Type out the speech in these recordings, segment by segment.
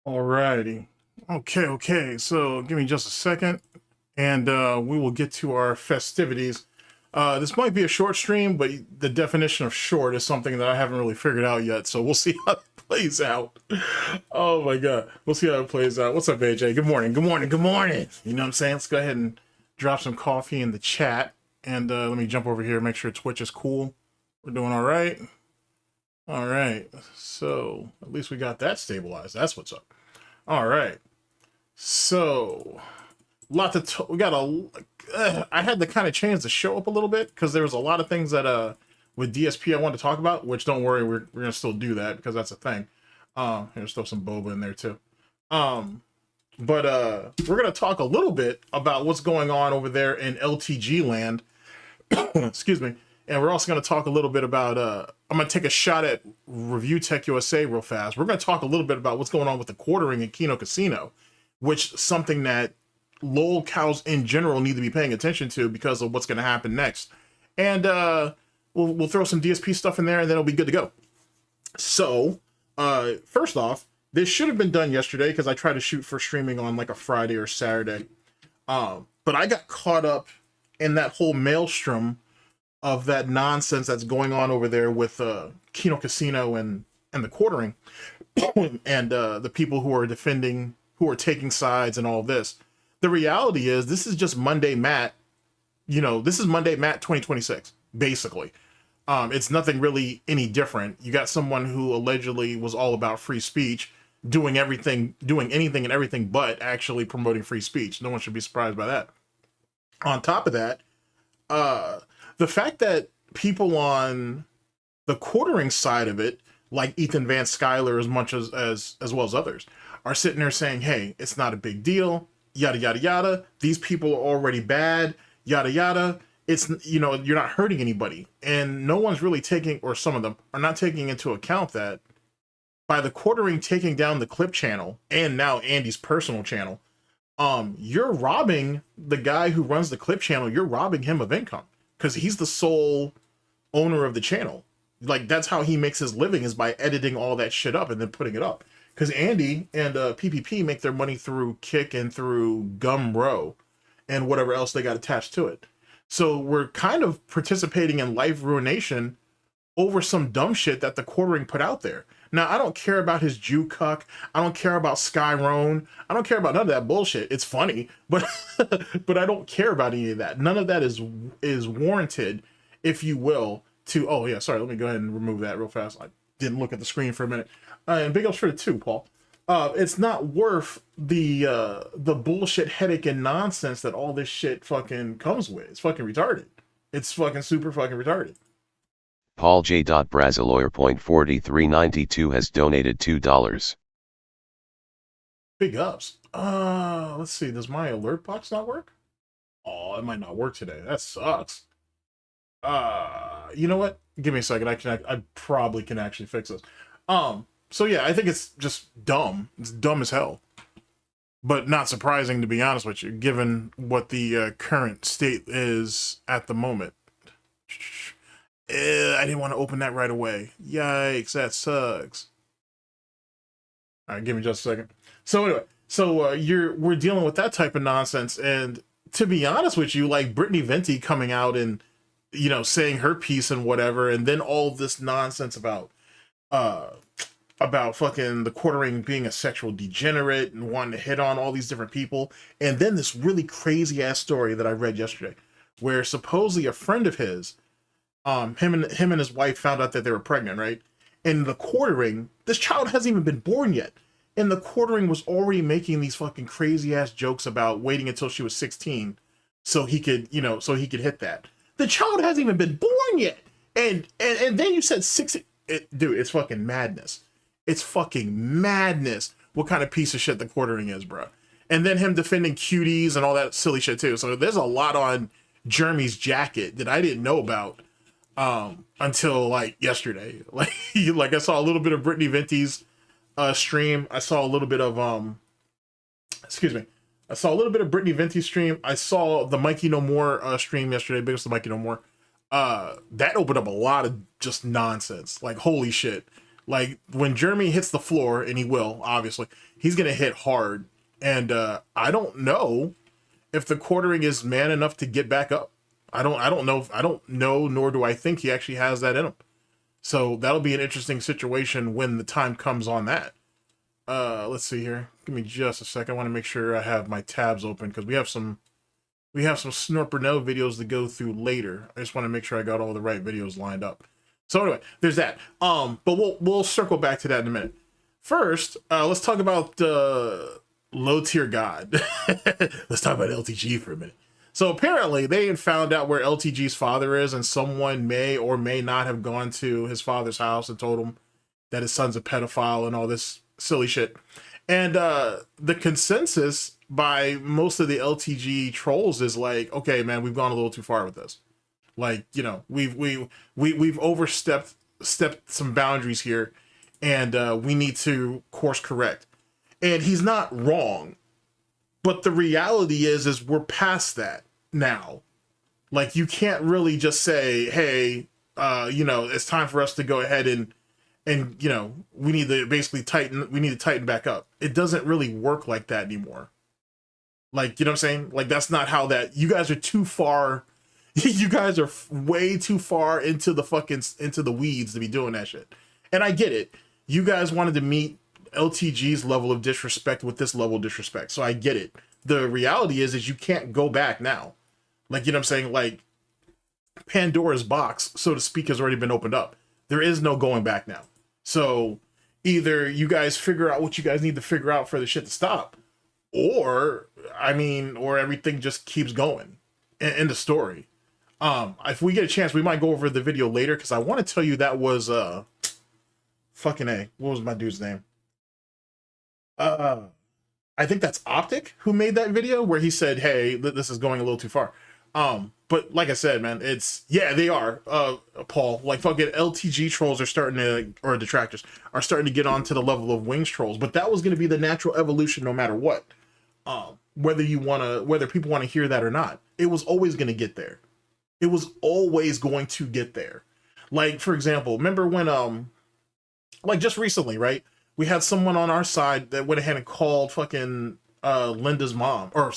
Alrighty. Okay. So give me just a second, and we will get to our festivities. This might be a short stream, but the definition of short is something that I haven't really figured out yet. So we'll see how it plays out. Oh my god, we'll see how it plays out. What's up, AJ? Good morning. Good morning. Good morning. You know what I'm saying? Let's go ahead and drop some coffee in the chat, and let me jump over here, make sure Twitch is cool. We're doing all right. All right. So at least we got that stabilized. That's what's up. All right. So lot to we got a I had to kind of change the show up a little bit because there was a lot of things that with DSP I wanted to talk about, which don't worry, we're gonna still do that because that's a thing. There's still some boba in there too. But we're gonna talk a little bit about what's going on over there in LTG land. Excuse me. And we're also going to talk a little bit about, I'm going to take a shot at Review Tech USA real fast. We're going to talk a little bit about what's going on with the quartering in Keno Casino, which is something that lolcows in general need to be paying attention to because of what's going to happen next. And we'll throw some DSP stuff in there and then it'll be good to go. So, first off, this should have been done yesterday because I tried to shoot for streaming on like a Friday or Saturday. But I got caught up in that whole maelstrom of that nonsense that's going on over there with Keno Casino and the quartering and the people who are defending, who are taking sides and all this. The reality is this is just Monday Matt, you know, this is Monday Matt 2026, basically. It's nothing really any different. You got someone who allegedly was all about free speech, doing anything and everything but actually promoting free speech. No one should be surprised by that. On top of that, the fact that people on the quartering side of it, like Ethan Van Skyler as much as well as others, are sitting there saying, hey, it's not a big deal, yada, yada, yada. These people are already bad, yada, yada. It's, you know, you're not hurting anybody. And no one's really taking, or some of them are not taking into account that by the quartering taking down the clip channel and now Andy's personal channel, you're robbing the guy who runs the clip channel. You're robbing him of income. Because he's the sole owner of the channel. Like, that's how he makes his living, is by editing all that shit up and then putting it up. Because Andy and PPP make their money through Kick and through Gumroad and whatever else they got attached to it. So we're kind of participating in life ruination over some dumb shit that the quartering put out there. Now, I don't care about his Jew cuck. I don't care about Skyrone. I don't care about none of that bullshit. It's funny, but but I don't care about any of that. None of that is warranted, if you will, to, oh yeah, sorry, let me go ahead and remove that real fast. I didn't look at the screen for a minute. And big ups for it too, Paul. It's not worth the bullshit headache and nonsense that all this shit fucking comes with. It's fucking retarded. It's fucking super fucking retarded. Paul J. Braziloyer.4392 has donated $2. Big ups. Let's see. Does my alert box not work? Oh, it might not work today. That sucks. You know what? Give me a second. I probably can actually fix this. So yeah, I think it's just dumb. It's dumb as hell. But not surprising, to be honest with you, given what the current state is at the moment. I didn't want to open that right away. Yikes, that sucks. All right, give me just a second. So anyway, we're dealing with that type of nonsense, and to be honest with you, like Brittany Venti coming out and, you know, saying her piece and whatever, and then all this nonsense about fucking the quartering being a sexual degenerate and wanting to hit on all these different people, and then this really crazy ass story that I read yesterday, where supposedly a friend of his, him and his wife found out that they were pregnant, right? And the quartering, this child hasn't even been born yet. And the quartering was already making these fucking crazy ass jokes about waiting until she was 16 so he could, you know, so he could hit that. The child hasn't even been born yet. And then you said 6, dude, it's fucking madness. It's fucking madness what kind of piece of shit the quartering is, bro. And then him defending cuties and all that silly shit too. So there's a lot on Jeremy's jacket that I didn't know about until like yesterday. Like I saw a little bit of Brittany Venti's stream. I saw a little bit of excuse me, I saw a little bit of Brittany Venti stream. I saw the Mikey No More stream yesterday. Biggest to Mikey No More. That opened up a lot of just nonsense. Like, holy shit. Like, when Jeremy hits the floor, and he will, obviously, he's gonna hit hard. And I don't know if the quartering is man enough to get back up. I don't know, nor do I think he actually has that in him. So that'll be an interesting situation when the time comes on that. Let's see here. Give me just a second. I want to make sure I have my tabs open because we have some Snort Burnell videos to go through later. I just want to make sure I got all the right videos lined up. So anyway, there's that. But we'll circle back to that in a minute. First, let's talk about low tier God. Let's talk about LTG for a minute. So apparently they had found out where LTG's father is, and someone may or may not have gone to his father's house and told him that his son's a pedophile and all this silly shit. And the consensus by most of the LTG trolls is like, okay, man, we've gone a little too far with this. Like, you know, we've overstepped some boundaries here, and we need to course correct. And he's not wrong, but the reality is we're past that now. Like, you can't really just say, hey, you know, it's time for us to go ahead and you know, we need to basically tighten back up. It doesn't really work like that anymore. Like, you know what I'm saying? Like, that's not how that, you guys are too far. You guys are way too far into the weeds to be doing that shit. And I get it. You guys wanted to meet LTG's level of disrespect with this level of disrespect. So I get it. The reality is you can't go back now. Like, you know what I'm saying? Like, Pandora's box, so to speak, has already been opened up. There is no going back now. So either you guys figure out what you guys need to figure out for the shit to stop, or, I mean, or everything just keeps going in the story. If we get a chance, we might go over the video later, because I want to tell you that was fucking A. What was my dude's name? I think that's Optic who made that video where he said, hey, this is going a little too far. But like I said, man, yeah, they are, Paul, like fucking LTG trolls are starting to, or detractors are starting to get onto the level of wings trolls, but that was going to be the natural evolution no matter what. Whether people want to hear that or not, it was always going to get there. It was always going to get there. Like, for example, remember when, like just recently, right? We had someone on our side that went ahead and called fucking, Dave's mom, or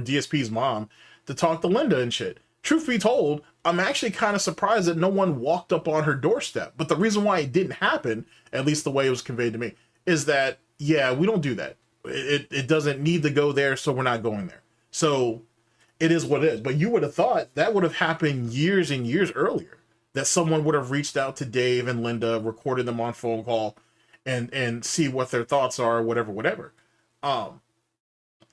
DSP's mom, to talk to Linda and shit. Truth be told, I'm actually kind of surprised that no one walked up on her doorstep. But the reason why it didn't happen, at least the way it was conveyed to me, is that, yeah, we don't do that. It doesn't need to go there, so we're not going there. So it is what it is. But you would have thought that would have happened years and years earlier, that someone would have reached out to Dave and Linda, recorded them on phone call, and see what their thoughts are, whatever.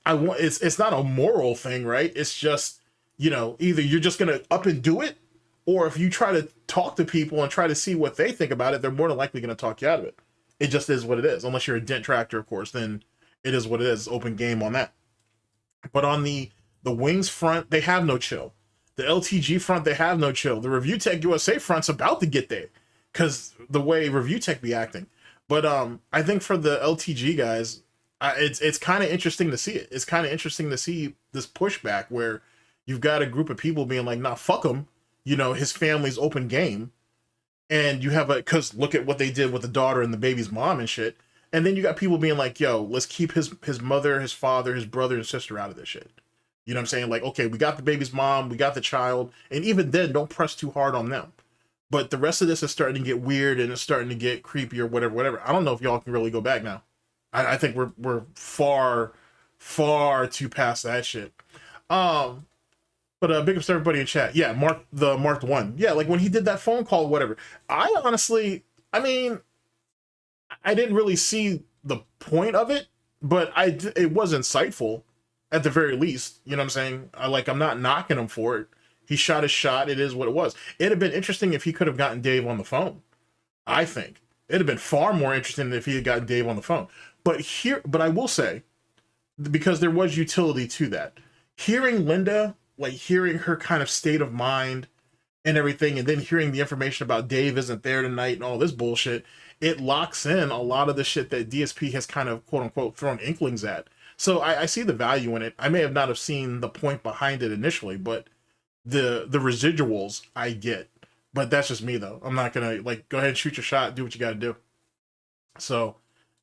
It's not a moral thing, right? It's just, you know, either you're just gonna up and do it, or if you try to talk to people and try to see what they think about it, they're more than likely gonna talk you out of it. It just is what it is. Unless you're a Detractor, of course, then it is what it is. Open game on that. But on the wings front, they have no chill. The LTG front, they have no chill. The Review Tech USA front's about to get there, because the way Review Tech be acting. But I think for the LTG guys, it's kind of interesting to see it. It's kind of interesting to see this pushback where you've got a group of people being like, nah, fuck him. You know, his family's open game. And you have because look at what they did with the daughter and the baby's mom and shit. And then you got people being like, yo, let's keep his mother, his father, his brother and sister out of this shit. You know what I'm saying? Like, okay, we got the baby's mom, we got the child. And even then, don't press too hard on them. But the rest of this is starting to get weird and it's starting to get creepy or whatever. I don't know if y'all can really go back now. I think we're far too past that shit. But big ups to everybody in chat. Yeah, marked one. Yeah, like when he did that phone call, whatever. I honestly, I mean, I didn't really see the point of it, but it was insightful at the very least. You know what I'm saying? I'm not knocking him for it. He shot his shot. It is what it was. It'd have been interesting if he could have gotten Dave on the phone. I think it'd have been far more interesting if he had gotten Dave on the phone. But I will say, because there was utility to that, hearing Linda, like hearing her kind of state of mind and everything, and then hearing the information about Dave isn't there tonight and all this bullshit, it locks in a lot of the shit that DSP has kind of quote unquote thrown inklings at. So I see the value in it. I may have not have seen the point behind it initially, but the residuals I get. But that's just me though. I'm not gonna like go ahead and shoot your shot, do what you gotta do. So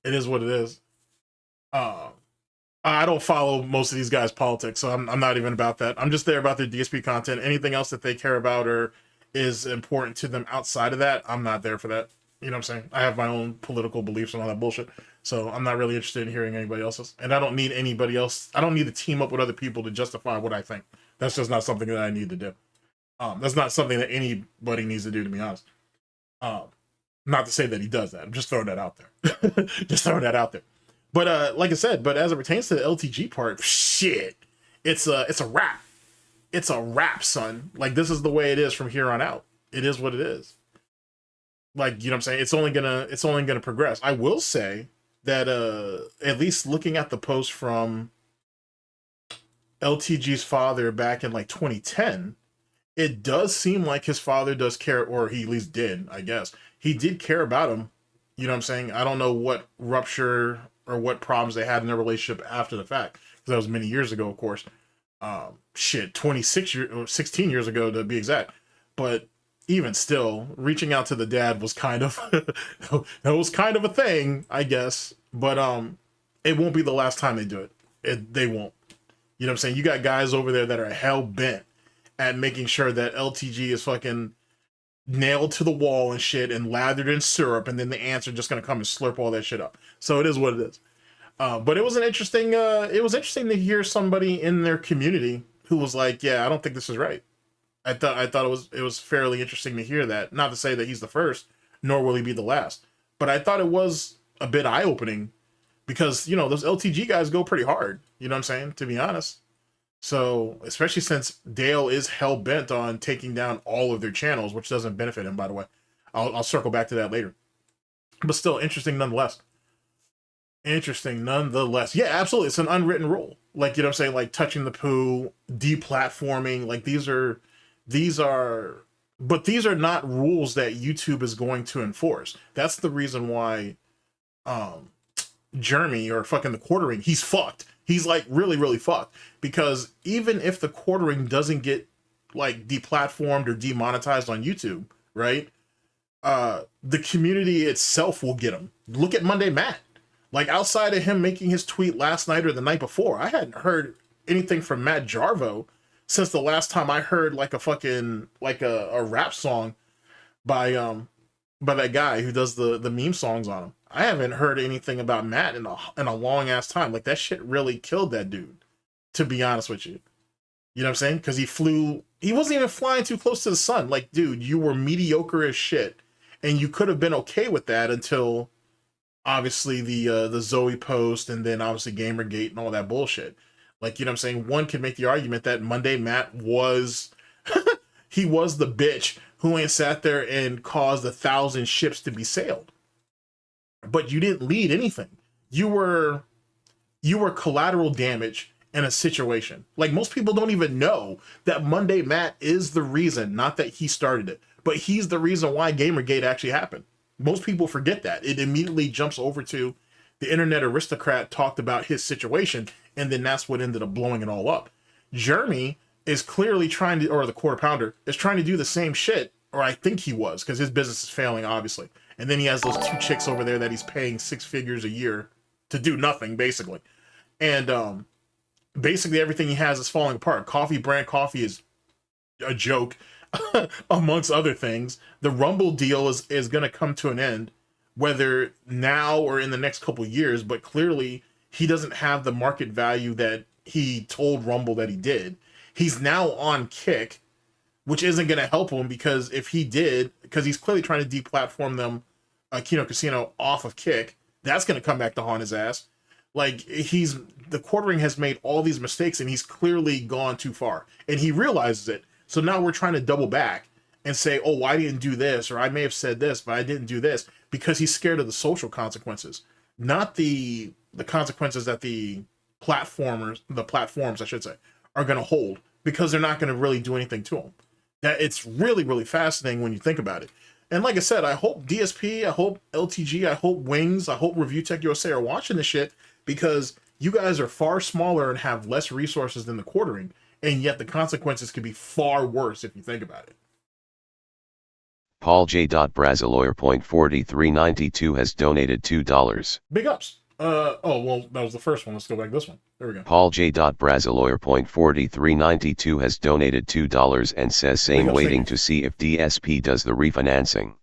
it is what it is. I don't follow most of these guys' politics, so I'm not even about that. I'm just there about their DSP content. Anything else that they care about or is important to them outside of that, I'm not there for that. You know what I'm saying? I have my own political beliefs and all that bullshit. So I'm not really interested in hearing anybody else's. And I don't need anybody else. I don't need to team up with other people to justify what I think. That's just not something that I need to do. That's not something that anybody needs to do, to be honest. Not to say that he does that. I'm just throwing that out there. Just throwing that out there. But like I said, but as it pertains to the LTG part, shit, it's a wrap. It's a wrap, son. Like, this is the way it is from here on out. It is what it is. Like, you know what I'm saying? It's only gonna progress. I will say that at least looking at the post from LTG's father back in like 2010, it does seem like his father does care, or he at least did, I guess. He did care about him. You know what I'm saying? I don't know what rupture or what problems they had in their relationship after the fact, because that was many years ago, of course. Shit, 16 years ago to be exact. But even still, reaching out to the dad was kind of that was kind of a thing, I guess. But it won't be the last time they do it. They won't. You know what I'm saying? You got guys over there that are hell bent at making sure that LTG is fucking nailed to the wall and shit and lathered in syrup, and then the ants are just gonna come and slurp all that shit up. So it is what it is. But it was an interesting it was interesting to hear somebody in their community who was like, yeah, I don't think this is right. I thought it was fairly interesting to hear that. Not to say that he's the first, nor will he be the last. But I thought it was a bit eye-opening because, you know, those LTG guys go pretty hard. You know what I'm saying? To be honest. So, especially since Dale is hell-bent on taking down all of their channels, which doesn't benefit him, by the way. I'll circle back to that later. But still, interesting nonetheless. Interesting nonetheless. Yeah, absolutely. It's an unwritten rule. Like, you know what I'm saying? Like, touching the poo, deplatforming. Like, these are not rules that YouTube is going to enforce. That's the reason why Jeremy, or fucking the quartering, he's fucked. He's like really, really fucked. Because even if the quartering doesn't get like deplatformed or demonetized on YouTube, right? The community itself will get him. Look at Monday Matt. Like, outside of him making his tweet last night or the night before, I hadn't heard anything from Matt Jarvo since the last time I heard like a fucking like a rap song by that guy who does the meme songs on him. I haven't heard anything about Matt in a long ass time. Like, that shit really killed that dude, to be honest with you. You know what I'm saying? Because he wasn't even flying too close to the sun. Like, dude, you were mediocre as shit, and you could have been okay with that until obviously the Zoe post, and then obviously Gamergate and all that bullshit. Like, you know what I'm saying? One could make the argument that Monday Matt was he was the bitch who ain't sat there and caused 1,000 ships to be sailed. But you didn't lead anything. You were collateral damage in a situation. Like, most people don't even know that Monday Matt is the reason, not that he started it, but he's the reason why Gamergate actually happened. Most people forget that. It immediately jumps over to the internet aristocrat talked about his situation, and then that's what ended up blowing it all up. Jeremy is clearly trying to, or the quarter pounder, is trying to do the same shit, or I think he was, because his business is failing, obviously. And then he has those 2 chicks over there that he's paying 6 figures a year to do nothing, basically. And basically everything he has is falling apart. Brand coffee is a joke. Amongst other things, the Rumble deal is going to come to an end, whether now or in the next couple years, but clearly he doesn't have the market value that he told Rumble that he did. He's now on Kick, which isn't going to help him, because if he did, because he's clearly trying to deplatform them, Kino Casino, off of Kick, that's going to come back to haunt his ass. Like, the quartering has made all these mistakes, and he's clearly gone too far, and he realizes it. So now we're trying to double back and say, oh, I didn't do this, or I may have said this, but I didn't do this, because he's scared of the social consequences, not the consequences that the platforms, I should say, are going to hold, because they're not going to really do anything to him. That it's really, really fascinating when you think about it. And like I said, I hope DSP, I hope LTG, I hope Wings, I hope Review Tech USA are watching this shit, because you guys are far smaller and have less resources than the quartering, and yet the consequences could be far worse if you think about it. Paul J. Braziloyer.4392 has donated $2. Big ups. Oh, well, that was the first one. Let's go back to this one. There we go. Paul J. Braziloyer.4392 has donated $2 and says same waiting to see if DSP does the refinancing.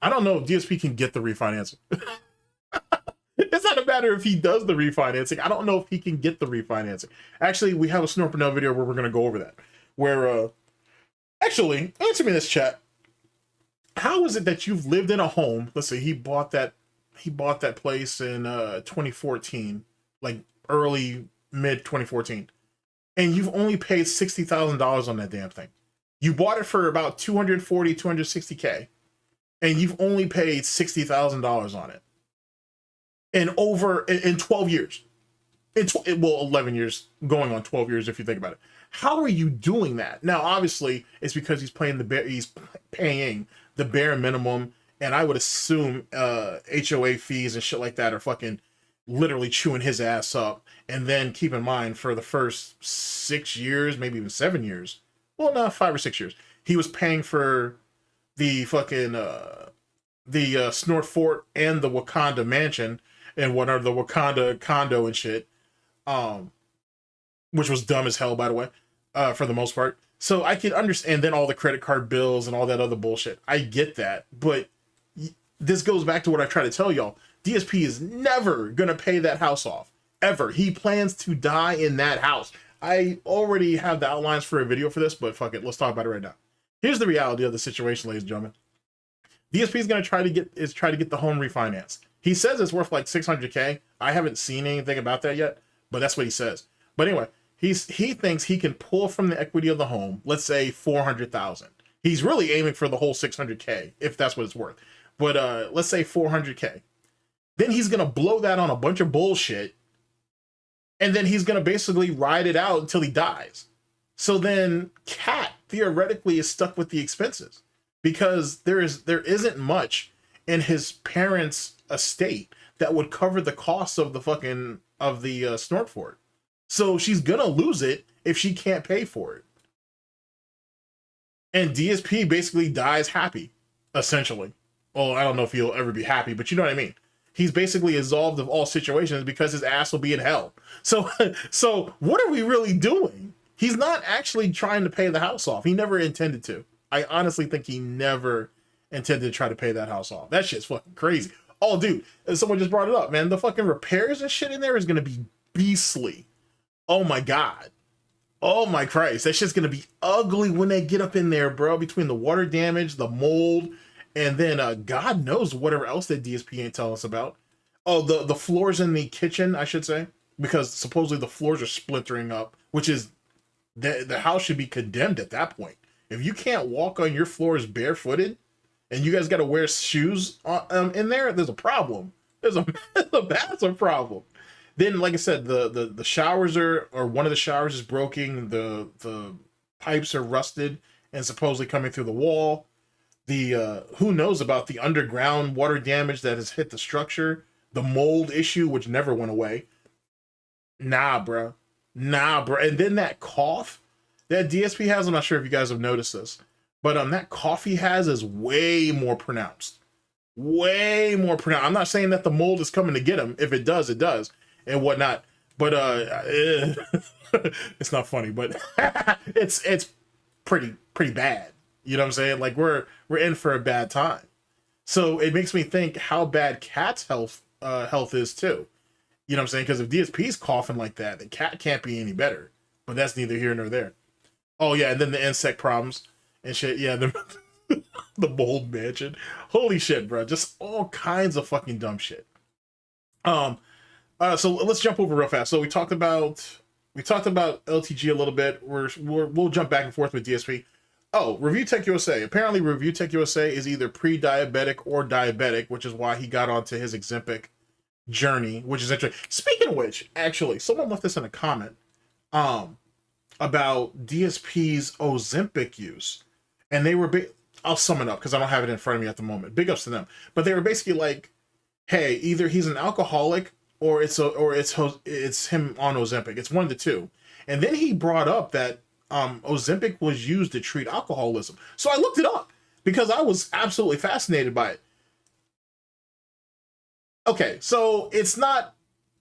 I don't know if DSP can get the refinancing. It's not a matter if he does the refinancing. I don't know if he can get the refinancing. Actually, we have a Snort Burnell video where we're going to go over that. Where, actually, answer me this, chat. How is it that you've lived in a home? Let's see, he bought that place in 2014, like early mid 2014, and you've only paid $60,000 on that damn thing. You bought it for about 260K, and you've only paid $60,000 on it. And in 12 years, well, 11 years, going on 12 years if you think about it. How are you doing that? Now, obviously, it's because he's paying the bare minimum, and I would assume HOA fees and shit like that are fucking literally chewing his ass up. And then keep in mind, for the first 6 years, maybe even 7 years, well, no, 5 or 6 years, he was paying for the fucking the Snort Fort and the Wakanda mansion and whatever, the Wakanda condo and shit, which was dumb as hell, by the way, for the most part. So I can understand, then all the credit card bills and all that other bullshit. I get that, but this goes back to what I try to tell y'all. DSP is never gonna pay that house off, ever. He plans to die in that house. I already have the outlines for a video for this, but fuck it, let's talk about it right now. Here's the reality of the situation, ladies and gentlemen. DSP is gonna try to get the home refinanced. He says it's worth like 600K. I haven't seen anything about that yet, but that's what he says. But anyway, he thinks he can pull from the equity of the home, let's say 400,000. He's really aiming for the whole 600K, if that's what it's worth. But let's say 400K. Then he's gonna blow that on a bunch of bullshit, and then he's gonna basically ride it out until he dies. So then Cat theoretically is stuck with the expenses, because there isn't much in his parents' estate that would cover the cost of the fucking Snort Fort. So she's gonna lose it if she can't pay for it. And DSP basically dies happy, essentially. Well, I don't know if he'll ever be happy, but you know what I mean. He's basically absolved of all situations because his ass will be in hell. So what are we really doing? He's not actually trying to pay the house off. He never intended to. I honestly think he never intended to try to pay that house off. That shit's fucking crazy. Oh, dude, someone just brought it up, man. The fucking repairs and shit in there is going to be beastly. Oh my God. Oh my Christ. That shit's going to be ugly when they get up in there, bro. Between the water damage, the mold, and then God knows whatever else that DSP ain't telling us about. Oh, the floors in the kitchen, I should say, because supposedly the floors are splintering up, which is, the house should be condemned at that point. If you can't walk on your floors barefooted, and you guys got to wear shoes in there, there's a problem. There's a massive problem. Then, like I said, the showers or one of the showers is broken. The pipes are rusted and supposedly coming through the wall. The who knows about the underground water damage that has hit the structure. The mold issue, which never went away. Nah, bro. And then that cough that DSP has, I'm not sure if you guys have noticed this, but that cough he has is way more pronounced. Way more pronounced. I'm not saying that the mold is coming to get him. If it does, it does, and whatnot. But it's not funny, but it's pretty bad. You know what I'm saying? Like we're in for a bad time. So it makes me think how bad Cat's health is too. You know what I'm saying? Because if DSP's coughing like that, then Cat can't be any better. But that's neither here nor there. Oh yeah, and then the insect problems and shit. Yeah, the mold mansion. Holy shit, bro! Just all kinds of fucking dumb shit. So let's jump over real fast. So we talked about LTG a little bit. We'll jump back and forth with DSP. Oh, Review Tech USA. Apparently, Review Tech USA is either pre-diabetic or diabetic, which is why he got onto his Ozempic journey, which is interesting. Speaking of which, actually, someone left this in a comment about DSP's Ozempic use. and they were I'll sum it up because I don't have it in front of me at the moment. Big ups to them. But they were basically like, hey, either he's an alcoholic or it's him on Ozempic. It's one of the two. And then he brought up that Ozempic was used to treat alcoholism. So I looked it up because I was absolutely fascinated by it. Okay, so it's not,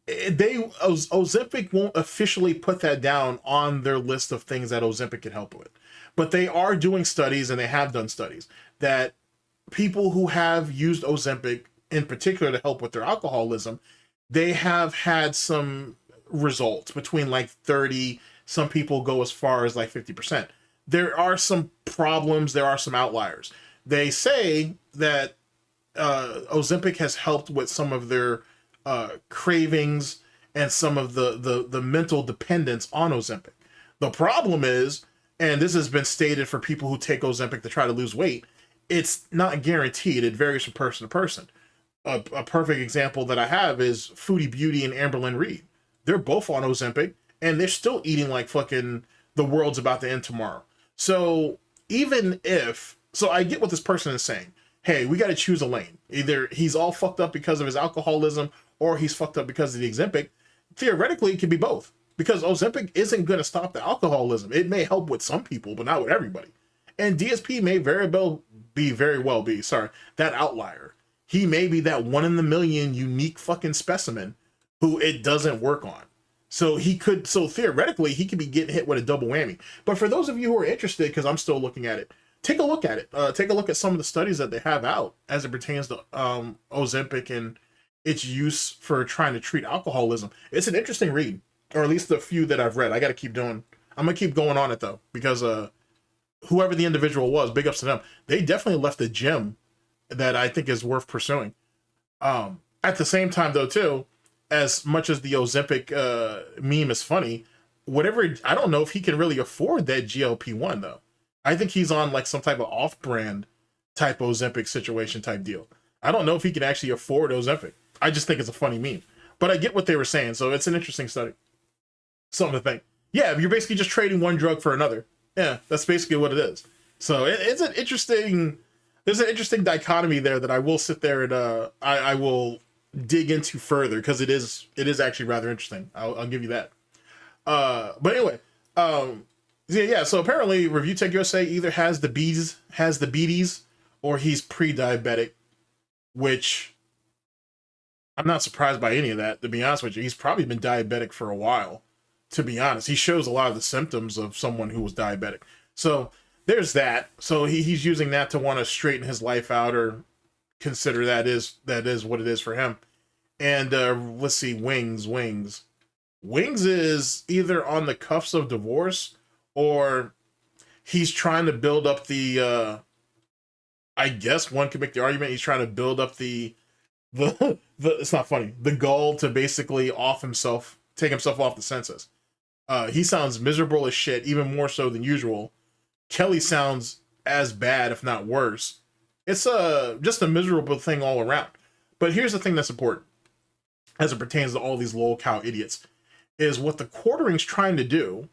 Ozempic won't officially put that down on their list of things that Ozempic can help with. But they are doing studies, and they have done studies, that people who have used Ozempic in particular to help with their alcoholism, they have had some results between like 30, some people go as far as like 50%. There are some problems, there are some outliers. They say that Ozempic has helped with some of their cravings and some of the mental dependence on Ozempic. The problem is, and this has been stated for people who take Ozempic to try to lose weight, it's not guaranteed. It varies from person to person. A perfect example that I have is Foodie Beauty and Amberlynn Reed. They're both on Ozempic, and they're still eating like fucking the world's about to end tomorrow. So even if, so I get what this person is saying. Hey, we got to choose a lane. Either he's all fucked up because of his alcoholism, or he's fucked up because of the Ozempic. Theoretically, it could be both, because Ozempic isn't going to stop the alcoholism. It may help with some people, but not with everybody. And DSP may very well be that outlier. He may be that 1 in a million unique fucking specimen who it doesn't work on. So theoretically, he could be getting hit with a double whammy. But for those of you who are interested, because I'm still looking at it, take a look at it. Take a look at some of the studies that they have out as it pertains to Ozempic and its use for trying to treat alcoholism. It's an interesting read, or at least the few that I've read. I got to keep doing. I'm gonna keep going on it though, because whoever the individual was, big ups to them. They definitely left a gem that I think is worth pursuing. At the same time though, too, as much as the Ozempic meme is funny, I don't know if he can really afford that GLP-1 though. I think he's on like some type of off-brand type Ozempic situation type deal. I don't know if he can actually afford Ozempic. I just think it's a funny meme. But I get what they were saying, so it's an interesting study. Something to think. Yeah, you're basically just trading one drug for another. Yeah, that's basically what it is. So it's an interesting, there's an interesting dichotomy there that I will sit there and I will dig into further, because it is actually rather interesting. I'll give you that. But anyway, yeah, so apparently Review Tech USA either has the beaties, or he's pre-diabetic, which I'm not surprised by any of that, to be honest with you. He's probably been diabetic for a while, to be honest. He shows a lot of the symptoms of someone who was diabetic. So there's that. So he's using that to want to straighten his life out, or consider that is what it is for him. And let's see, Wings is either on the cuffs of divorce, or he's trying to build up the I guess one could make the argument he's trying to build up the it's not funny, the gall to basically take himself off the census. He sounds miserable as shit, even more so than usual. Kelly sounds as bad, if not worse. It's just a miserable thing all around. But here's the thing that's important as it pertains to all these lolcow idiots, is what the quartering's trying to do.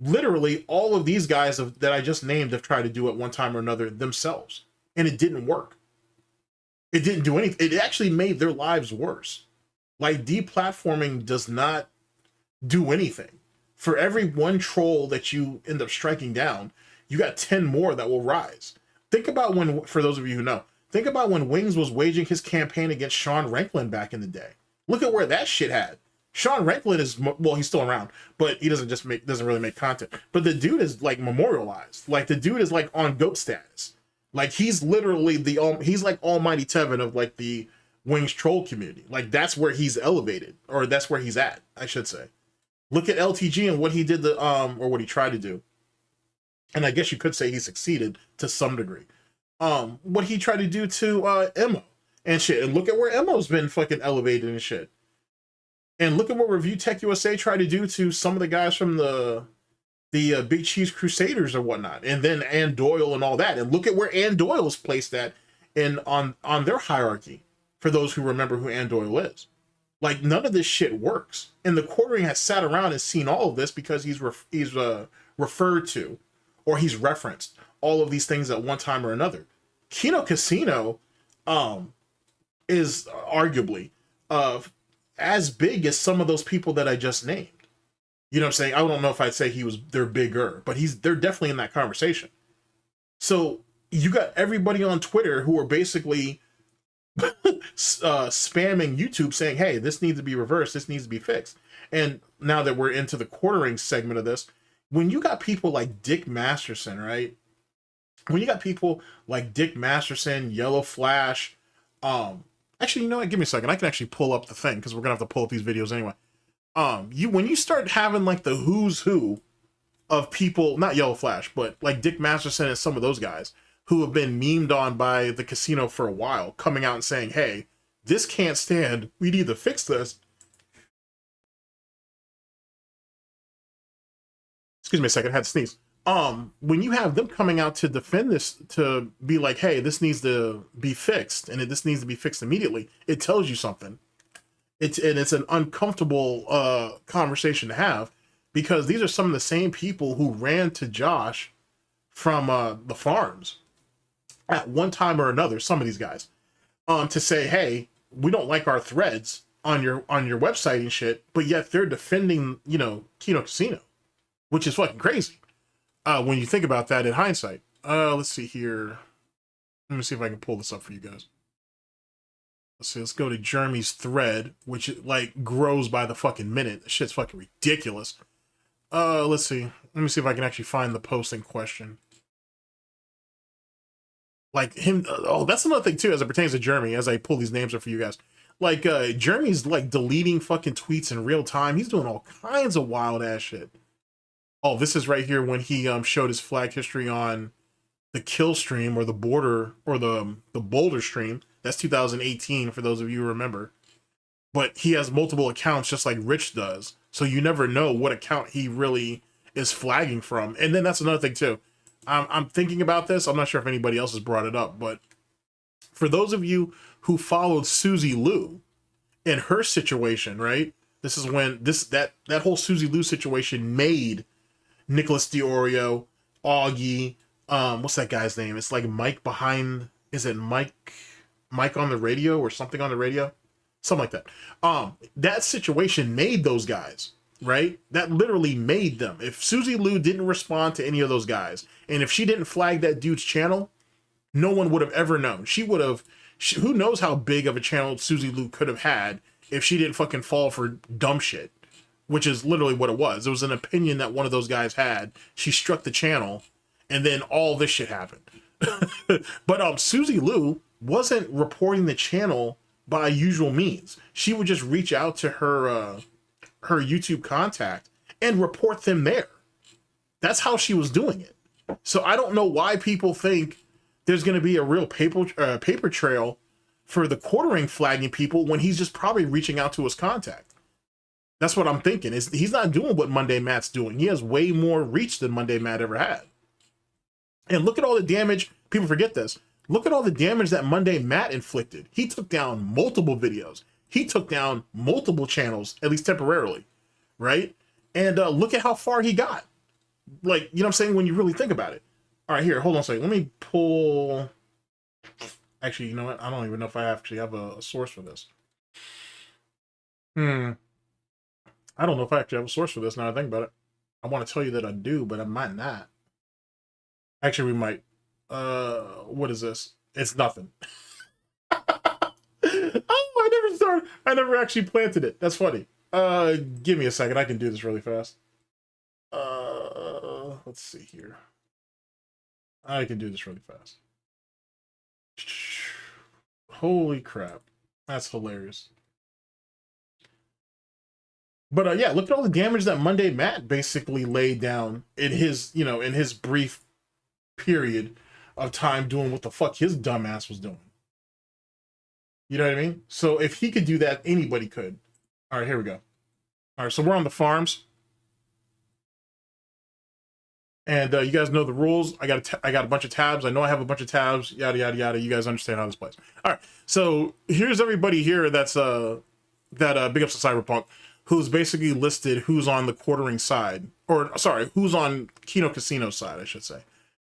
Literally, all of these guys that I just named have tried to do at one time or another themselves, and it didn't work. It didn't do anything. It actually made their lives worse. Like, deplatforming does not do anything. For every one troll that you end up striking down, you got 10 more that will rise. Think about when, for those of you who know, think about when Wings was waging his campaign against Sean Ranklin back in the day. Look at where that shit had. Sean Ranklin is, well, he's still around, but he doesn't really make content. But the dude is like memorialized. Like, the dude is like on Goat status. Like, he's literally he's like Almighty Tevin of like the Wings troll community. Like, that's where he's elevated, or that's where he's at, I should say. Look at LTG and what he did or what he tried to do. And I guess you could say he succeeded to some degree. What he tried to do to Emma and shit. And look at where Emma's been fucking elevated and shit. And look at what Review Tech USA tried to do to some of the guys from the Big Cheese Crusaders or whatnot. And then Ann Doyle and all that. And look at where Ann Doyle is placed at on their hierarchy, for those who remember who Ann Doyle is. Like, none of this shit works. And the quartering has sat around and seen all of this because he's referred to, or he's referenced all of these things at one time or another. Kino Casino is arguably as big as some of those people that I just named. You know what I'm saying? I don't know if I'd say they're bigger, but they're definitely in that conversation. So you got everybody on Twitter who are basically spamming YouTube saying, hey, this needs to be reversed, this needs to be fixed. And now that we're into the quartering segment of this, when you got people like Dick Masterson, right? When you got people like Dick Masterson, Yellow Flash, actually, you know what? Give me a second. I can actually pull up the thing because we're gonna have to pull up these videos anyway. When you start having like the who's who of people, not Yellow Flash, but like Dick Masterson and some of those guys who have been memed on by the casino for a while, coming out and saying, hey, this can't stand, we need to fix this. Excuse me a second, I had to sneeze. When you have them coming out to defend this, to be like, hey, this needs to be fixed, and this needs to be fixed immediately, it tells you something. It's an uncomfortable conversation to have, because these are some of the same people who ran to Josh from the farms at one time or another, some of these guys, to say, hey, we don't like our threads on your website and shit, but yet they're defending, you know, Kino Casino, which is fucking crazy when you think about that in hindsight. Let's see here. Let me see if I can pull this up for you guys. Let's see, let's go to Jeremy's thread, which like grows by the fucking minute. This shit's fucking ridiculous. Let's see. Let me see if I can actually find the post in question. Like him, oh, that's another thing too, as it pertains to Jeremy, as I pull these names up for you guys. Like, Jeremy's like deleting fucking tweets in real time. He's doing all kinds of wild ass shit. Oh, this is right here when he showed his flag history on the kill stream, or the border, or the boulder stream. That's 2018 for those of you who remember. But he has multiple accounts just like Rich does. So you never know what account he really is flagging from. And then that's another thing too. I'm thinking about this. I'm not sure if anybody else has brought it up, but for those of you who followed Susie Lou in her situation, right? This is when that whole Susie Lou situation made Nicholas Diorio, Augie, what's that guy's name? It's like Mike behind, is it Mike on the radio or something on the radio? Something like that. That situation made those guys, right? That literally made them. If Susie Lou didn't respond to any of those guys, and if she didn't flag that dude's channel, no one would have ever known. She would have, who knows how big of a channel Susie Lou could have had if she didn't fucking fall for dumb shit, which is literally what it was. It was an opinion that one of those guys had. She struck the channel, and then all this shit happened. But Susie Lou wasn't reporting the channel by usual means. She would just reach out to her YouTube contact and report them there. That's how she was doing it. So I don't know why people think there's going to be a real paper trail for the quartering flagging people when he's just probably reaching out to his contact. That's what I'm thinking. Is he's not doing what Monday Matt's doing. He has way more reach than Monday Matt ever had. And look at all the damage. People forget this. Look at all the damage that Monday Matt inflicted. He took down multiple videos. He took down multiple channels, at least temporarily, right? And look at how far he got. Like, you know what I'm saying, when you really think about it. All right, here, hold on a second. Let me pull... Actually, you know what? I don't even know if I actually have a source for this. I don't know if I actually have a source for this now I think about it. I want to tell you that I do, but I might not. Actually, we might. What is this? It's nothing. Oh, I never actually planted it. That's funny. Give me a second. I can do this really fast. Let's see here. I can do this really fast. Holy crap. That's hilarious. But yeah, look at all the damage that Monday Matt basically laid down in his, you know, in his brief period of time doing what the fuck his dumbass was doing. You know what I mean? So if he could do that, anybody could. All right, here we go. All right, so we're on the farms. And you guys know the rules. I got a bunch of tabs. I know I have a bunch of tabs. Yada yada yada. You guys understand how this plays. All right. So here's everybody here. That's big ups to Cyberpunk, who's basically listed who's on the quartering side, or sorry, who's on Kino Casino side, I should say.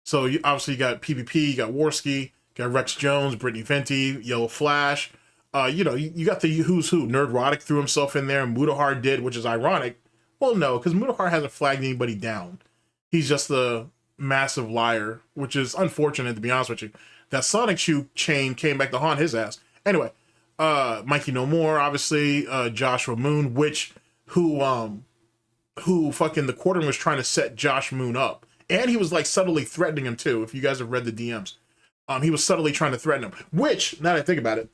So obviously you got PvP, you got Warski, you got Rex Jones, Brittany Venti, Yellow Flash. You know, you got the who's who. Nerdrotic threw himself in there, and Mudahar did, which is ironic. Well, no, because Mudahar hasn't flagged anybody down. He's just a massive liar, which is unfortunate, to be honest with you. That Sonic Shoe chain came back to haunt his ass. Anyway, Mikey No More, obviously, Joshua Moon, who fucking the Quartering was trying to set Josh Moon up. And he was like subtly threatening him too, if you guys have read the DMs. He was subtly trying to threaten him, which, now that I think about it,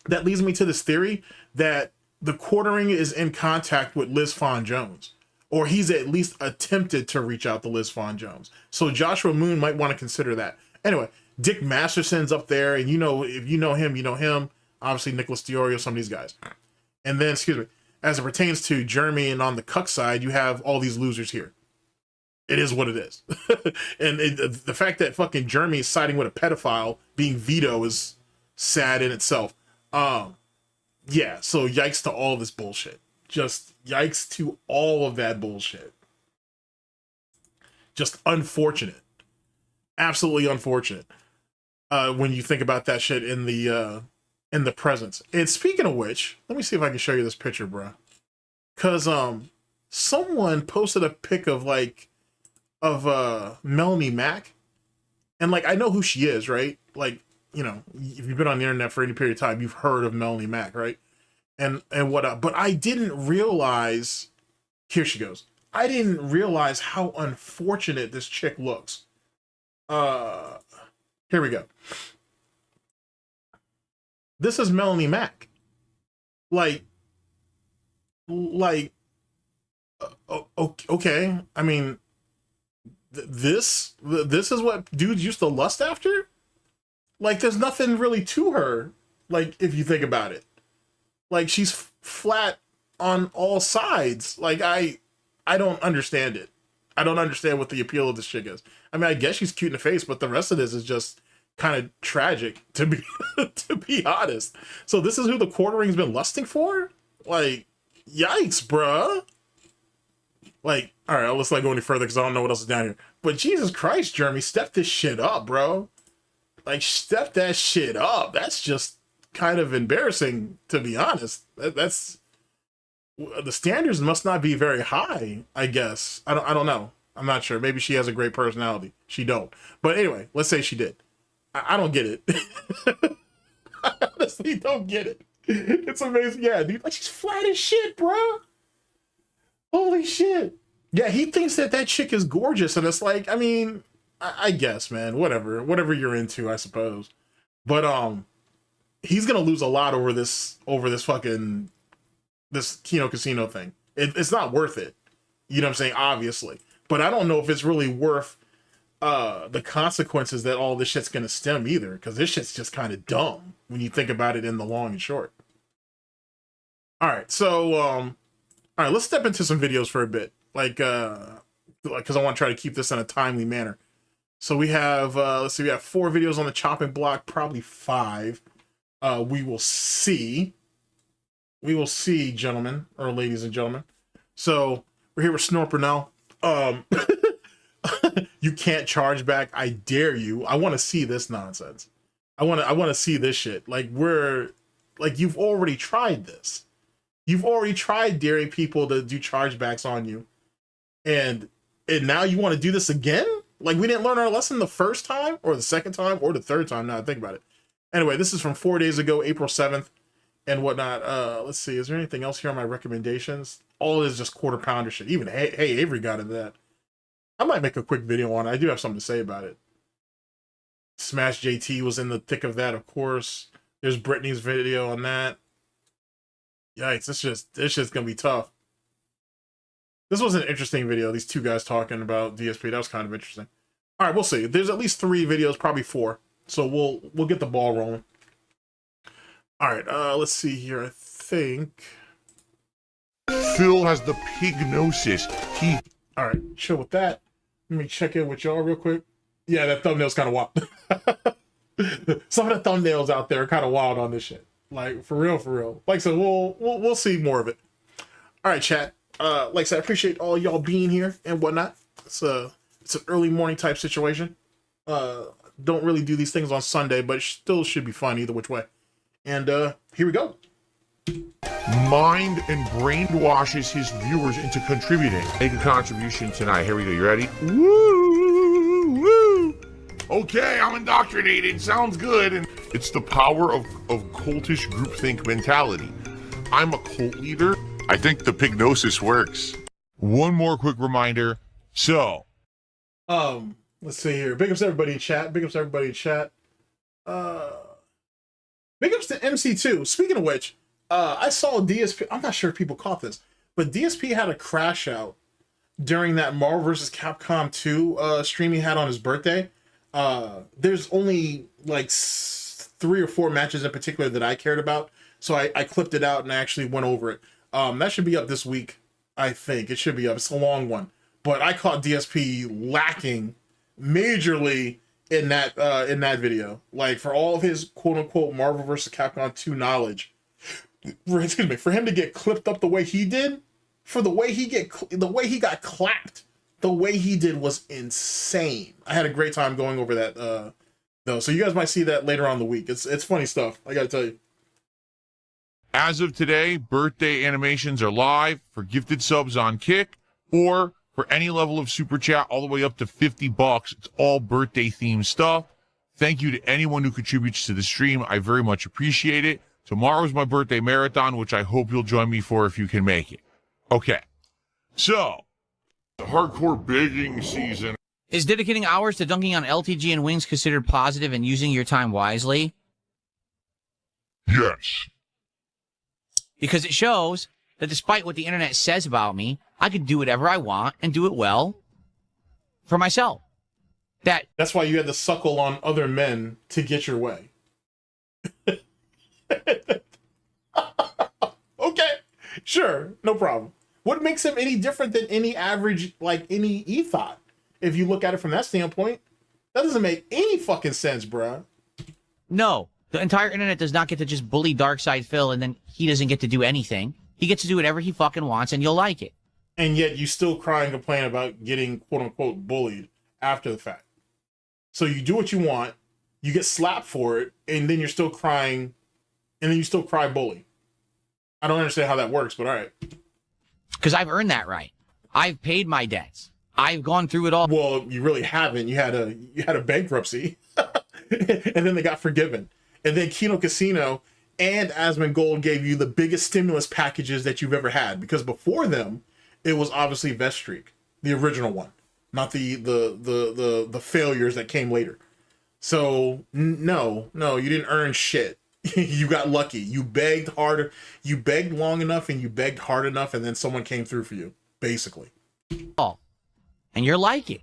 that leads me to this theory that the Quartering is in contact with Liz Fawn Jones, or he's at least attempted to reach out to Liz Fawn Jones. So Joshua Moon might want to consider that. Anyway, Dick Masterson's up there, and you know, if you know him, you know him. Obviously, Nicholas Diorio, some of these guys. And then, excuse me, as it pertains to Jeremy and on the cuck side, you have all these losers here. It is what it is. And the fact that fucking Jeremy is siding with a pedophile being Vito is sad in itself. Yeah, so yikes to all this bullshit. Just yikes to all of that bullshit. Just unfortunate. Absolutely unfortunate. When you think about that shit in the presence. And speaking of which, let me see if I can show you this picture, bro. Cause someone posted a pic of Melanie Mack. And like I know who she is, right? Like, you know, if you've been on the internet for any period of time, you've heard of Melanie Mack, right? And what but I didn't realize, here she goes. I didn't realize how unfortunate this chick looks. Here we go. This is Melanie Mack. Okay. I mean, this is what dudes used to lust after? Like, there's nothing really to her, like, if you think about it. Like, she's flat on all sides. Like, I don't understand it. I don't understand what the appeal of this chick is. I mean, I guess she's cute in the face, but the rest of this is just kind of tragic, to be to be honest. So this is who the Quartering's been lusting for? Like, yikes, bruh. Like, all right, let's not go any further because I don't know what else is down here. But Jesus Christ, Jeremy, step this shit up, bro. Like, step that shit up. That's just kind of embarrassing, to be honest. That's the standards must not be very high, I guess. I don't know. I'm not sure. Maybe she has a great personality. She don't. But anyway, let's say she did. I don't get it. I honestly don't get it. It's amazing. Yeah, dude, like, she's flat as shit, bro. Holy shit. Yeah, he thinks that that chick is gorgeous, and it's like, I mean, I guess, man, whatever you're into, I suppose. But he's gonna lose a lot over this fucking Kino Casino thing. It's not worth it. You know what I'm saying? Obviously, but I don't know if it's really worth the consequences that all this shit's gonna stem either, because this shit's just kind of dumb when you think about it in the long and short. All right, so all right, let's step into some videos for a bit, like because I want to try to keep this in a timely manner. So we have let's see, we have 4 videos on the chopping block, probably 5. We will see, gentlemen, or ladies and gentlemen. So we're here with Snort Burnell. You can't charge back. I dare you. I want to see this nonsense. I want to see this shit. Like, you've already tried this. You've already tried daring people to do chargebacks on you, and now you want to do this again? Like, we didn't learn our lesson the first time, or the second time, or the third time. Now I think about it. Anyway, this is from 4 days ago, April 7th, and whatnot. Let's see. Is there anything else here on my recommendations? All is just quarter pounder shit. Even hey Avery got into that. I might make a quick video on it. I do have something to say about it. Smash JT was in the thick of that, of course. There's Brittany's video on that. Yikes, this shit's gonna be tough. This was an interesting video, these two guys talking about DSP. That was kind of interesting. All right, we'll see. There's at least 3 videos, probably 4. So we'll get the ball rolling. All right, let's see here. I think Phil has the pignosis. All right, chill with that. Let me check in with y'all real quick. Yeah, that thumbnail's kind of wild. Some of the thumbnails out there are kind of wild on this shit. Like, for real. Like I said, we'll see more of it. All right, chat. Like I said, I appreciate all y'all being here and whatnot. It's It's an early morning type situation. Don't really do these things on Sunday, but it still should be fun either which way. And here we go. Mind and brainwashes his viewers into contributing. Make a contribution tonight. Here we go. You ready? Woo! Woo! Okay, I'm indoctrinated. Sounds good. And it's the power of cultish groupthink mentality. I'm a cult leader. I think the pignosis works. One more quick reminder. So, let's see here. Big ups to everybody in chat. Big ups to everybody in chat. Big ups to MC2. Speaking of which, I saw DSP. I'm not sure if people caught this, but DSP had a crash out during that Marvel vs. Capcom 2 stream he had on his birthday. There's only like 3 or 4 matches in particular that I cared about, so I clipped it out and I actually went over it. That should be up this week, I think. It should be up. It's a long one, but I caught DSP lacking majorly in that video. Like, for all of his quote unquote Marvel vs. Capcom 2 knowledge, excuse me, for him to get clipped up the way he did, for the way he got clapped, the way he did was insane. I had a great time going over that though, so you guys might see that later on in the week. It's funny stuff, I gotta tell you. as of today, birthday animations are live for gifted subs on Kick, or for any level of super chat all the way up to $50. It's all birthday themed stuff. Thank you to anyone who contributes to the stream. I very much appreciate it. Tomorrow's my birthday marathon, which I hope you'll join me for if you can make it. Okay, so the hardcore begging season. Is dedicating hours to dunking on LTG and wings considered positive and using your time wisely? Yes. Because it shows that despite what the internet says about me, I can do whatever I want and do it well for myself. That's why you had to suckle on other men to get your way. Okay, sure, no problem. What makes him any different than any average, like any ethot? If you look at it from that standpoint, that doesn't make any fucking sense, bruh. No, the entire internet does not get to just bully Darkside Phil and then he doesn't get to do anything. He gets to do whatever he fucking wants and you'll like it. And yet you still cry and complain about getting quote unquote bullied after the fact. So you do what you want, you get slapped for it, and then you're still crying, and then you still cry bully. I don't understand how that works, but all right. Because I've earned that right. I've paid my debts. I've gone through it all. Well, you really haven't. You had a bankruptcy, and then they got forgiven. And then Kino Casino and Asmongold gave you the biggest stimulus packages that you've ever had, because before them, it was obviously Vestreak, the original one, not the failures that came later. So no, you didn't earn shit. You got lucky. You begged harder. You begged long enough and you begged hard enough, and then someone came through for you, basically. And you're like it.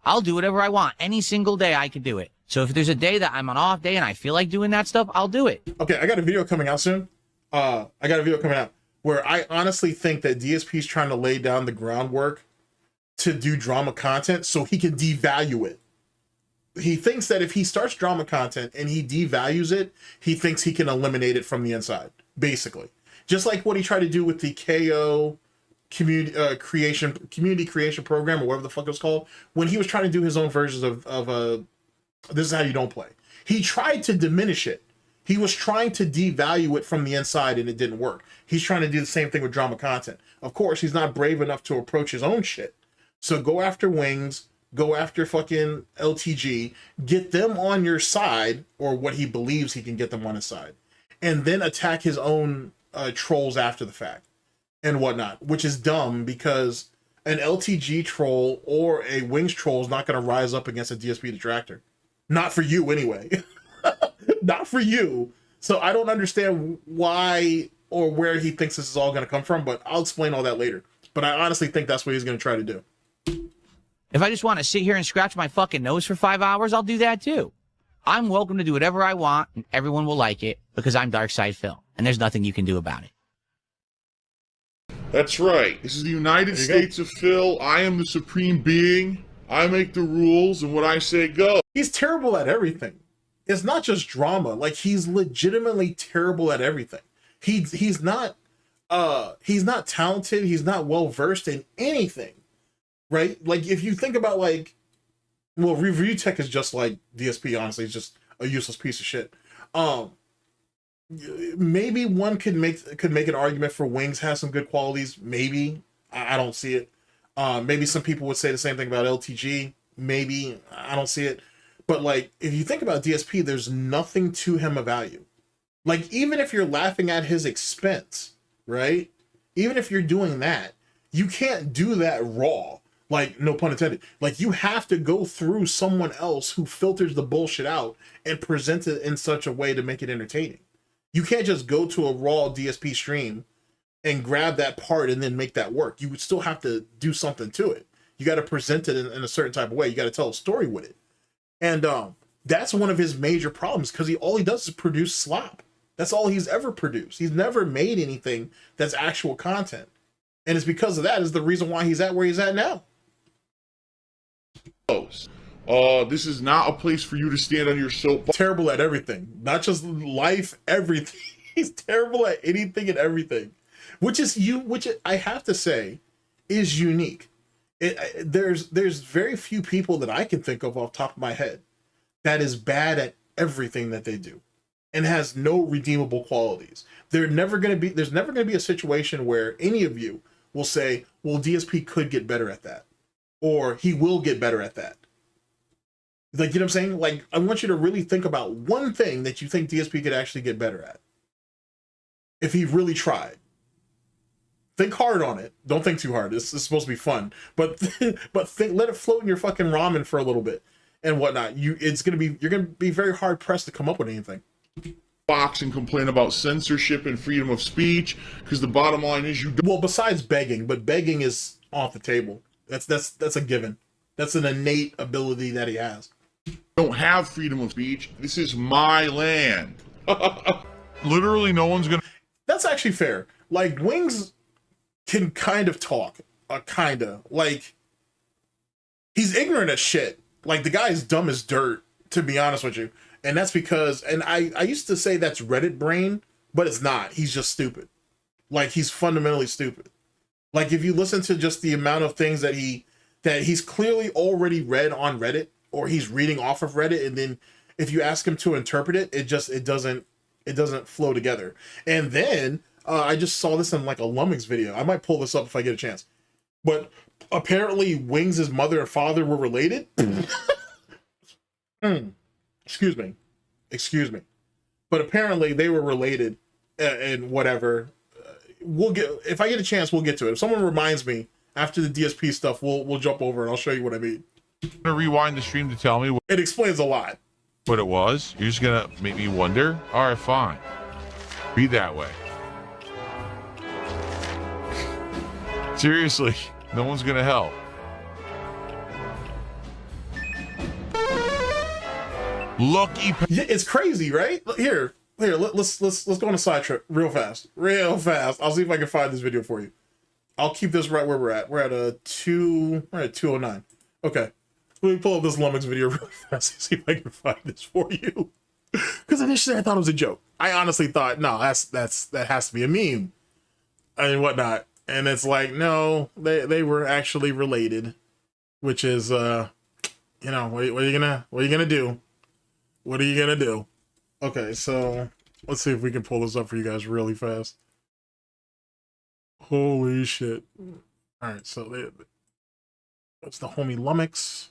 I'll do whatever I want. Any single day I can do it. So if there's a day that I'm an off day and I feel like doing that stuff, I'll do it. Okay, I got a video coming out soon. Where I honestly think that DSP is trying to lay down the groundwork to do drama content so he can devalue it. He thinks that if he starts drama content and he devalues it, he thinks he can eliminate it from the inside, basically. Just like what he tried to do with the KO community creation program, or whatever the fuck it was called, when he was trying to do his own versions of This Is How You Don't Play. He tried to diminish it. He was trying to devalue it from the inside, and it didn't work. He's trying to do the same thing with drama content. Of course, he's not brave enough to approach his own shit. So go after Wings, go after fucking LTG, get them on your side, or what he believes he can get them on his side, and then attack his own trolls after the fact and whatnot, which is dumb, because an LTG troll or a Wings troll is not going to rise up against a DSP Detractor. Not for you, anyway. Not for you. So I don't understand why or where he thinks this is all going to come from, but I'll explain all that later. But I honestly think that's what he's going to try to do. If I just want to sit here and scratch my fucking nose for 5 hours, I'll do that too. I'm welcome to do whatever I want, and everyone will like it, because I'm Darkside Phil, and there's nothing you can do about it. That's right. This is the United States of Phil. I am the supreme being. I make the rules, and what I say goes. He's terrible at everything. It's not just drama. Like, he's legitimately terrible at everything. He's not talented. He's not well versed in anything, right? Like, if you think about, like, Well, review tech is just like DSP. Honestly, it's just a useless piece of shit. Maybe one could make an argument for Wings has some good qualities. Maybe I don't see it. Maybe some people would say the same thing about LTG. Maybe I don't see it. But like, if you think about DSP, there's nothing to him of value. Like, even if you're laughing at his expense, right? Even if you're doing that, you can't do that raw. Like, no pun intended. Like, you have to go through someone else who filters the bullshit out and presents it in such a way to make it entertaining. You can't just go to a raw DSP stream and grab that part and then make that work. You would still have to do something to it. You got to present it in a certain type of way. You got to tell a story with it. And that's one of his major problems, because all he does is produce slop. That's all he's ever produced. He's never made anything that's actual content. And it's because of that is the reason why he's at where he's at now. This is not a place for you to stand on your soapbox. Terrible at everything, not just life, everything. He's terrible at anything and everything, which I have to say is unique. There's very few people that I can think of off the top of my head that is bad at everything that they do and has no redeemable qualities. There's never going to be a situation where any of you will say, well, DSP could get better at that, or he will get better at that. Like, you know what I'm saying? Like, I want you to really think about one thing that you think DSP could actually get better at if he really tried. Think hard on it. Don't think too hard. This is supposed to be fun, but let it float in your fucking ramen for a little bit and whatnot. You're gonna be very hard pressed to come up with anything. Box and complain about censorship and freedom of speech, because the bottom line is well, besides begging, but begging is off the table. That's a given. That's an innate ability that he has. don't have freedom of speech. This is my land. Literally, no one's gonna. That's actually fair. Like, Wings can kind of talk, kinda. Like, he's ignorant as shit. Like, the guy's dumb as dirt, to be honest with you. And that's because, and I used to say that's Reddit brain, but it's not. He's just stupid. Like, he's fundamentally stupid. Like, if you listen to just the amount of things that he's clearly already read on Reddit, or he's reading off of Reddit, and then if you ask him to interpret it, it doesn't flow together. And then I just saw this in like a Lumix video. I might pull this up if I get a chance. But apparently Wings' mother and father were related. Excuse me. But apparently they were related, and whatever. If I get a chance, we'll get to it. If someone reminds me after the DSP stuff, we'll jump over and I'll show you what I mean. Gonna rewind the stream to tell me It explains a lot. what it was. You're just gonna make me wonder. All right, fine. Be that way. Seriously, no one's gonna help. Lucky. Yeah, it's crazy, right? Here. Let's go on a side trip real fast. I'll see if I can find this video for you. I'll keep this right where we're at. We're at 209. Okay. Let me pull up this Lumix video real fast and see if I can find this for you. Because initially I thought it was a joke. I honestly thought, no, that has to be a meme and whatnot. And it's like, no, they were actually related, which is, what are you gonna do? What are you gonna do? Okay, so let's see if we can pull this up for you guys really fast. Holy shit. All right, so that's the homie Lumix.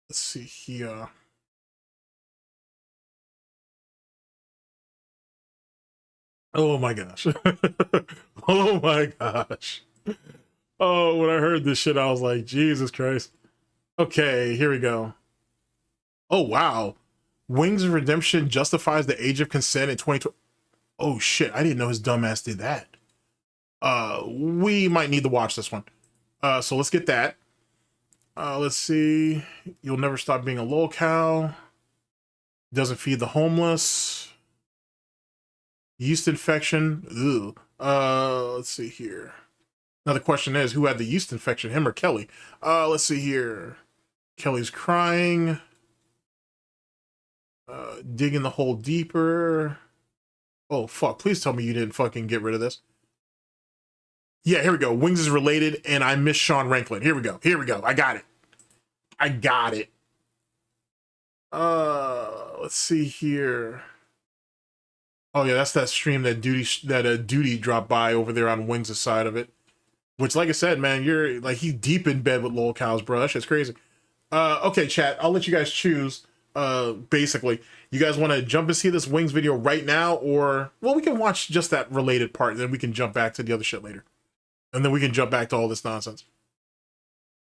Let's see here. Oh my gosh. Oh my gosh. Oh, when I heard this shit, I was like, Jesus Christ. Okay, here we go. Oh, wow. Wings of Redemption justifies the age of consent in 2020. Oh shit, I didn't know his dumbass did that. We might need to watch this one. So let's get that. Let's see. You'll never stop being a lolcow. Doesn't feed the homeless. Yeast infection. Ew. Let's see here. Now the question is, who had the yeast infection, him or Kelly? Let's see here. Kelly's crying. Digging the hole deeper. Oh fuck, please tell me you didn't fucking get rid of this. Yeah, here we go. Wings is related, and I miss Sean Ranklin. Here we go. Here we go. I got it. I got it. Let's see here. Oh yeah, that's that stream that Duty dropped by over there on Wings' side of it. Which, like I said, man, you're like he's deep in bed with lolcows, bro. That shit's crazy. Okay, chat. I'll let you guys choose. Basically, you guys want to jump and see this Wings video right now, or well, we can watch just that related part, and then we can jump back to the other shit later, and then we can jump back to all this nonsense.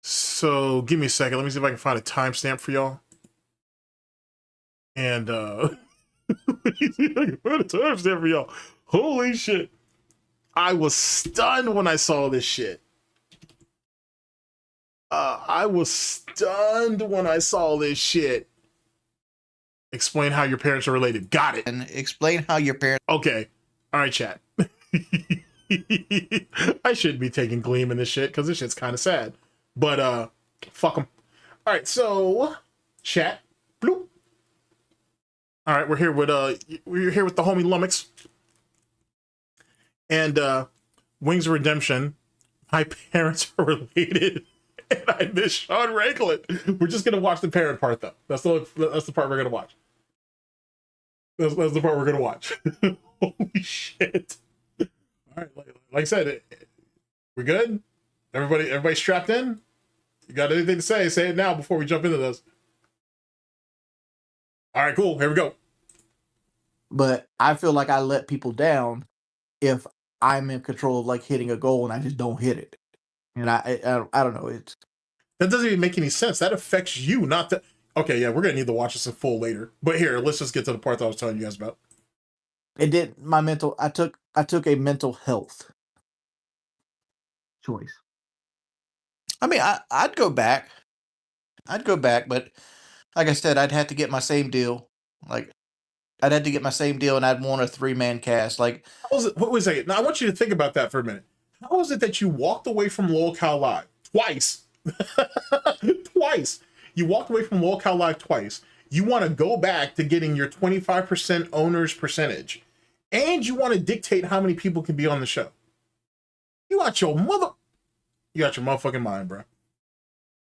So give me a second. Let me see if I can find a timestamp for y'all. And let me see if I can find a timestamp for y'all. Holy shit! I was stunned when I saw this shit. I was stunned when I saw this shit. Explain how your parents are related. Got it. And explain how your parents. Okay. All right, chat. I shouldn't be taking gleam in this shit because this shit's kind of sad. But fuck them. All right, so chat. Bloop. All right, we're here with the homie Lummox and Wings of Redemption. My parents are related. And I miss Sean Ranklin. We're just gonna watch the parent part though. That's the part we're gonna watch. That's the part we're gonna watch. Holy shit! All right, like I said, we're good. Everybody strapped in. You got anything to say? Say it now before we jump into this. All right, cool. Here we go. But I feel like I let people down if I'm in control of like hitting a goal and I just don't hit it. And I don't know. That doesn't even make any sense. That affects you, not the. Okay, yeah, we're gonna need to watch this in full later. But here, let's just get to the part that I was telling you guys about. It did my mental. I took a mental health choice. I mean, I'd go back. But like I said, I'd have to get my same deal. Like, I'd have to get my same deal, and I'd want a 3-man cast. Like, how was it? What was it? Now I want you to think about that for a minute. How is it that you walked away from lolcow live twice? Twice. You walked away from lolcow live twice. You want to go back to getting your 25% owner's percentage, and you want to dictate how many people can be on the show. You got your motherfucking mind, bro.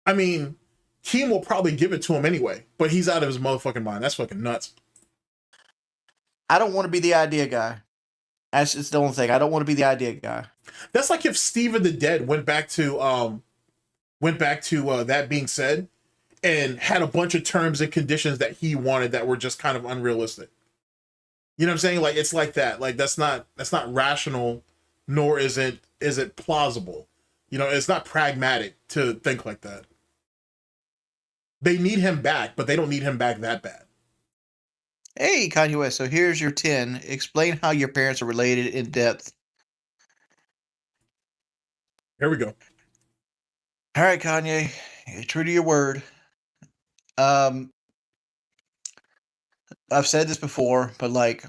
I mean, Keem will probably give it to him anyway, but he's out of his motherfucking mind. That's fucking nuts. I don't want to be the idea guy. That's just the only thing. I don't want to be the idea guy. That's like if Steve of the Dead went back to That Being Said and had a bunch of terms and conditions that he wanted that were just kind of unrealistic. You know what I'm saying? Like, it's like that. Like, that's not rational, nor is it plausible. You know, it's not pragmatic to think like that. They need him back, but they don't need him back that bad. Hey, Kanye West, so here's your 10. Explain how your parents are related in depth. Here we go. All right, Kanye, true to your word. I've said this before, but like,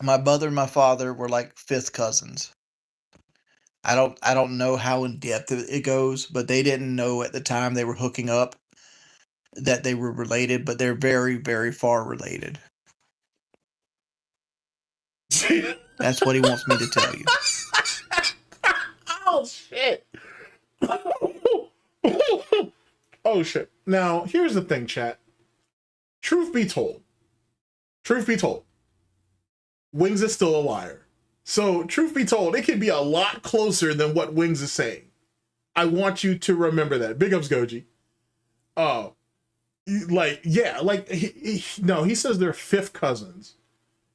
my mother and my father were like 5th cousins. I don't know how in depth it goes, but they didn't know at the time they were hooking up that they were related, but they're very, very far related. That's what he wants me to tell you. Oh, shit. Oh, shit. Now, here's the thing, chat. Truth be told, Wings is still a liar. So, truth be told, it can be a lot closer than what Wings is saying. I want you to remember that. Big ups, Goji. Like, yeah, like, he says they're 5th cousins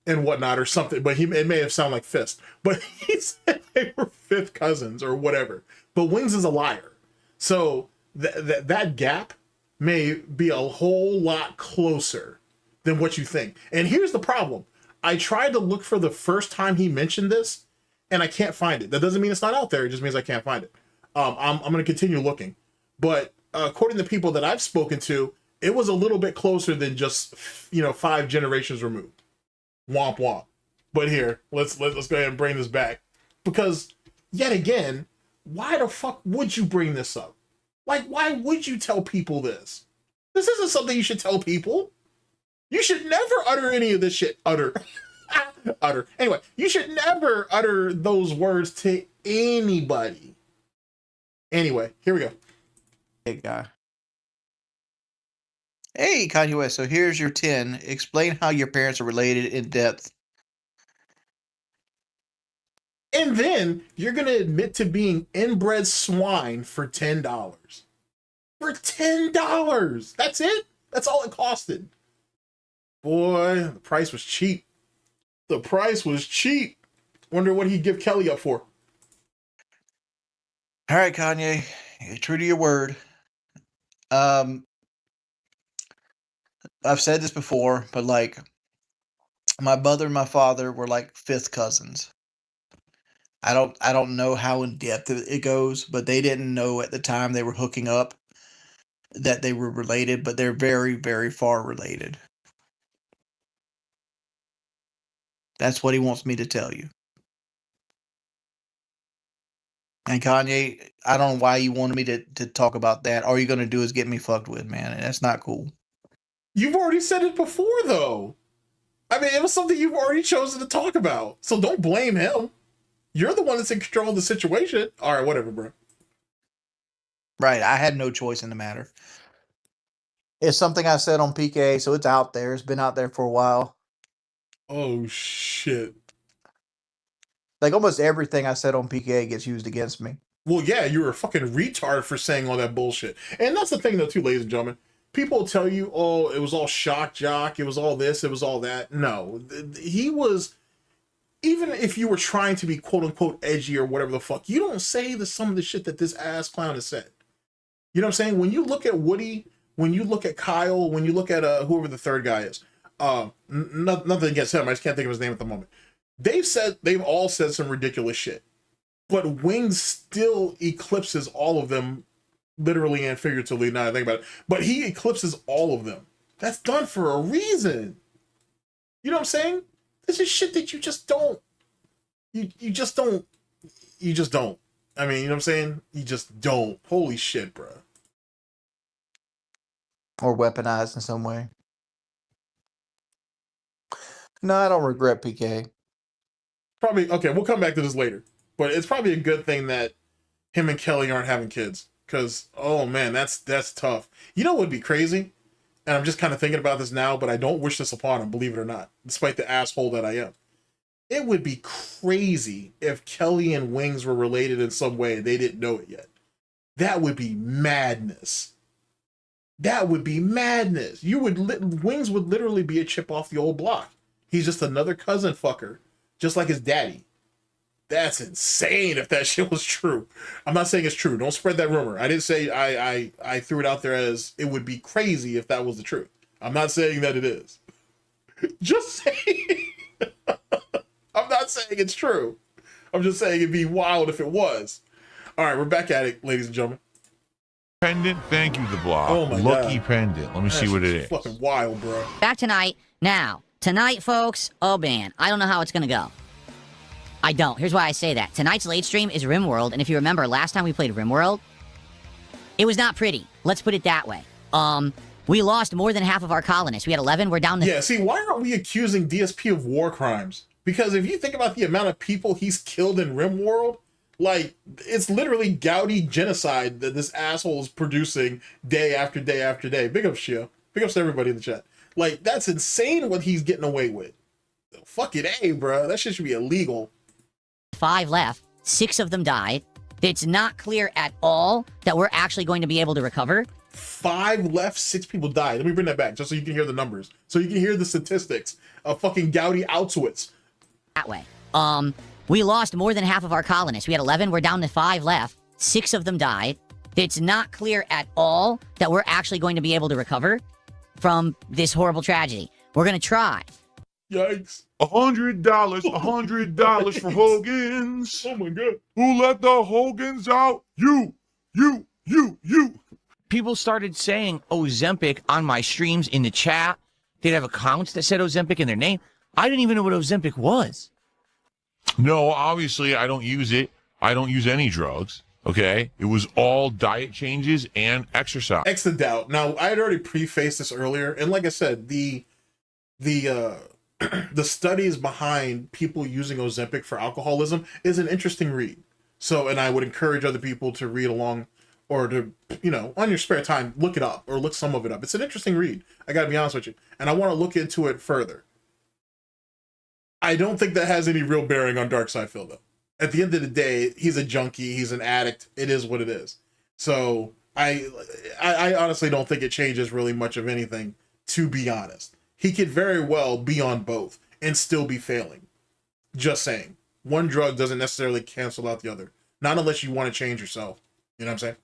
and whatnot or something, but it may have sounded like fist, but he said they were 5th cousins or whatever. But Wings is a liar. So that gap may be a whole lot closer than what you think. And here's the problem. I tried to look for the first time he mentioned this, and I can't find it. That doesn't mean it's not out there. It just means I can't find it. I'm going to continue looking. But according to people that I've spoken to, it was a little bit closer than just, 5 generations removed. Womp womp. But here, let's go ahead and bring this back. Because, yet again, why the fuck would you bring this up? Like, why would you tell people this? This isn't something you should tell people. You should never utter any of this shit. Utter. Anyway, you should never utter those words to anybody. Anyway, here we go. Big guy. Hey, Kanye West. So here's your 10. Explain how your parents are related in depth. And then you're going to admit to being inbred swine for $10. For $10. That's it? That's all it costed. Boy, the price was cheap. The price was cheap. Wonder what he'd give Kelly up for. All right, Kanye. You're true to your word. I've said this before, but like my mother and my father were like fifth cousins. I don't know how in depth it goes, but they didn't know at the time they were hooking up that they were related, but they're very, very far related. That's what he wants me to tell you. And Kanye, I don't know why you wanted me to talk about that. All you're going to do is get me fucked with, man. And that's not cool. You've already said it before, though. I mean, it was something you've already chosen to talk about. So don't blame him. You're the one that's in control of the situation. All right, whatever, bro. Right. I had no choice in the matter. It's something I said on PK, so it's out there. It's been out there for a while. Oh, shit. Like almost everything I said on PK gets used against me. Well, yeah, you were a fucking retard for saying all that bullshit. And that's the thing, though, too, ladies and gentlemen. People tell you, oh, it was all shock jock, it was all this, it was all that. No, he was, even if you were trying to be quote-unquote edgy or whatever the fuck, you don't say some of the shit that this ass clown has said. You know what I'm saying? When you look at Woody, when you look at Kyle, when you look at whoever the third guy is, nothing against him, I just can't think of his name at the moment. They've all said some ridiculous shit. But Wings still eclipses all of them, literally and figuratively, now I think about it. But he eclipses all of them. That's done for a reason. You know what I'm saying? This is shit that you just don't. You just don't. You just don't. I mean, you know what I'm saying? You just don't. Holy shit, bro. Or weaponized in some way. No, I don't regret PK. Probably, okay, we'll come back to this later. But it's probably a good thing that him and Kelly aren't having kids. Because, oh man, that's tough. You know what would be crazy? And I'm just kind of thinking about this now, but I don't wish this upon him, believe it or not, despite the asshole that I am. It would be crazy if Kelly and Wings were related in some way and they didn't know it yet. That would be madness. That would be madness. Wings would literally be a chip off the old block. He's just another cousin fucker, just like his daddy. That's insane if that shit was true. I'm not saying it's true. Don't spread that rumor. I didn't say I threw it out there as it would be crazy if that was the truth. I'm not saying that it is. Just saying. I'm not saying it's true. I'm just saying it'd be wild if it was. All right, we're back at it, ladies and gentlemen. Pendant, thank you, the block. Oh my Lucky God. pendant. Let me see what it is. Fucking wild, bro. Back tonight. Now, tonight, folks, oh man, I don't know how it's gonna go. I don't. Here's why I say that. Tonight's late stream is RimWorld, and if you remember, last time we played RimWorld, it was not pretty. Let's put it that way. We lost more than half of our colonists. We had 11, we're down to... Yeah, see, why aren't we accusing DSP of war crimes? Because if you think about the amount of people he's killed in RimWorld, like, it's literally gouty genocide that this asshole is producing day after day after day. Big ups, Shio. Big ups to everybody in the chat. Like, that's insane what he's getting away with. Fuck it, hey, bro. That shit should be illegal. 5 left. 6 of them died. It's not clear at all that we're actually going to be able to recover. 5 left, 6 people died. Let me bring that back just so you can hear the numbers. So you can hear the statistics of fucking gouty Auschwitz. That way. We lost more than half of our colonists. We had 11, we're down to 5 left. 6 of them died. It's not clear at all that we're actually going to be able to recover from this horrible tragedy. We're going to try. Yikes. $100 for Hogan's. Oh my God. Who let the Hogans out? You. People started saying Ozempic on my streams in the chat. They'd have accounts that said Ozempic in their name. I didn't even know what Ozempic was. No, obviously I don't use it. I don't use any drugs. Okay? It was all diet changes and exercise. X the doubt. Now, I had already prefaced this earlier, and like I said, the studies behind people using Ozempic for alcoholism is an interesting read. So, and I would encourage other people to read along or to, you know, on your spare time, look it up or look some of it up. It's an interesting read. I got to be honest with you. And I want to look into it further. I don't think that has any real bearing on Darkside Phil, though. At the end of the day, he's a junkie. He's an addict. It is what it is. So I honestly don't think it changes really much of anything, to be honest. He could very well be on both and still be failing. Just saying. One drug doesn't necessarily cancel out the other. Not unless you want to change yourself. You know what I'm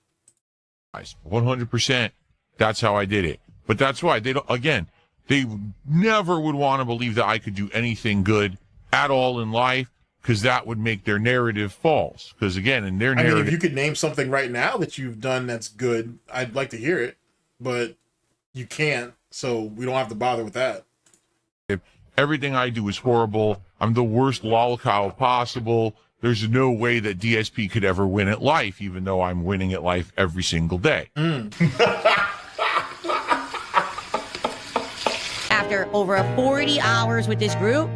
saying? 100%. That's how I did it. But that's why they don't, again, they never would want to believe that I could do anything good at all in life, because that would make their narrative false. Because again, in their narrative, I mean, if you could name something right now that you've done that's good, I'd like to hear it, but you can't, so we don't have to bother with that. everything I do is horrible. I'm the worst lolcow possible. There's no way that DSP could ever win at life, even though I'm winning at life every single day. After over 40 hours with this group,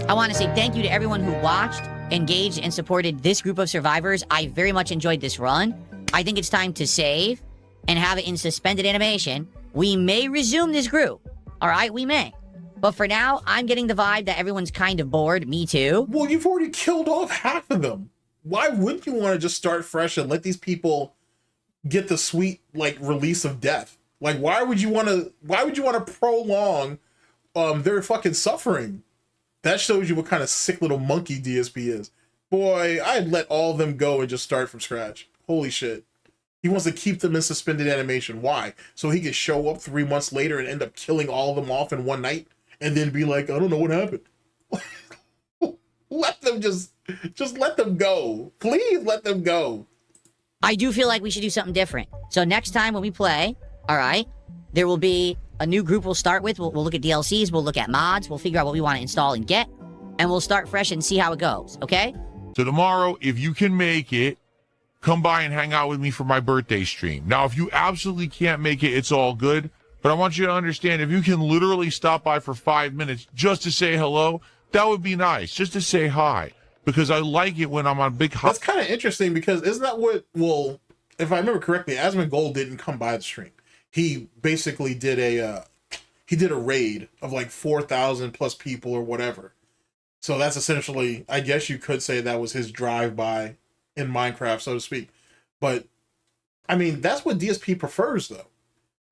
I want to say thank you to everyone who watched, engaged, and supported this group of survivors. I very much enjoyed this run. I think it's time to save and have it in suspended animation. We may resume this group. All right, we may. But for now, I'm getting the vibe that everyone's kind of bored. Me too. Well, you've already killed off half of them. Why wouldn't you want to just start fresh and let these people get the sweet, like, release of death? Like, why would you want to prolong their fucking suffering? That shows you what kind of sick little monkey DSP is. Boy, I'd let all of them go and just start from scratch. Holy shit. He wants to keep them in suspended animation. Why? So he can show up 3 months later and end up killing all of them off in one night and then be like, I don't know what happened. Let them just let them go. Please let them go. I do feel like we should do something different. So next time when we play, all right, there will be a new group we'll start with. We'll look at DLCs, we'll look at mods, we'll figure out what we want to install and get, and we'll start fresh and see how it goes, okay? So tomorrow, if you can make it, come by and hang out with me for my birthday stream. Now, if you absolutely can't make it, it's all good. But I want you to understand, if you can literally stop by for 5 minutes just to say hello, that would be nice, just to say hi. Because I like it when I'm on big... That's kind of interesting, because isn't that what... Well, if I remember correctly, Asmongold didn't come by the stream. He basically did a raid of like 4,000 plus people or whatever. So that's essentially, I guess you could say that was his drive-by in Minecraft, so to speak. But, I mean, that's what DSP prefers, though.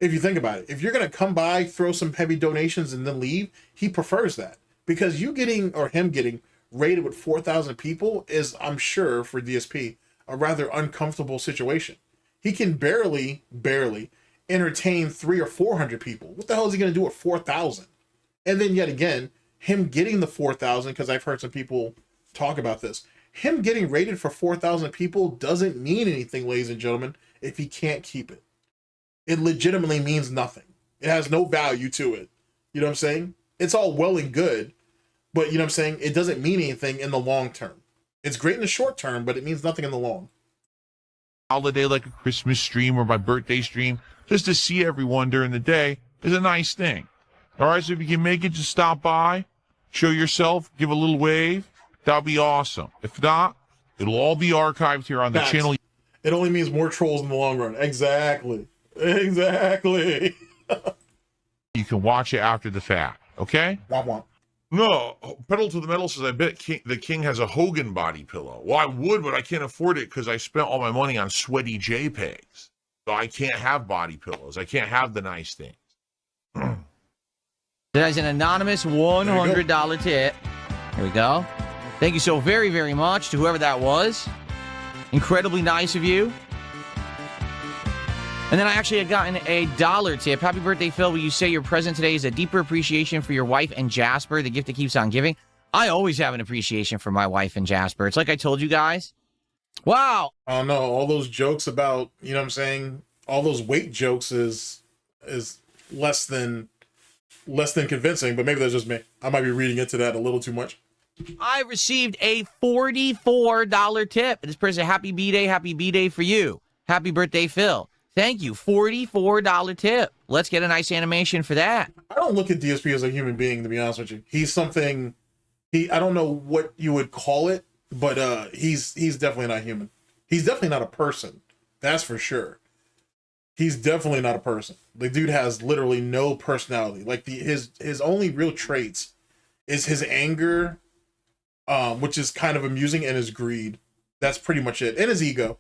If you think about it. If you're going to come by, throw some heavy donations, and then leave, he prefers that. Because you getting, or him getting, raided with 4,000 people is, I'm sure, for DSP, a rather uncomfortable situation. He can barely entertain 300 or 400 people. What the hell is he going to do with 4,000? And then yet again, him getting the 4,000, because I've heard some people talk about this, him getting rated for 4,000 people doesn't mean anything, ladies and gentlemen, if he can't keep it. It legitimately means nothing. It has no value to it. You know what I'm saying? It's all well and good, but you know what I'm saying? It doesn't mean anything in the long term. It's great in the short term, but it means nothing in the long. Holiday like a Christmas stream or my birthday stream, just to see everyone during the day is a nice thing. All right, so if you can make it, just stop by, show yourself, give a little wave. That'll be awesome. If not, it'll all be archived here on the channel. It only means more trolls in the long run. Exactly. Exactly. You can watch it after the fact, okay? Womp womp. No, Pedal to the Metal says, I bet the King has a Hogan body pillow. Well, I would, but I can't afford it because I spent all my money on sweaty JPEGs. So I can't have body pillows. I can't have the nice things. That is an anonymous $100 tip. Here we go. Thank you so very, very much to whoever that was. Incredibly nice of you. And then I actually had gotten a $1 tip. Happy birthday, Phil. Will you say your present today is a deeper appreciation for your wife and Jasper, the gift that keeps on giving? I always have an appreciation for my wife and Jasper. It's like I told you guys. Wow. I don't know. All those jokes about, you know what I'm saying? All those weight jokes is less than convincing, but maybe that's just me. I might be reading into that a little too much. I received a $44 tip. This person, happy B-Day for you. Happy birthday, Phil. Thank you. $44 tip. Let's get a nice animation for that. I don't look at DSP as a human being, to be honest with you. He's something, I don't know what you would call it. but he's definitely not human. He's definitely not a person. That's for sure. He's definitely not a person. The dude has literally no personality. Like his only real traits is his anger, which is kind of amusing, and his greed. That's pretty much it. And his ego.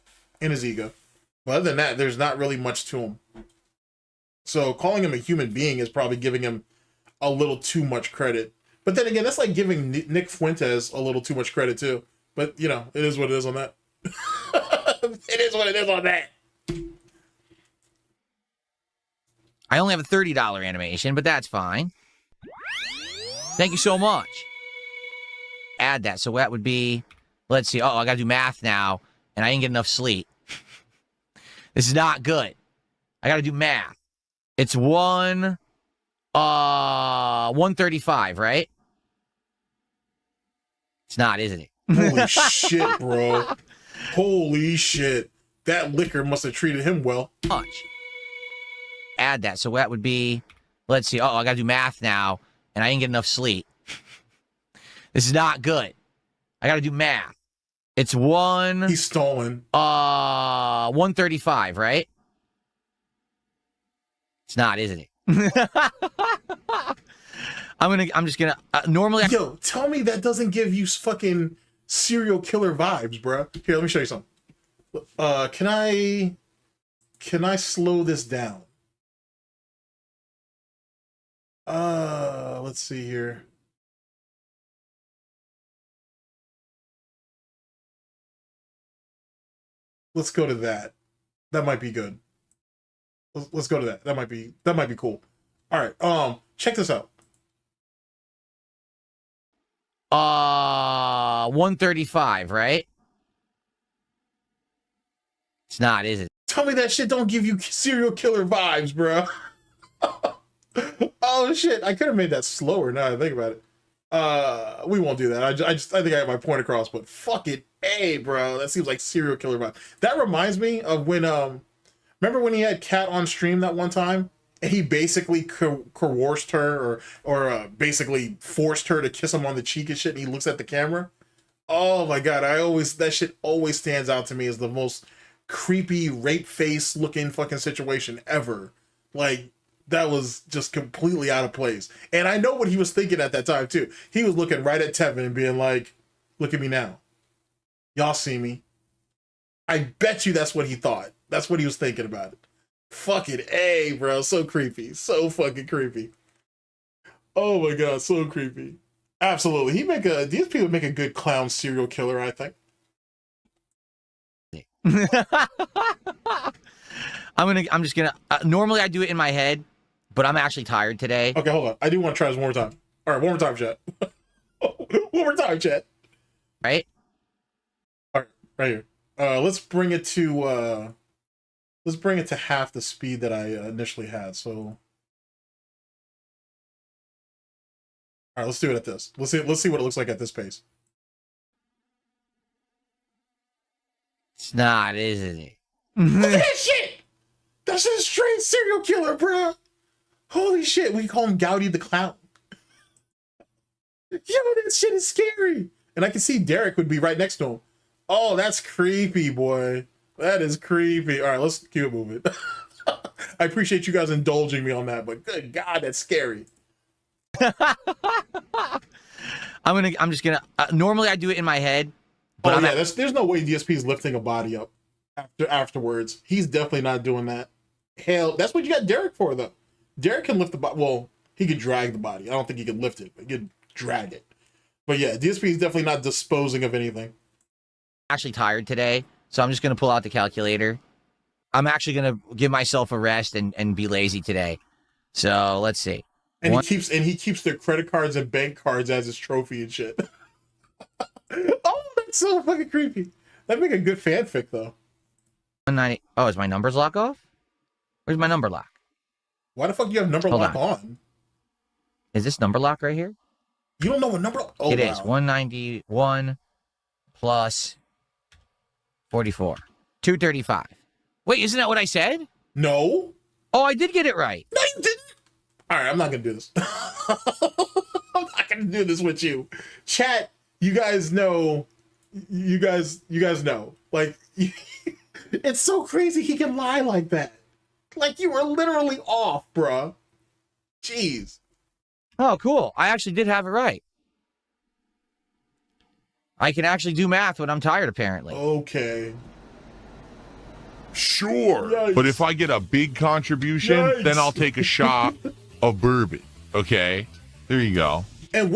But other than that, there's not really much to him. So calling him a human being is probably giving him a little too much credit. But then again, that's like giving Nick Fuentes a little too much credit too. But you know, it is what it is on that. It is what it is on that. I only have a $30 animation, but that's fine. Thank you so much. Add that. So that would be, let's see. Oh, I got to do math now, and I didn't get enough sleep. This is not good. I got to do math. It's 135, right? It's not, isn't it? Holy shit, bro. Holy shit. That liquor must have treated him well. Much. Add that. So that would be, let's see. Oh, I got to do math now, and I didn't get enough sleep. This is not good. I got to do math. It's He's stolen. 135, right? It's not, isn't it? I'm just gonna normally. Yo, tell me that doesn't give you fucking serial killer vibes, bro. Here, let me show you something. Can I slow this down? Let's see here. Let's go to that. That might be good. Let's go to that. That might be cool. All right. Check this out. 135, right? It's not, is it? Tell me that shit don't give you serial killer vibes, bro. Oh shit! I could have made that slower. Now I think about it. We won't do that. I think I got my point across. But fuck it, hey, bro. That seems like serial killer vibe. That reminds me of when remember when he had Kat on stream that one time? And he basically coerced her or basically forced her to kiss him on the cheek and shit. And he looks at the camera. Oh my god! That shit always stands out to me as the most creepy rape face looking fucking situation ever. Like, that was just completely out of place. And I know what he was thinking at that time too. He was looking right at Tevin and being like, look at me now. Y'all see me. I bet you that's what he thought. That's what he was thinking about it. Fuck it. Hey, bro. So creepy. So fucking creepy. Oh my god. So creepy. Absolutely. DSP would make a good clown serial killer, I think. I'm just gonna normally I do it in my head, but I'm actually tired today. Okay, hold on. I do want to try this one more time. All right, one more time, chat. One more time, chat. Right? All right, right here. Let's bring it to half the speed that I initially had. So, all right, let's do it at this. Let's see what it looks like at this pace. It's not, isn't it? Look at that shit! That's a straight serial killer, bro. Holy shit, we call him Gouty the Clown. Yo, that shit is scary. And I can see Derek would be right next to him. Oh, that's creepy, boy. That is creepy. All right, let's keep it moving. I appreciate you guys indulging me on that, but good God, that's scary. I'm just gonna normally I do it in my head, but oh yeah, there's no way DSP is lifting a body up afterwards. He's definitely not doing that. Hell, that's what you got Derek for, though. Derek can lift the body. Well, he could drag the body. I don't think he could lift it, but he could drag it. But yeah, DSP is definitely not disposing of anything. Actually tired today, so I'm just gonna pull out the calculator. I'm actually gonna give myself a rest and be lazy today. So let's see. And he keeps their credit cards and bank cards as his trophy and shit. Oh, that's so fucking creepy. That'd make a good fanfic, though. 190. Oh, is my numbers lock off? Where's my number lock? Why the fuck do you have number lock on? Is this number lock right here? You don't know what number? Oh, it is 191 plus 44. 235. Wait, isn't that what I said? No. Oh, I did get it right. No, you didn't. All right, I'm not gonna do this. I'm not gonna do this with you. Chat, you guys know You guys know. Like, it's so crazy he can lie like that. Like, you were literally off, bruh. Jeez. Oh, cool. I actually did have it right. I can actually do math when I'm tired, apparently. Okay. Sure. Yikes. But if I get a big contribution, Yikes. then I'll take a shot of bourbon. Okay? There you go. And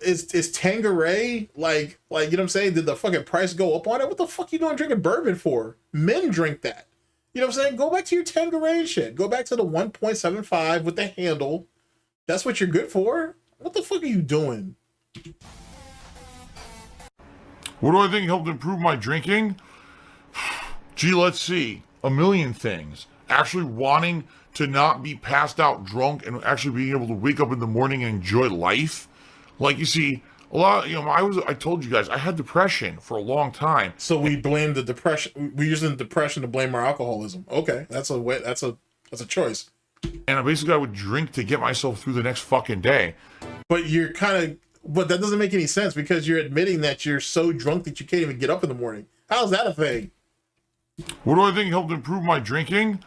is Tanqueray like you know what I'm saying? Did the fucking price go up on it? What the fuck you doing drinking bourbon for? Men drink that. You know what I'm saying? Go back to your Tanqueray shit. Go back to the 1.75 with the handle. That's what you're good for? What the fuck are you doing? What do I think helped improve my drinking? Gee, let's see. A million things. Actually wanting to not be passed out drunk and actually being able to wake up in the morning and enjoy life. Like, you see, a lot, I told you guys, I had depression for a long time. So we blame the depression. We're using depression to blame our alcoholism. Okay, that's a way. That's a choice. And I would drink to get myself through the next fucking day. But but that doesn't make any sense because you're admitting that you're so drunk that you can't even get up in the morning. How's that a thing? What do I think helped improve my drinking?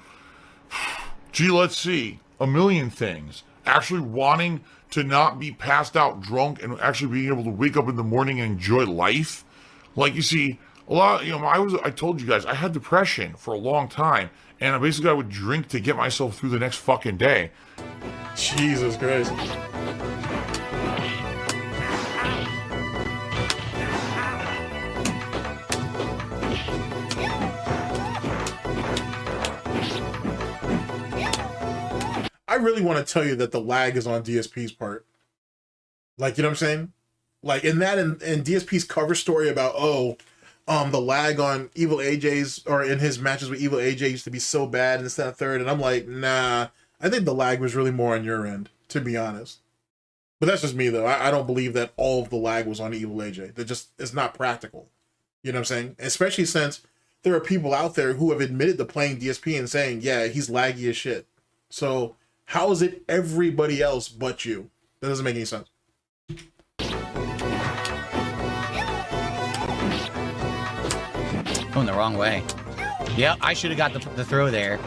Gee, let's see. A million things. Actually wanting to not be passed out drunk and actually being able to wake up in the morning and enjoy life. Like, you see, a lot, I told you guys, I had depression for a long time. And I would drink to get myself through the next fucking day. Jesus Christ. I really want to tell you that the lag is on DSP's part. Like, you know what I'm saying? Like, in DSP's cover story about, the lag on Evil AJ's, or in his matches with Evil AJ, used to be so bad and this, that, and third. And I'm like, nah, I think the lag was really more on your end, to be honest. But that's just me, though. I don't believe that all of the lag was on Evil AJ. It's not practical. You know what I'm saying? Especially since there are people out there who have admitted to playing DSP and saying, yeah, he's laggy as shit. So how is it everybody else but you? That doesn't make any sense. Going the wrong way. Yep, I should have got the throw there.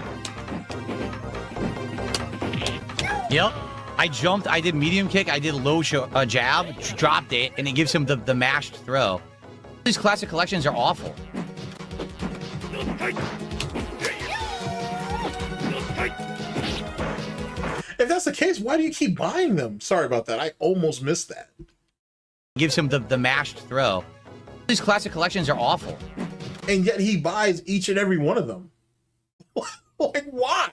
Yep, I jumped, I did medium kick, I did low jab, dropped it, and it gives him the mashed throw. These classic collections are awful. If that's the case, why do you keep buying them? Sorry about that. I almost missed that. Gives him the mashed throw. These classic collections are awful. And yet he buys each and every one of them. Like, why?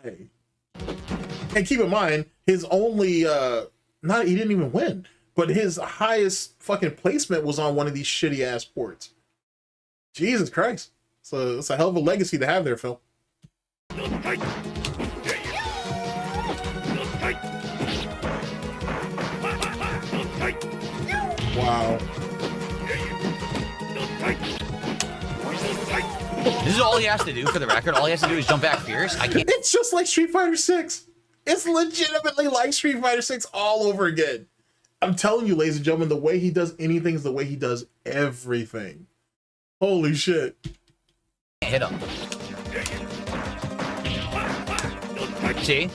And keep in mind, his only, he didn't even win, but his highest fucking placement was on one of these shitty ass ports. Jesus Christ. So it's a hell of a legacy to have there, Phil. Wow. This is all he has to do, for the record. All he has to do is jump back fierce. I can't. It's just like Street Fighter 6. It's legitimately like Street Fighter 6 all over again. I'm telling you, ladies and gentlemen, the way he does anything is the way he does everything. Holy shit. Hit him. See?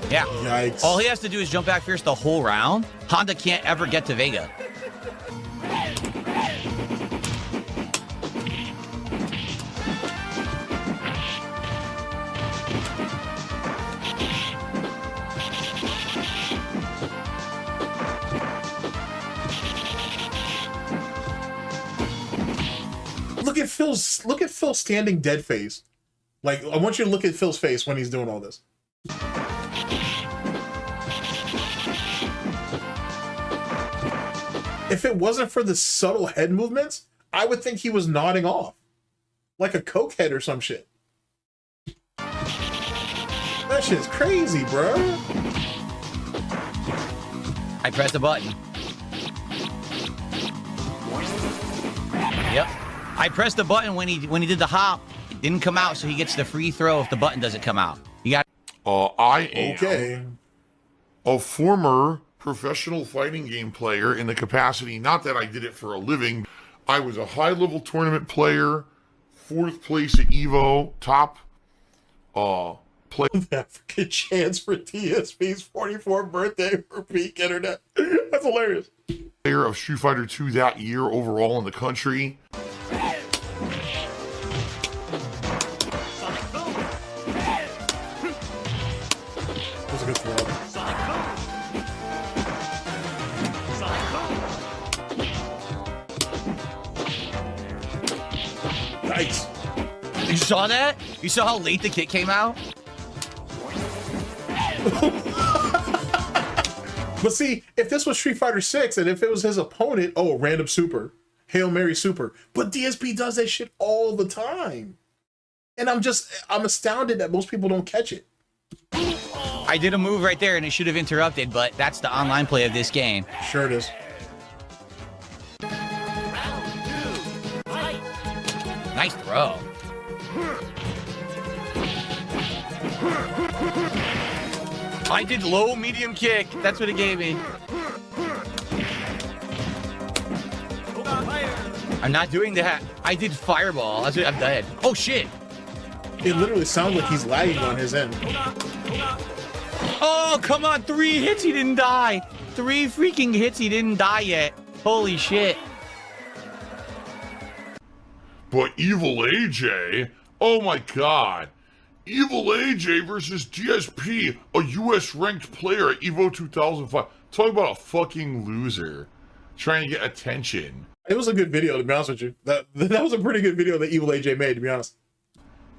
Yeah. Yikes. All he has to do is jump back fierce the whole round. Honda can't ever get to Vega. Look at Phil standing dead face. Like, I want you to look at Phil's face when he's doing all this. If it wasn't for the subtle head movements, I would think he was nodding off. Like a cokehead or some shit. That shit's crazy, bro. I pressed the button. Yep. I pressed the button when he did the hop. It didn't come out, so he gets the free throw if the button doesn't come out. You got. I am Okay. a former professional fighting game player in the capacity, not that I did it for a living. I was a high-level tournament player, 4th place at EVO, top African chance for DSP's 44th birthday for peak internet. That's hilarious. Player of Street Fighter 2 that year overall in the country. That's a good throw. Nice. You saw that? You saw how late the kick came out? But see, if this was Street Fighter 6 and if it was his opponent, oh, random super, Hail Mary super. But DSP does that shit all the time. And I'm astounded that most people don't catch it. I did a move right there and it should have interrupted, but that's the online play of this game. Sure it is. Nice throw. I did low medium kick. That's what it gave me. I'm not doing that. I did fireball. That's what I'm dead. Oh shit. It literally sounds like he's lagging on his end. Oh, come on. 3 hits, he didn't die. 3 freaking hits, he didn't die yet. Holy shit. But Evil AJ, oh my god. Evil AJ versus DSP, a US ranked player at EVO 2005. Talk about a fucking loser. Trying to get attention. It was a good video, to be honest with you. That was a pretty good video that Evil AJ made, to be honest.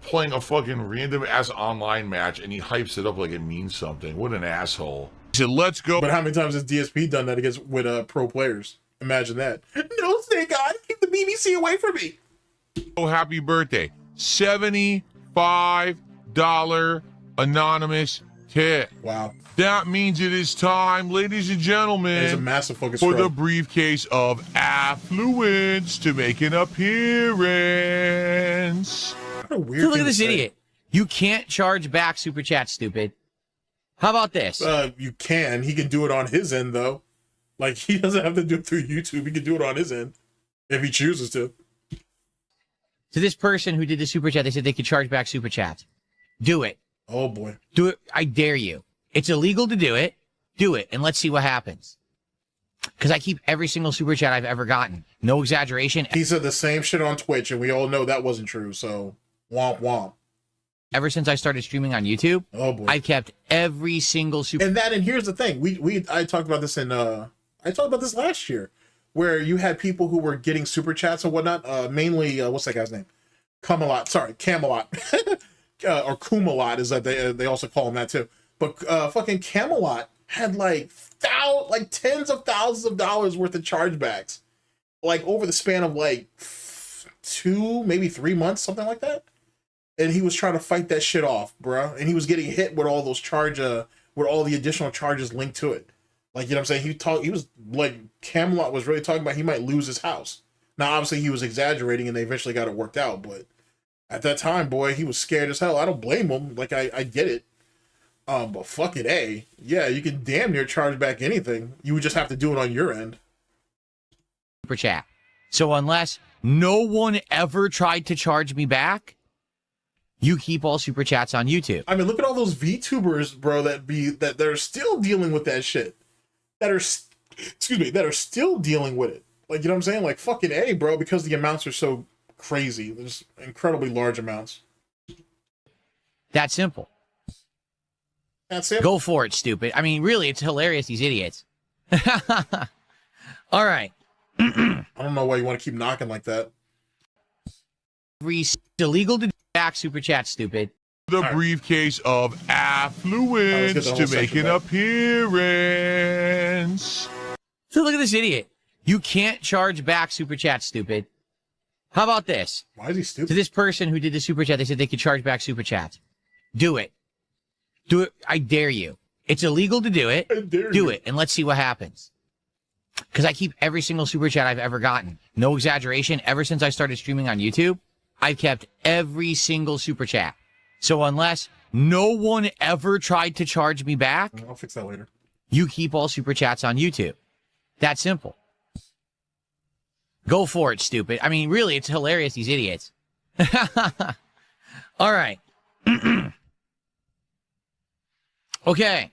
Playing a fucking random ass online match and he hypes it up like it means something. What an asshole. He said, let's go. But how many times has DSP done that with pro players? Imagine that. No, Snake Eye, keep the BBC away from me. Oh, happy birthday. $75 anonymous tip. Wow. That means it is time, ladies and It's a gentlemen, massive focus for the throw. briefcase of affluence to make an appearance. What a weird Look thing at this to say. idiot. You can't charge back super chat, stupid. How about this? You can. He can do it on his end, though. Like, he doesn't have to do it through YouTube. He can do it on his end if he chooses to. To this person who did the super chat, they said they could charge back super chats. Do it. Oh, boy. Do it. I dare you. It's illegal to do it. Do it, and let's see what happens. Because I keep every single super chat I've ever gotten. No exaggeration. He said the same shit on Twitch, and we all know that wasn't true, so womp womp. Ever since I started streaming on YouTube, Oh, boy. I've kept every single super... And here's the thing. I talked about this I talked about this last year, where you had people who were getting super chats and whatnot. Mainly, what's that guy's name? Camelot. Or Kumalot is that they also call him that too. But fucking Camelot had like tens of thousands of dollars worth of chargebacks, like over the span of like 2, maybe 3 months, something like that. And he was trying to fight that shit off, bruh. And he was getting hit with all those with all the additional charges linked to it. Like, you know what I'm saying? He was like, Camelot was really talking about he might lose his house. Now, obviously, he was exaggerating and they eventually got it worked out. But at that time, boy, he was scared as hell. I don't blame him. Like, I get it. But fucking A. Yeah, you can damn near charge back anything. You would just have to do it on your end. super chat. So unless no one ever tried to charge me back, you keep all super chats on YouTube. I mean, look at all those VTubers, bro, that are still dealing with that shit. That are still dealing with it. Like, you know what I'm saying? Like, fucking A, bro, because the amounts are so crazy. There's incredibly large amounts. That simple. That's it. Go for it, stupid. I mean, really, it's hilarious, these idiots. All right. I don't know why you want to keep knocking like that. It's illegal to do back super chat, stupid. The briefcase of affluence to make an appearance. So look at this idiot. You can't charge back super chat, stupid. How about this? Why is he To stupid? this person who did the super chat, they said they could charge back super chats. Do it. Do it. I dare you. It's illegal to do it. I dare Do you. it, and let's see what happens. Because I keep every single super chat I've ever gotten. No exaggeration. Ever since I started streaming on YouTube, I've kept every single super chat. So unless no one ever tried to charge me back, I'll fix that later. You keep all super chats on YouTube. That simple. Go for it, stupid. I mean, really, it's hilarious, these idiots. All right. Okay.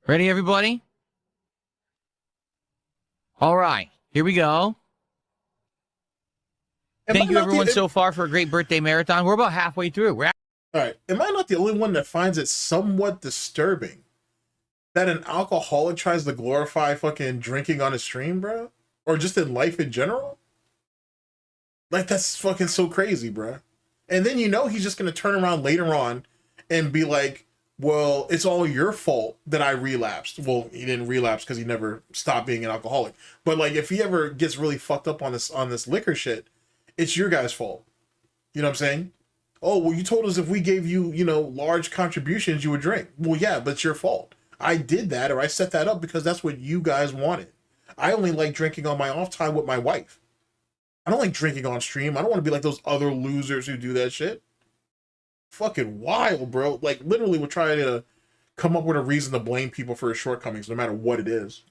Ready, everybody? All right. Here we go. Thank you, everyone, so far for a great birthday marathon. We're about halfway through. All right. Am I not the only one that finds it somewhat disturbing that an alcoholic tries to glorify fucking drinking on a stream, bro? Or just in life in general? Like, that's fucking so crazy, bro. And then, you know, he's just going to turn around later on and be like, well, it's all your fault that I relapsed. Well, he didn't relapse because he never stopped being an alcoholic. But, like, if he ever gets really fucked up on this liquor shit, it's your guys' fault. You know what I'm saying? Oh, well, you told us if we gave you, you know, large contributions, you would drink. Well, yeah, but it's your fault. I did that, or I set that up because that's what you guys wanted. I only like drinking on my off time with my wife. I don't like drinking on stream. I don't want to be like those other losers who do that shit. Fucking wild, bro. Like, literally, we're trying to come up with a reason to blame people for their shortcomings, no matter what it is.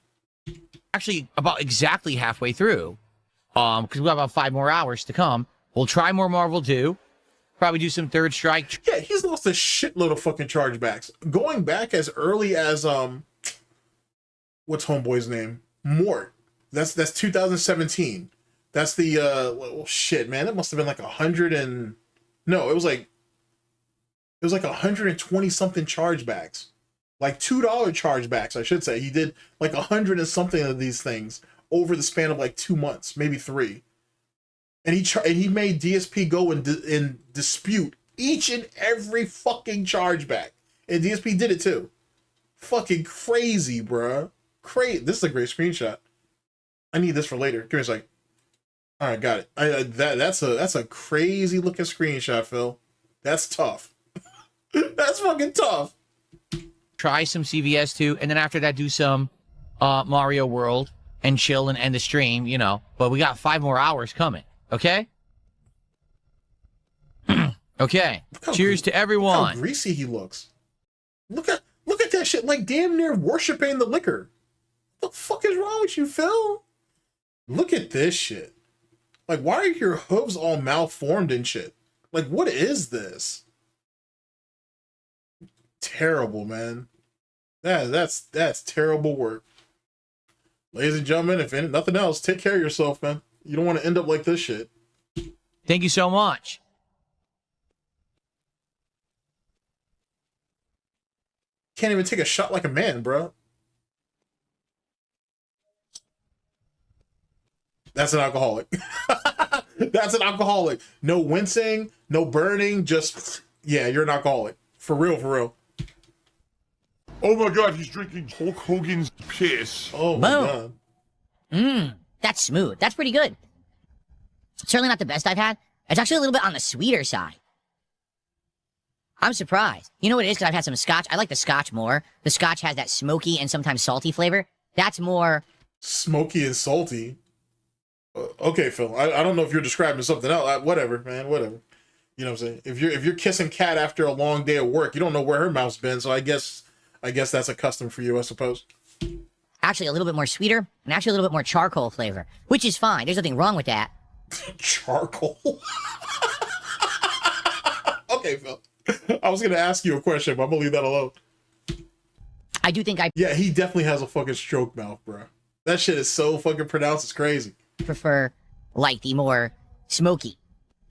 Actually, about exactly halfway through. Because we got about 5 more hours to come. We'll try more Marvel 2. Probably do some Third Strike. Yeah, he's lost a shitload of fucking chargebacks. Going back as early as, what's homeboy's name? Mort. That's 2017. That's the, well, shit, man. It must have been like 100 and... No, it was like 120 something chargebacks. Like $2 chargebacks, I should say. He did like 100 and something of these things over the span of like 2 months, maybe 3. And he made DSP go and dispute each and every fucking chargeback. And DSP did it too. Fucking crazy, bruh. Crazy. This is a great screenshot. I need this for later. Give me a sec. All right, got it. That's a crazy looking screenshot, Phil. That's tough. That's fucking tough. Try some CVS 2, and then after that, do some Mario World and chill and end the stream, you know. But we got 5 more hours coming, okay? Okay. Cheers to everyone. Look how greasy he looks. Look at that shit, like damn near worshiping the liquor. What the fuck is wrong with you, Phil? Look at this shit. Like, why are your hooves all malformed and shit? Like, what is this? Terrible, man. That's terrible work. Ladies and gentlemen, if nothing else, take care of yourself, man. You don't want to end up like this shit. Thank you so much. Can't even take a shot like a man, bro. That's an alcoholic. That's an alcoholic. No wincing, no burning, just, yeah, you're an alcoholic. For real, for real. Oh my god, he's drinking Hulk Hogan's piss. Oh my god. That's smooth. That's pretty good. Certainly not the best I've had. It's actually a little bit on the sweeter side. I'm surprised. You know what it is? Because I've had some scotch. I like the scotch more. The scotch has that smoky and sometimes salty flavor. That's more... Smoky and salty? Okay, Phil. I don't know if you're describing something else. Whatever, man. Whatever. You know what I'm saying? If you're kissing Kat after a long day of work, you don't know where her mouth's been, so I guess that's a custom for you, I suppose. Actually, a little bit more sweeter, and actually a little bit more charcoal flavor, which is fine. There's nothing wrong with that. Charcoal? Okay, Phil. I was going to ask you a question, but I'm going to leave that alone. I do think I Yeah, he definitely has a fucking stroke mouth, bro. That shit is so fucking pronounced, it's crazy. prefer, like, the more smoky,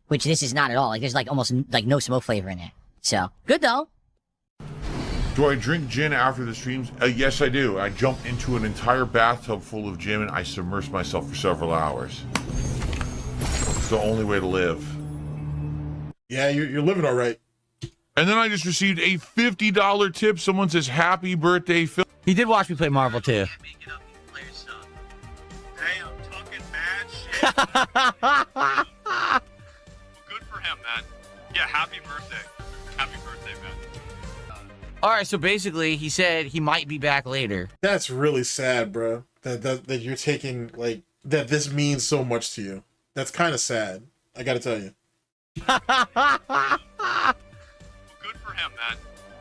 which this is not at all. Like, there's, like, almost, like, no smoke flavor in it. So, good, though. Do I drink gin after the streams? Yes, I do. I jump into an entire bathtub full of gin and I submerge myself for several hours. It's the only way to live. Yeah, you're living all right. And then I just received a $50 tip. Someone says, happy birthday, Phil. He did watch me play Marvel too. Hey, I'm talking mad shit. Good for him, man. Yeah, happy birthday. Happy birthday, man. All right, so basically, he said he might be back later. That's really sad, bro. That you're taking, like, that this means so much to you. That's kind of sad. I gotta tell you. Good for him, man.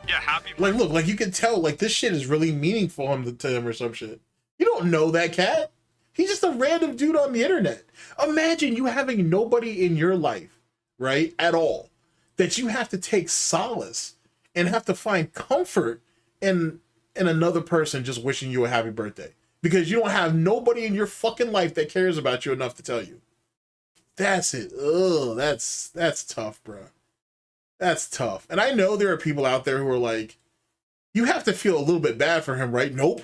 Yeah, happy Like, look, like you can tell, like this shit is really meaningful to him or some shit. You don't know that cat. He's just a random dude on the internet. Imagine you having nobody in your life, right, at all, that you have to take solace and have to find comfort in another person just wishing you a happy birthday because you don't have nobody in your fucking life that cares about you enough to tell you. That's it. Ugh, that's tough, bro. That's tough. And I know there are people out there who are like, you have to feel a little bit bad for him, right? Nope.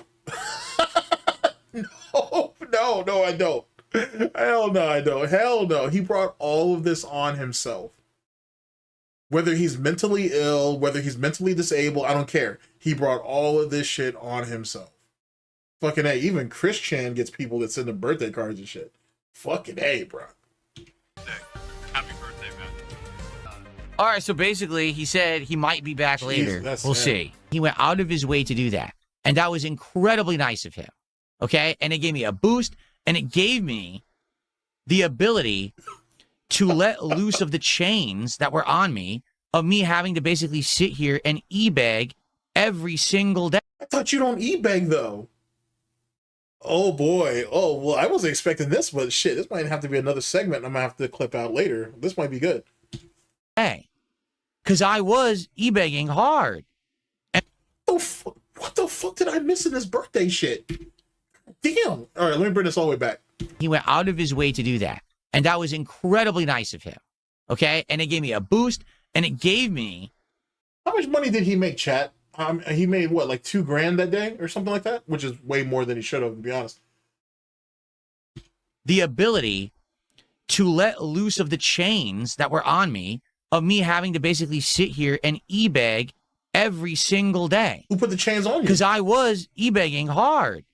No, I don't. Hell no, I don't. Hell no. He brought all of this on himself. Whether he's mentally ill, whether he's mentally disabled, I don't care. He brought all of this shit on himself. Fucking A. Even Chris Chan gets people that send him birthday cards and shit. Fucking A, bro. Happy birthday, man. All right, so basically, he said he might be back later. We'll see. He went out of his way to do that. And that was incredibly nice of him. Okay? And it gave me a boost, and it gave me the ability to let loose of the chains that were on me, of me having to basically sit here and e-beg every single day. I thought you don't e-beg, though. Oh, boy. Oh, well, I wasn't expecting this, but shit, this might have to be another segment I'm going to have to clip out later. This might be good. Hey, because I was e-begging hard. And what the fuck did I miss in this birthday shit? Damn. All right, let me bring this all the way back. He went out of his way to do that. And that was incredibly nice of him. Okay? And it gave me a boost, and it gave me... How much money did he make, chat? He made, what, like $2,000 that day or something like that? Which is way more than he should have, to be honest. The ability to let loose of the chains that were on me, of me having to basically sit here and e-beg every single day. Who put the chains on you? Because I was e-begging hard.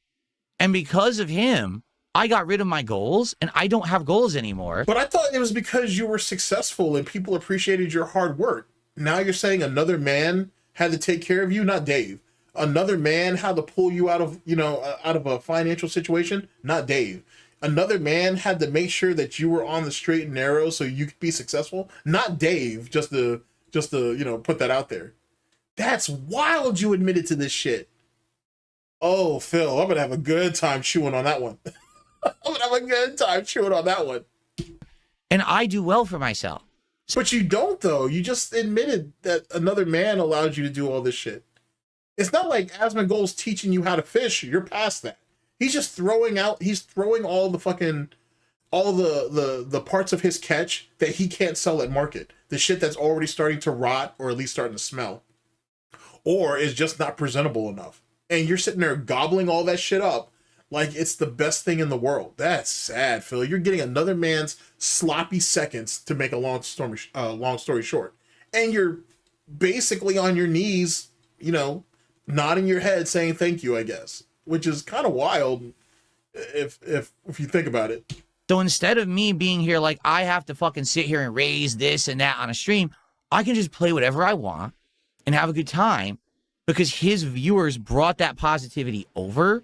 And because of him, I got rid of my goals, and I don't have goals anymore. But I thought it was because you were successful and people appreciated your hard work. Now you're saying another man had to take care of you, not Dave. Another man had to pull you out of, out of a financial situation, not Dave. Another man had to make sure that you were on the straight and narrow so you could be successful, not Dave, just to put that out there. That's wild you admitted to this shit. Oh, Phil, I'm going to have a good time chewing on that one. I'm going to have a good time chewing on that one. And I do well for myself. But you don't, though. You just admitted that another man allowed you to do all this shit. It's not like Asmongold's teaching you how to fish. You're past that. He's just throwing all the fucking, all the parts of his catch that he can't sell at market. The shit that's already starting to rot or at least starting to smell. Or is just not presentable enough. And you're sitting there gobbling all that shit up like it's the best thing in the world. That's sad, Phil. You're getting another man's sloppy seconds to make a long story short. And you're basically on your knees, nodding your head saying thank you, I guess. Which is kind of wild if you think about it. So instead of me being here like I have to fucking sit here and raise this and that on a stream, I can just play whatever I want and have a good time because his viewers brought that positivity over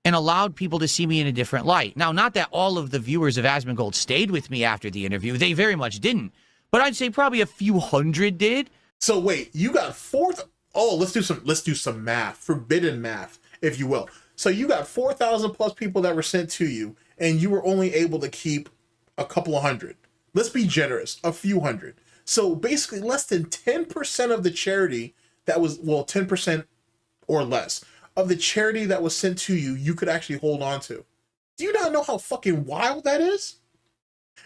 and allowed people to see me in a different light. Now, not that all of the viewers of Asmongold stayed with me after the interview. They very much didn't. But I'd say probably a few hundred did. So wait, you got let's do some math, forbidden math, if you will. So you got 4,000 plus people that were sent to you, and you were only able to keep a couple of hundred. Let's be generous, a few hundred. So basically less than 10% of the charity that was, 10% or less of the charity that was sent to you, you could actually hold on to. Do you not know how fucking wild that is?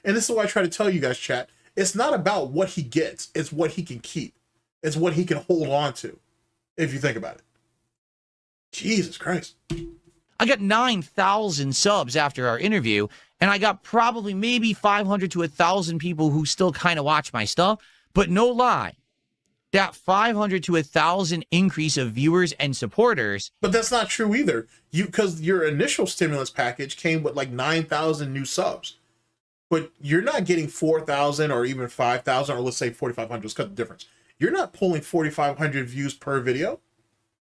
And this is what I try to tell you guys, chat. It's not about what he gets. It's what he can keep. It's what he can hold on to, if you think about it. Jesus Christ. I got 9,000 subs after our interview, and I got probably maybe 500 to 1,000 people who still kind of watch my stuff. But no lie, that 500 to 1,000 increase of viewers and supporters. But that's not true either. Because your initial stimulus package came with like 9,000 new subs. But you're not getting 4,000 or even 5,000, or let's say 4,500. Let's cut the difference. You're not pulling 4,500 views per video.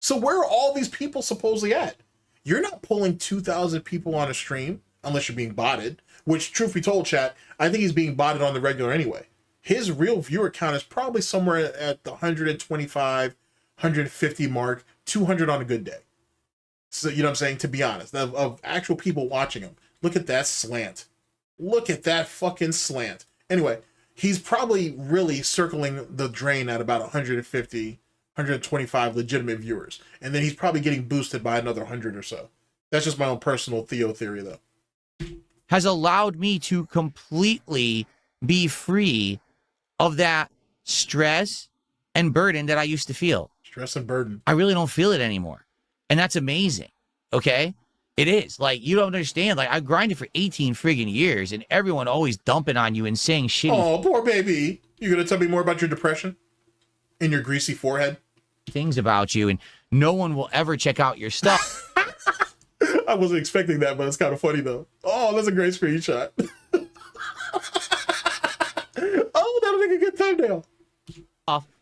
So where are all these people supposedly at? You're not pulling 2,000 people on a stream unless you're being botted, which, truth be told, chat, I think he's being botted on the regular anyway. His real viewer count is probably somewhere at the 125, 150 mark, 200 on a good day. So, you know what I'm saying? To be honest, of actual people watching him. Look at that slant. Look at that fucking slant. Anyway, he's probably really circling the drain at about 150, 125 legitimate viewers. And then he's probably getting boosted by another 100 or so. That's just my own personal Theo theory, though. Has allowed me to completely be free of that stress and burden that I used to feel. Stress and burden. I really don't feel it anymore. And that's amazing. Okay? It is. Like, you don't understand. Like, I grinded for 18 friggin' years, and everyone always dumping on you and saying shitty Oh, poor baby. You gonna tell me more about your depression? And your greasy forehead? things about you, and no one will ever check out your stuff. I wasn't expecting that, but it's kind of funny, though. Oh, that's a great screenshot. Oh, that'll make a good thumbnail.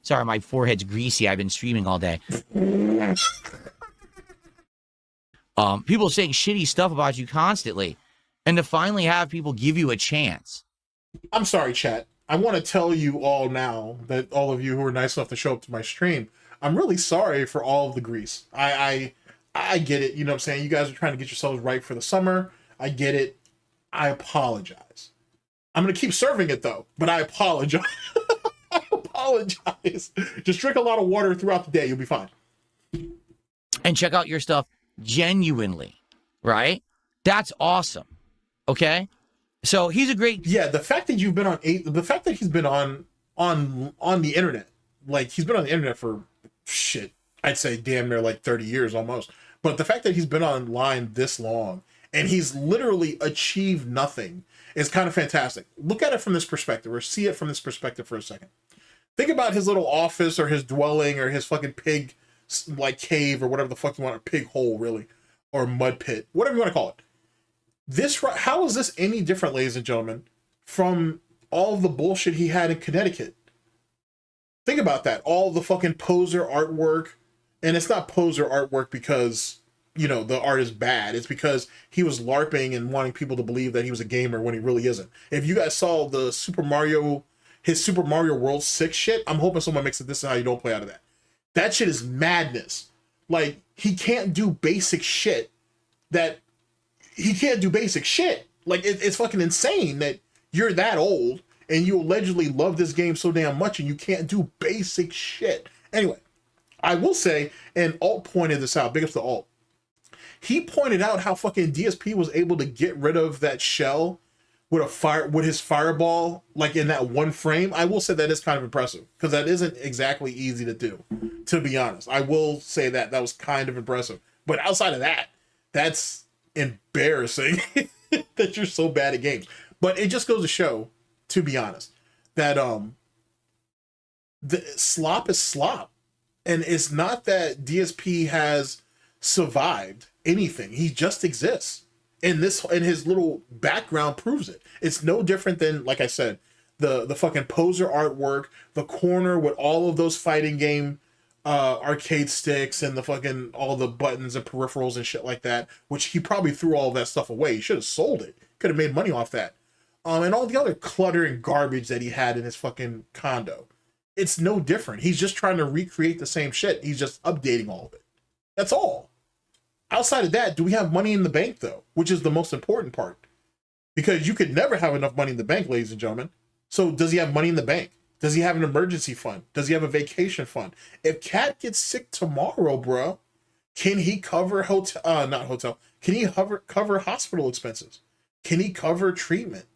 Sorry, my forehead's greasy. I've been streaming all day. People saying shitty stuff about you constantly, and to finally have people give you a chance. I'm sorry, chat. I want to tell you all now that all of you who are nice enough to show up to my stream, I'm really sorry for all of the grease. I get it. You know what I'm saying? You guys are trying to get yourselves right for the summer. I get it. I apologize. I'm going to keep serving it, though, but I apologize. I apologize. Just drink a lot of water throughout the day. You'll be fine. And check out your stuff genuinely, right? That's awesome. Okay? So he's a great... Yeah, the fact that you've been on the fact that he's been on the internet, like he's been on the internet for shit, I'd say damn near like 30 years almost. But the fact that he's been online this long and he's literally achieved nothing is kind of fantastic. Look at it from this perspective, or see it from this perspective for a second. Think about his little office or his dwelling or his fucking pig like cave or whatever the fuck you want, a pig hole really, or mud pit, whatever you want to call it. How is this any different, ladies and gentlemen, from all of the bullshit he had in Connecticut? Think about that. All the fucking poser artwork. And it's not poser artwork because, you know, the art is bad. It's because he was LARPing and wanting people to believe that he was a gamer when he really isn't. If you guys saw the his Super Mario World 6 shit, I'm hoping someone makes it this is how you don't play out of that. That shit is madness. Like, he can't do basic shit Like, it's fucking insane that you're that old and you allegedly love this game so damn much and you can't do basic shit. Anyway, I will say, and Alt pointed this out, big ups to Alt. He pointed out how fucking DSP was able to get rid of that shell with his fireball, like in that one frame. I will say that is kind of impressive because that isn't exactly easy to do, to be honest. I will say that was kind of impressive. But outside of that, that's embarrassing that you're so bad at games. But it just goes to show, to be honest, that the slop is slop. And it's not that DSP has survived anything. He just exists. And his little background proves it. It's no different than, like I said, the fucking poser artwork, the corner with all of those fighting game arcade sticks and the fucking all the buttons and peripherals and shit like that, which he probably threw all of that stuff away. He should have sold it. Could have made money off that. And all the other clutter and garbage that he had in his fucking condo. It's no different. He's just trying to recreate the same shit. He's just updating all of it. That's all. Outside of that, do we have money in the bank, though? Which is the most important part. Because you could never have enough money in the bank, ladies and gentlemen. So does he have money in the bank? Does he have an emergency fund? Does he have a vacation fund? If Cat gets sick tomorrow, bro, can he cover Can he cover hospital expenses? Can he cover treatment?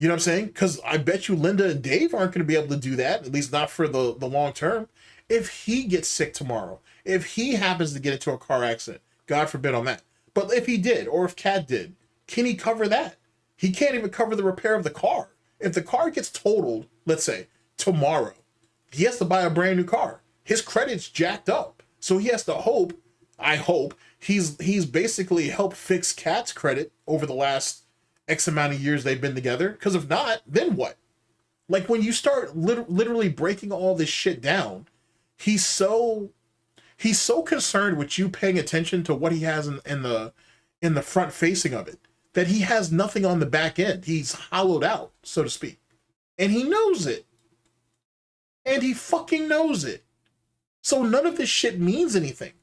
You know what I'm saying? Because I bet you Linda and Dave aren't going to be able to do that, at least not for the long term. If he gets sick tomorrow, if he happens to get into a car accident, God forbid on that. But if he did, or if Cat did, can he cover that? He can't even cover the repair of the car. If the car gets totaled, let's say, tomorrow, he has to buy a brand new car. His credit's jacked up. So he has to I hope, he's basically helped fix Cat's credit over the last X amount of years they've been together. Because if not, then what? Like, when you start literally breaking all this shit down, he's so concerned with you paying attention to what he has in the front facing of it that he has nothing on the back end. He's hollowed out, so to speak. And he knows it. And he fucking knows it. So none of this shit means anything.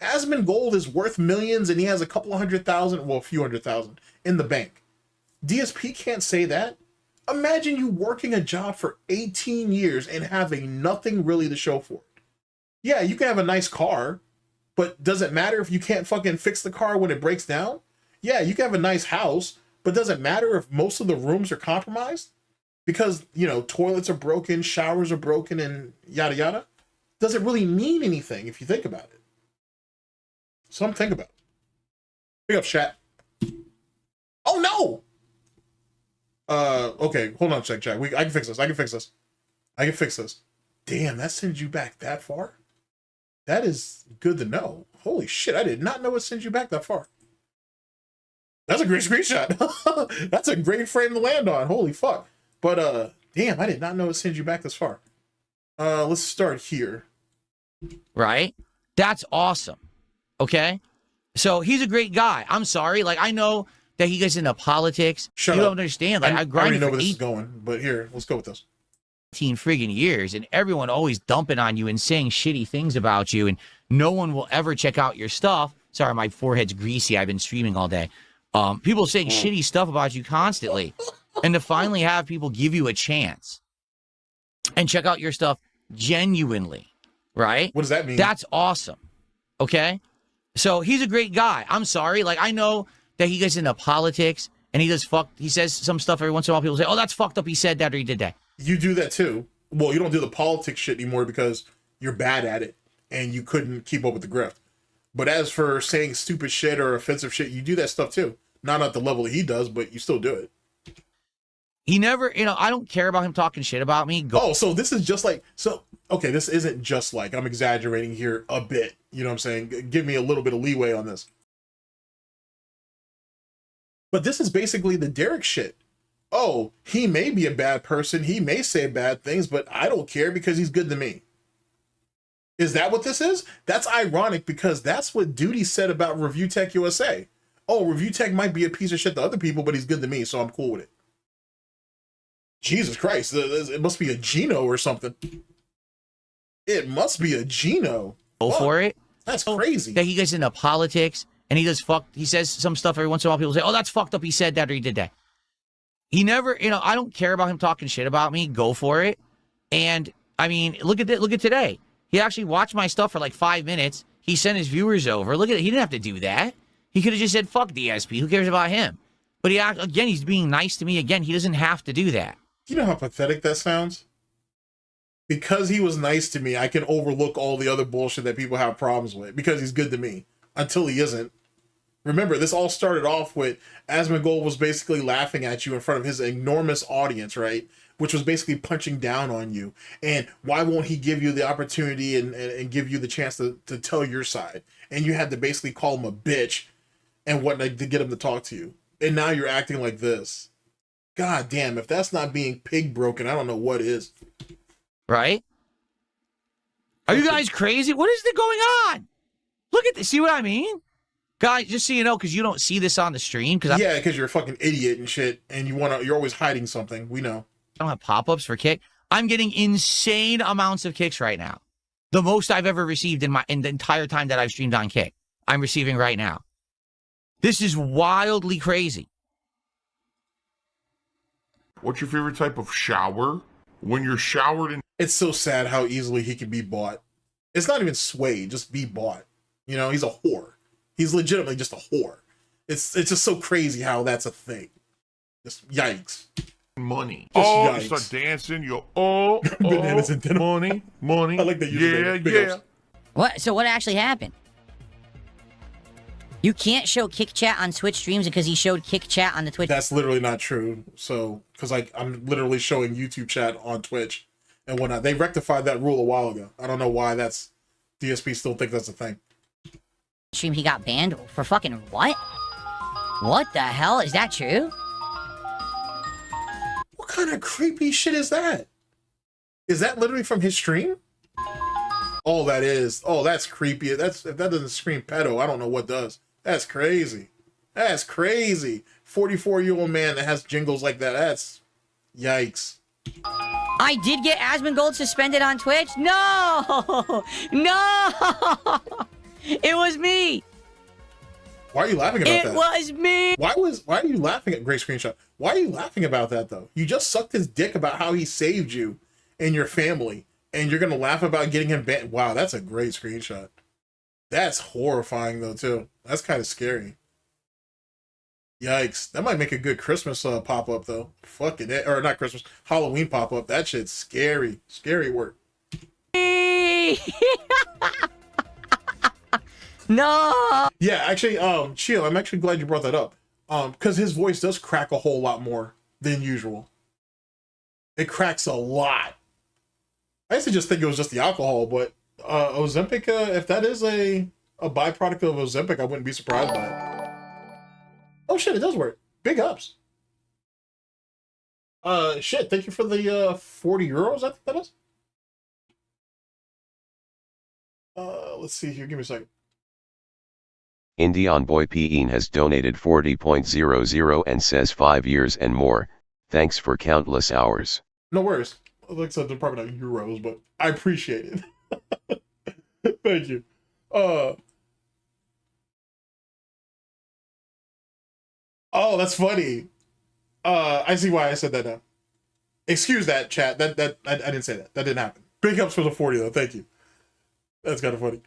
Asmongold is worth millions and he has a couple of 100,000, well, a few 100,000 in the bank. DSP can't say that. Imagine you working a job for 18 years and having nothing really to show for it. Yeah, you can have a nice car, but does it matter if you can't fucking fix the car when it breaks down? Yeah, you can have a nice house, but does it matter if most of the rooms are compromised? Because, you know, toilets are broken, showers are broken, and yada yada. Does it really mean anything if you think about it? Some think about it. Pick up chat. Oh no! Okay, hold on a sec, chat. I can fix this. I can fix this. Damn, that sends you back that far? That is good to know. Holy shit, I did not know it sends you back that far. That's a great screenshot. That's a great frame to land on. Holy fuck. But damn, I did not know it sends you back this far. Let's start here. Right? That's awesome. Okay? So he's a great guy. I'm sorry. Like, I know that he gets into politics. Shut you up. don't understand. Like, I already grinded know for where this is going, but here, let's go with this. 18 friggin' years, and everyone always dumping on you and saying shitty things about you, and no one will ever check out your stuff. Sorry, my forehead's greasy. I've been streaming all day. People saying shitty stuff about you constantly. And to finally have people give you a chance and check out your stuff genuinely, right? What does that mean? That's awesome. Okay? So he's a great guy. I'm sorry. Like, I know that he gets into politics and he says some stuff every once in a while. People say, oh, that's fucked up. He said that or he did that. You do that too. Well, you don't do the politics shit anymore because you're bad at it and you couldn't keep up with the grift. But as for saying stupid shit or offensive shit, you do that stuff too. Not at the level that he does, but you still do it. He never, I don't care about him talking shit about me. Oh, so this is just like, okay, this isn't just like, I'm exaggerating here a bit. You know what I'm saying? Give me a little bit of leeway on this. But this is basically the Derek shit. Oh, he may be a bad person. He may say bad things, but I don't care because he's good to me. Is that what this is? That's ironic because that's what Duty said about Review Tech USA. Oh, Review Tech might be a piece of shit to other people, but he's good to me, so I'm cool with it. Jesus Christ, it must be a Geno or something. It must be a Geno. Go for it. That's crazy. That he gets into politics and he says some stuff every once in a while. People say, oh, that's fucked up. He said that or he did that. He never, I don't care about him talking shit about me. Go for it. And I mean, look at today. He actually watched my stuff for like 5 minutes. He sent his viewers over. Look at it. He didn't have to do that. He could have just said, fuck DSP. Who cares about him? But he's being nice to me. Again, he doesn't have to do that. You know how pathetic that sounds? Because he was nice to me, I can overlook all the other bullshit that people have problems with because he's good to me until he isn't. Remember, this all started off with Asmongold was basically laughing at you in front of his enormous audience, right? Which was basically punching down on you. And why won't he give you the opportunity and give you the chance to tell your side? And you had to basically call him a bitch and whatnot to get him to talk to you. And now you're acting like this. God damn, if that's not being pig broken, I don't know what is. Right? Are you guys crazy? What is going on? Look at this. See what I mean? Guys, just so you know, because you don't see this on the stream. Yeah, because you're a fucking idiot and shit, and you're always hiding something. We know. I don't have pop-ups for kick. I'm getting insane amounts of kicks right now. The most I've ever received in the entire time that I've streamed on kick. I'm receiving right now. This is wildly crazy. What's your favorite type of shower? When you're showered in... It's so sad how easily he can be bought. It's not even sway, just be bought. You know, he's a whore. He's legitimately just a whore. It's just so crazy how that's a thing. Just yikes. Money. Just you yikes. start dancing, Bananas and denim. money. I like that username. Big ups. What? So what actually happened? You can't show kick chat on Twitch streams because he showed kick chat on the Twitch. That's literally not true. So, because I'm literally showing YouTube chat on Twitch and whatnot. They rectified that rule a while ago. I don't know why DSP still think that's a thing. Stream he got banned for fucking what? What the hell? Is that true? What kind of creepy shit is that? Is that literally from his stream? Oh, that is. Oh, that's creepy. If that doesn't scream pedo, I don't know what does. That's crazy. That's crazy. 44-year-old man that has jingles like that. That's yikes. I did get Asmongold suspended on Twitch? No! No! It was me! Why are you laughing about that? It was me! Why are you laughing at great screenshot? Why are you laughing about that though? You just sucked his dick about how he saved you and your family, and you're gonna laugh about getting him banned. Wow, that's a great screenshot. That's horrifying though too. That's kind of scary. Yikes. That might make a good Christmas pop-up though. Fucking it. Or not Christmas, Halloween pop-up. That shit's scary. Scary work. No! Yeah, actually, Chill, I'm actually glad you brought that up. Because his voice does crack a whole lot more than usual. It cracks a lot. I used to just think it was just the alcohol, but Ozempic, if that is a byproduct of Ozempic, I wouldn't be surprised by it. Oh shit, it does work. Big ups. Shit, thank you for the 40 euros, I think that is. Let's see here, give me a second. Indian Boy Peen has donated 40.00 and says 5 years and more. Thanks for countless hours. No worries. Like I said, they're probably not euros, but I appreciate it. Thank you. Oh, that's funny. I see why I said that now. Excuse that, chat. I didn't say that. That didn't happen. Big ups for the 40 though. Thank you. That's kind of funny.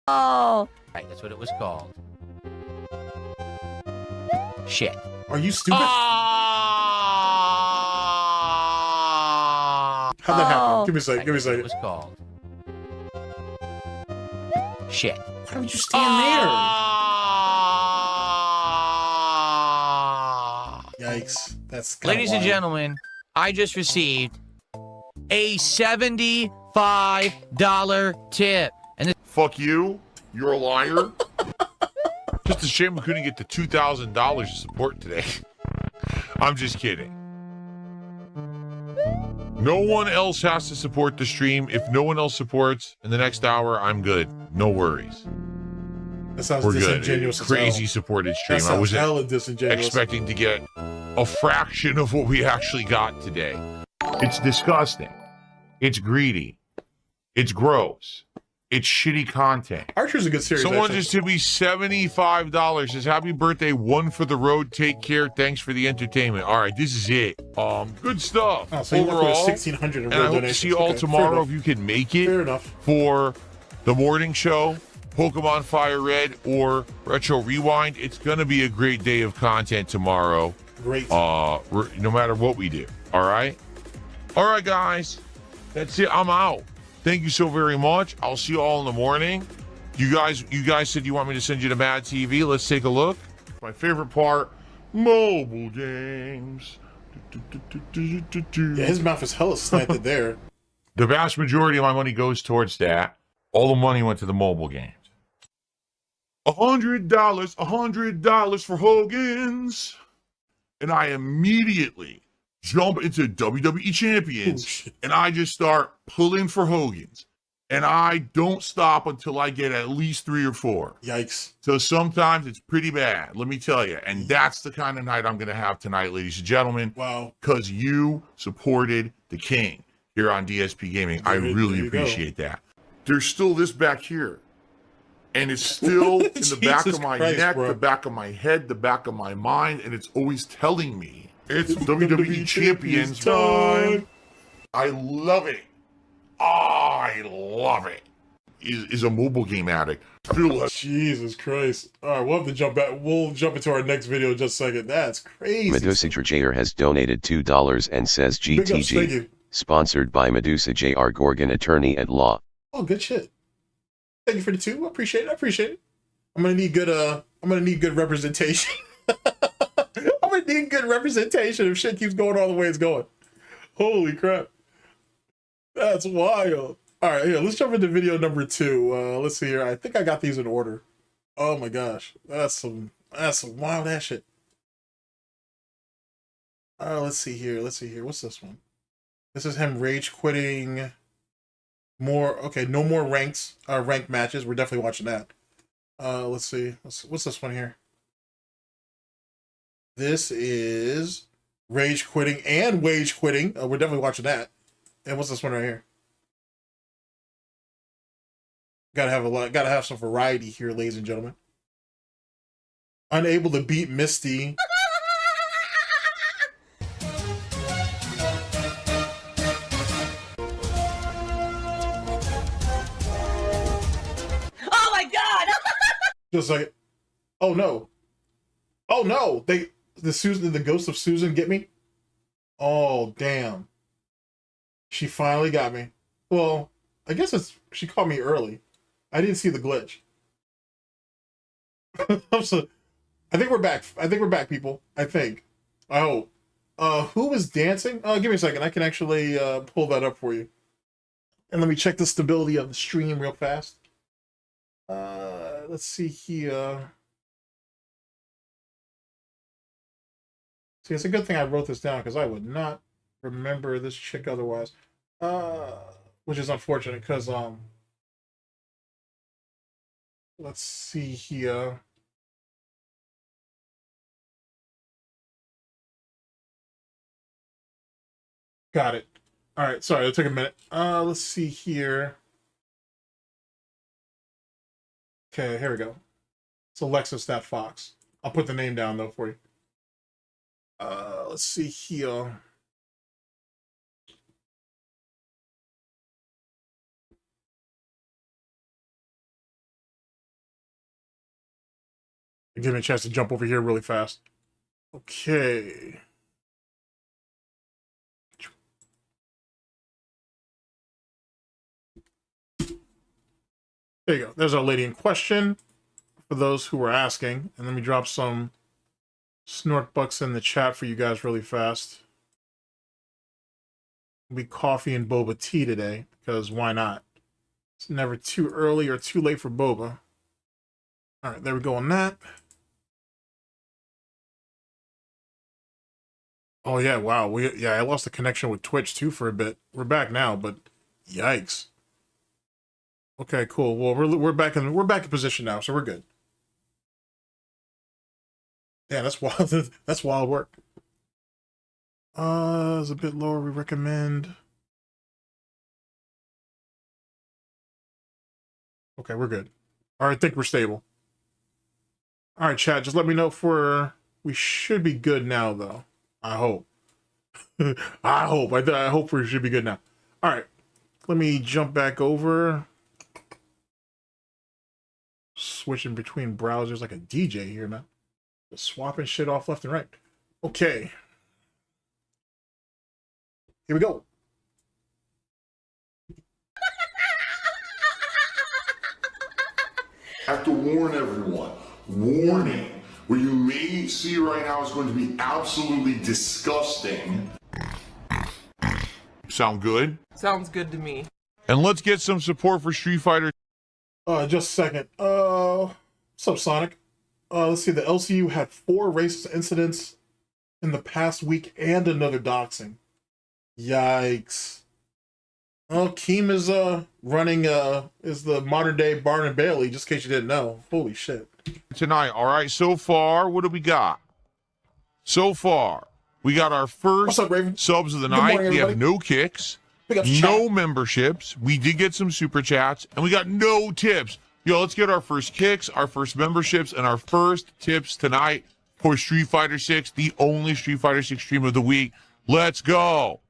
Oh! Right, that's what it was called. Shit. Are you stupid? Ah! How'd that happen? Oh. Give me a second. Give me a That's what it second. was called. Shit. Why would you stand there? Yikes. That's kinda Ladies and wild. gentlemen, I just received a $75 tip. And this Fuck you. You're a liar. Just a shame we couldn't get the $2,000 of support today. I'm just kidding. No one else has to support the stream. If no one else supports in the next hour, I'm good. No worries. That sounds We're good. disingenuous. as Crazy hell. supported That stream. I sounds wasn't hella disingenuous. expecting to get a fraction of what we actually got today. It's disgusting. It's greedy. It's gross. It's shitty content. Archer's a good series. Someone actually. just tipped me $75. Says, happy birthday, one for the road. Take care. Thanks for the entertainment. All right, this is it. Good stuff. Oh, so you left with overall. 1,600 in And I real hope to donations. see you all Okay, fair tomorrow enough. if you can make it Fair enough. for the morning show, Pokemon Fire Red, or Retro Rewind. It's going to be a great day of content tomorrow. Great. No matter what we do. All right? All right, guys. That's it. I'm out. Thank you so very much. I'll see you all in the morning. You guys said you want me to send you to Mad TV. Let's take a look. My favorite part, mobile games. Yeah, his mouth is hella slanted there. The vast majority of my money goes towards that. All the money went to the mobile games. $100 for Hogan's. And I immediately jump into WWE Champions, and I just start pulling for Hogan's. And I don't stop until I get at least 3 or 4. Yikes. So sometimes it's pretty bad, let me tell you. And that's the kind of night I'm going to have tonight, ladies and gentlemen. Wow. Because you supported the king here on DSP Gaming. I really appreciate that. There's still this back here. And it's still in the back of my neck, bro. the back of my head, the back of my mind. And it's always telling me it's WWE Champions time. I love it. I love it. Is a mobile game addict. Jesus Christ. All right, we'll have to jump back. We'll jump into our next video in just a second. That's crazy. Medusa JR has donated $2 and says Big ups, thank GTG. you. Sponsored by Medusa JR Gorgon Attorney at Law. Oh, good shit. Thank you for the 2. I appreciate it. I appreciate it. I'm gonna need good representation. I'm gonna need good representation if shit keeps going all the way it's going. Holy crap. That's wild. All right, here, let's jump into video number 2. Let's see here. I think I got these in order. Oh my gosh. That's some wild ass shit. Let's see here. What's this one? This is him rage quitting. No more ranked matches. We're definitely watching that. Let's see. What's this one here? This is Rage quitting and wage quitting. We're definitely watching that. And what's this one right here? Gotta have some variety here, ladies and gentlemen. Unable to beat Misty. Oh my god! Just like, oh no. Oh no! The ghost of Susan get me? Oh damn. She finally got me. Well, I guess she caught me early. I didn't see the glitch. I think we're back. I think we're back, people. I think. I hope. Who was dancing? Give me a second. I can actually pull that up for you. And let me check the stability of the stream real fast. Let's see here. See, it's a good thing I wrote this down because I would not remember this chick otherwise. Which is unfortunate because let's see here. Got it. All right, sorry, it took a minute. Let's see here. Okay, here we go. It's Alexis that Fox. I'll put the name down though for you. Let's see here. Give me a chance to jump over here really fast. Okay. There you go. There's our lady in question for those who were asking. And let me drop some SnortBucks in the chat for you guys really fast. It'll be coffee and boba tea today because why not? It's never too early or too late for boba. All right, there we go on that. Oh yeah, wow. I lost the connection with Twitch too for a bit. We're back now, but yikes. Okay, cool. Well, we're back in position now, so we're good. Yeah, that's wild. That's wild work. It's a bit lower. We recommend. Okay, we're good. All right, I think we're stable. All right, chat. Just let me know if we should be good now, though. I hope. I hope we should be good now. All right, let me jump back over. Switching between browsers like a DJ here, man. Just swapping shit off left and right. Okay. Here we go. I have to warn everyone. Warning. What you may see right now is going to be absolutely disgusting. Sound good? Sounds good to me. And let's get some support for Street Fighter. Just a second. What's up, Sonic? Let's see. The LCU had 4 racist incidents in the past week and another doxing. Yikes. Oh, Keem is running is the modern day Barn and Bailey, just in case you didn't know. Holy shit. Tonight, all right, so far, what do we got? So far, we got our first What's up, Raven? subs of the Good night. morning, We have everybody. no kicks, Pick up no chat. memberships. We did get some super chats, and we got no tips. Yo, let's get our first kicks, our first memberships, and our first tips tonight for Street Fighter 6, the only Street Fighter 6 stream of the week. Let's go.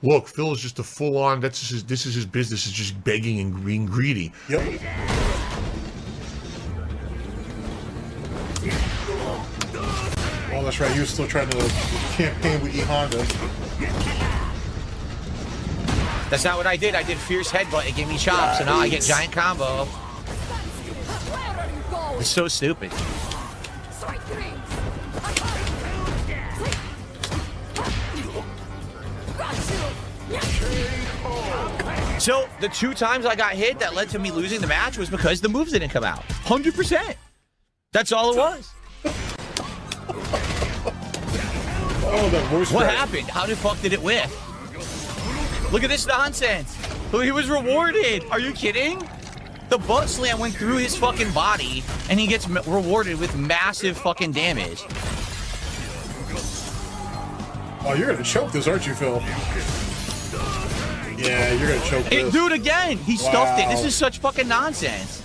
Look, Phil is just a full-on, this is his business, is just begging and being greedy. Yep. Oh, that's right. You were still trying to campaign with E Honda. That's not what I did. I did fierce headbutt. It gave me chops, and now I get giant combo. It's so stupid. So the 2 times I got hit that led to me losing the match was because the moves didn't come out. 100%. That's all it was. Oh, that voice What crack. happened? How the fuck did it whiff? Look at this nonsense. He was rewarded. Are you kidding? The butt slam went through his fucking body, and he gets rewarded with massive fucking damage. Oh, you're gonna choke this, aren't you, Phil? Yeah, you're gonna choke this. Do it again. He stuffed it. This is such fucking nonsense.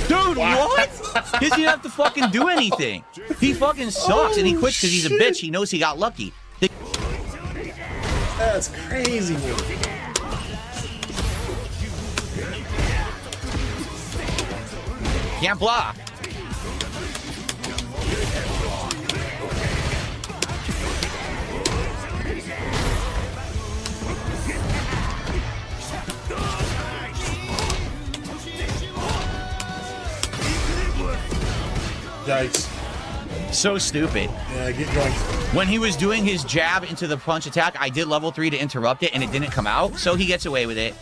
Dude, what? He doesn't have to fucking do anything. He fucking sucks, and he quits because he's a bitch. He knows he got lucky. That's crazy. Can't block. Yikes. So stupid. Yeah, get going. When he was doing his jab into the punch attack, I did level 3 to interrupt it, and it didn't come out, so he gets away with it.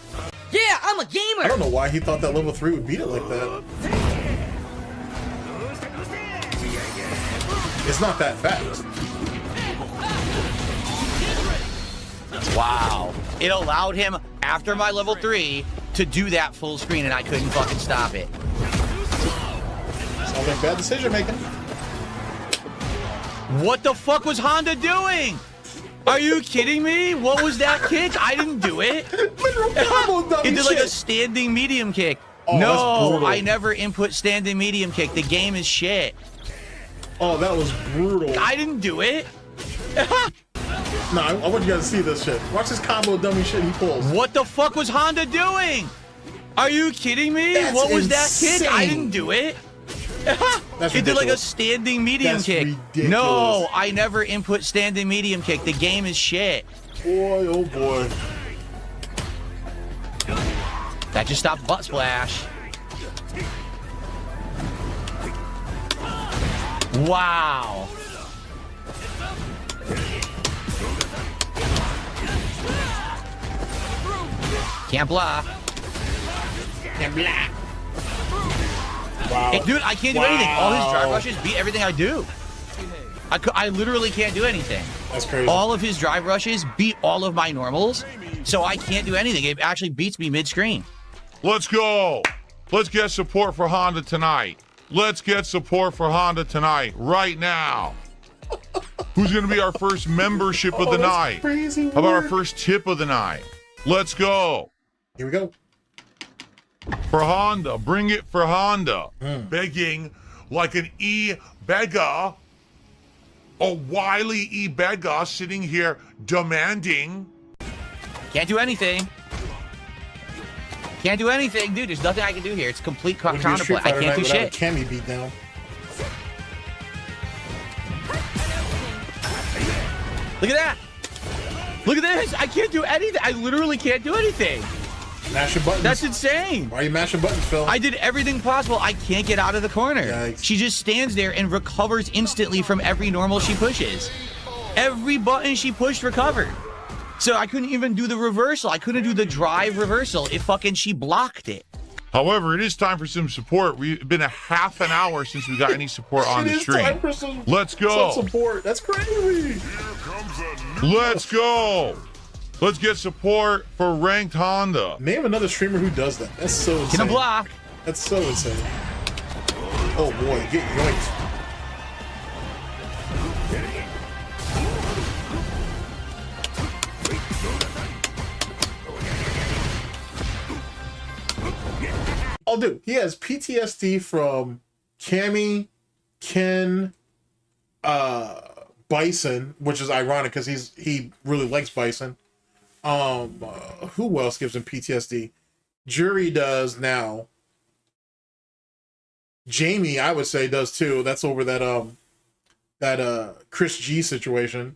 Yeah, I'm a gamer! I don't know why he thought that level 3 would beat it like that. It's not that fast. Wow. It allowed him, after my level 3, to do that full screen, and I couldn't fucking stop it. Sounds like bad decision making. What the fuck was Honda doing? Are you kidding me? What was that kick? I didn't do it. He did like a standing medium kick. Oh, no, I never input standing medium kick. The game is shit. Oh, that was brutal. I didn't do it. No, I want you guys to see this shit. Watch this combo dummy shit he pulls. What the fuck was Honda doing? Are you kidding me? That's what was insane. that kick? I didn't do it. He did like a standing medium That's kick. ridiculous. No, I never input standing medium kick. The game is shit. Boy, oh boy. That just stopped butt splash. Wow. Can't block. Can't block. Wow. Hey, dude, I can't do anything. All his drive rushes beat everything I do. I literally can't do anything. That's crazy. All of his drive rushes beat all of my normals, so I can't do anything. It actually beats me mid-screen. Let's go. Let's get support for Honda tonight. Let's get support for Honda tonight, right now. Who's going to be our first membership of the night? Crazy. How about our first tip of the night? Let's go. Here we go. For Honda, bring it for Honda. Begging like an e-beggar, a wily e-beggar sitting here demanding. Can't do anything. Can't do anything, dude. There's nothing I can do here. It's complete counterplay. I can't do shit. Cammy beat down. Look at that. Look at this. I can't do anything. I literally can't do anything. Mashing buttons. That's insane. Why are you mashing buttons, Phil? I did everything possible. I can't get out of the corner. Yikes. She just stands there and recovers instantly from every normal she pushes. Every button she pushed recovered. So I couldn't even do the reversal. I couldn't do the drive reversal. She blocked it. However, it is time for some support. We've been a half an hour since we got any support on the stream. Time for some, Let's go. some support. That's crazy. Let's go. Let's get support for ranked Honda. Name another streamer who does that. That's so insane. Can I block? That's so insane. Oh boy, get yoinked. Oh, dude, he has PTSD from Cammy, Ken, Bison, which is ironic because he really likes Bison. Who else gives him PTSD? Jury does now. Jamie, I would say, does too. That's over that Chris G situation.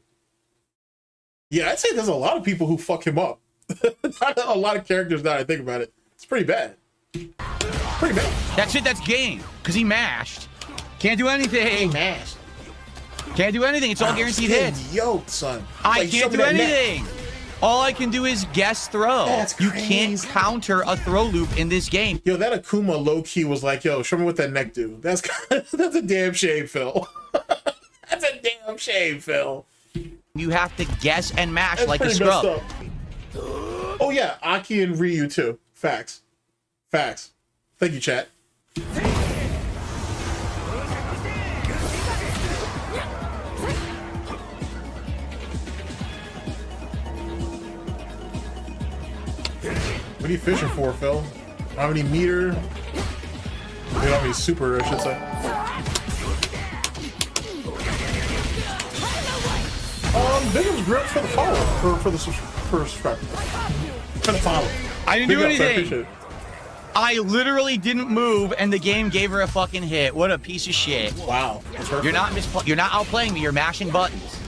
Yeah, I'd say there's a lot of people who fuck him up. A lot of characters now I think about it. It's pretty bad. Pretty bad. That's it. That's game. Because he mashed. Can't do anything. Mashed. Can't do anything. It's all guaranteed hits. Yoked, son. I Like, show can't me do that net. anything. All I can do is guess throw. That's You crazy. can't counter a throw loop in this game. Yo, that Akuma low-key was like, yo, show me what that neck do. That's a damn shame, Phil. That's a damn shame, Phil. You have to guess and mash That's like a pretty scrub. messed up. Oh yeah, Aki and Ryu too. Facts. Facts. Thank you, chat. What are you fishing for, Phil? How many meter? You know, how many super, I should say. Bigum's grip for the follow, for the subscribe. For the follow. I didn't do Big ups, I anything. appreciate it. I literally didn't move, and the game gave her a fucking hit. What a piece of shit. Wow. That's perfect. You're not outplaying me. You're mashing buttons.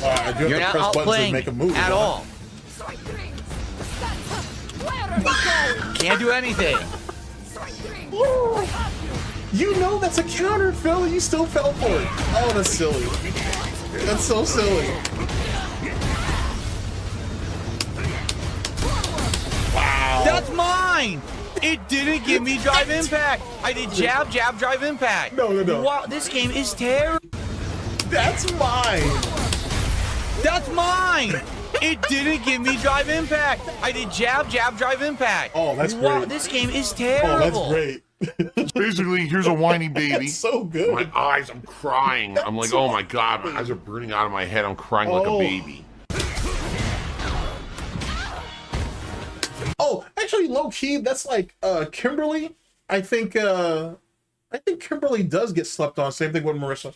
I do have You're to not press buttons to outplaying make a move. at all. Can't do anything. You know that's a counter, Phil. You still fell for it. Oh, that's silly. That's so silly. Wow. That's mine. It didn't give me drive impact. I did jab, jab, drive impact. No. Wow, this game is terrible. That's mine. That's mine. It didn't give me drive impact. I did jab, jab, drive impact. Oh, that's Wow, great. this game is Oh, terrible. that's great. Basically, here's a whiny baby. That's so good. My eyes, I'm crying. I'm like, oh my god, my eyes are burning out of my head. I'm crying like a baby. Oh, actually, low key, that's like Kimberly. I think Kimberly does get slept on. Same thing with Marissa.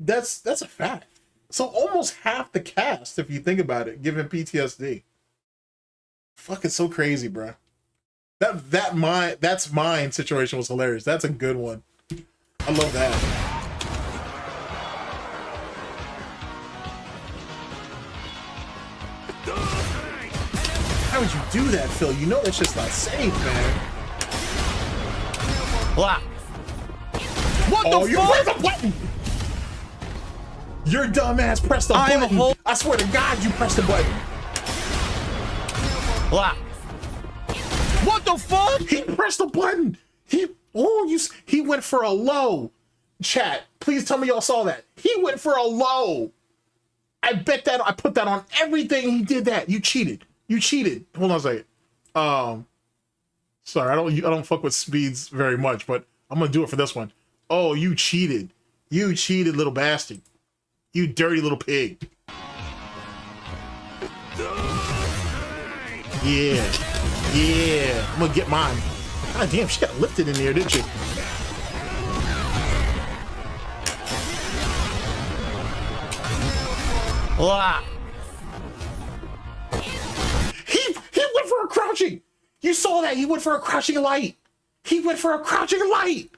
That's a fact. So almost half the cast, if you think about it, given PTSD. Fucking so crazy, bruh. That's mine situation was hilarious. That's a good one. I love that. How would you do that, Phil? You know that's just not safe, man. Blah. What Oh, the you fuck? pressed the button! Your dumbass pressed the button. I swear to God, you pressed the button. Blah. What the fuck? He pressed the button. He went for a low. Chat, please tell me y'all saw that. He went for a low. I bet that I put that on everything. He did that. You cheated. You cheated. Hold on a second. Sorry, I don't fuck with speeds very much, but I'm gonna do it for this one. Oh, you cheated. You cheated, little bastard. You dirty little pig. Yeah. Yeah. I'm gonna get mine. God damn, she got lifted in there, didn't she? Blah. He went for a crouching. You saw that. He went for a crouching light. He went for a crouching light.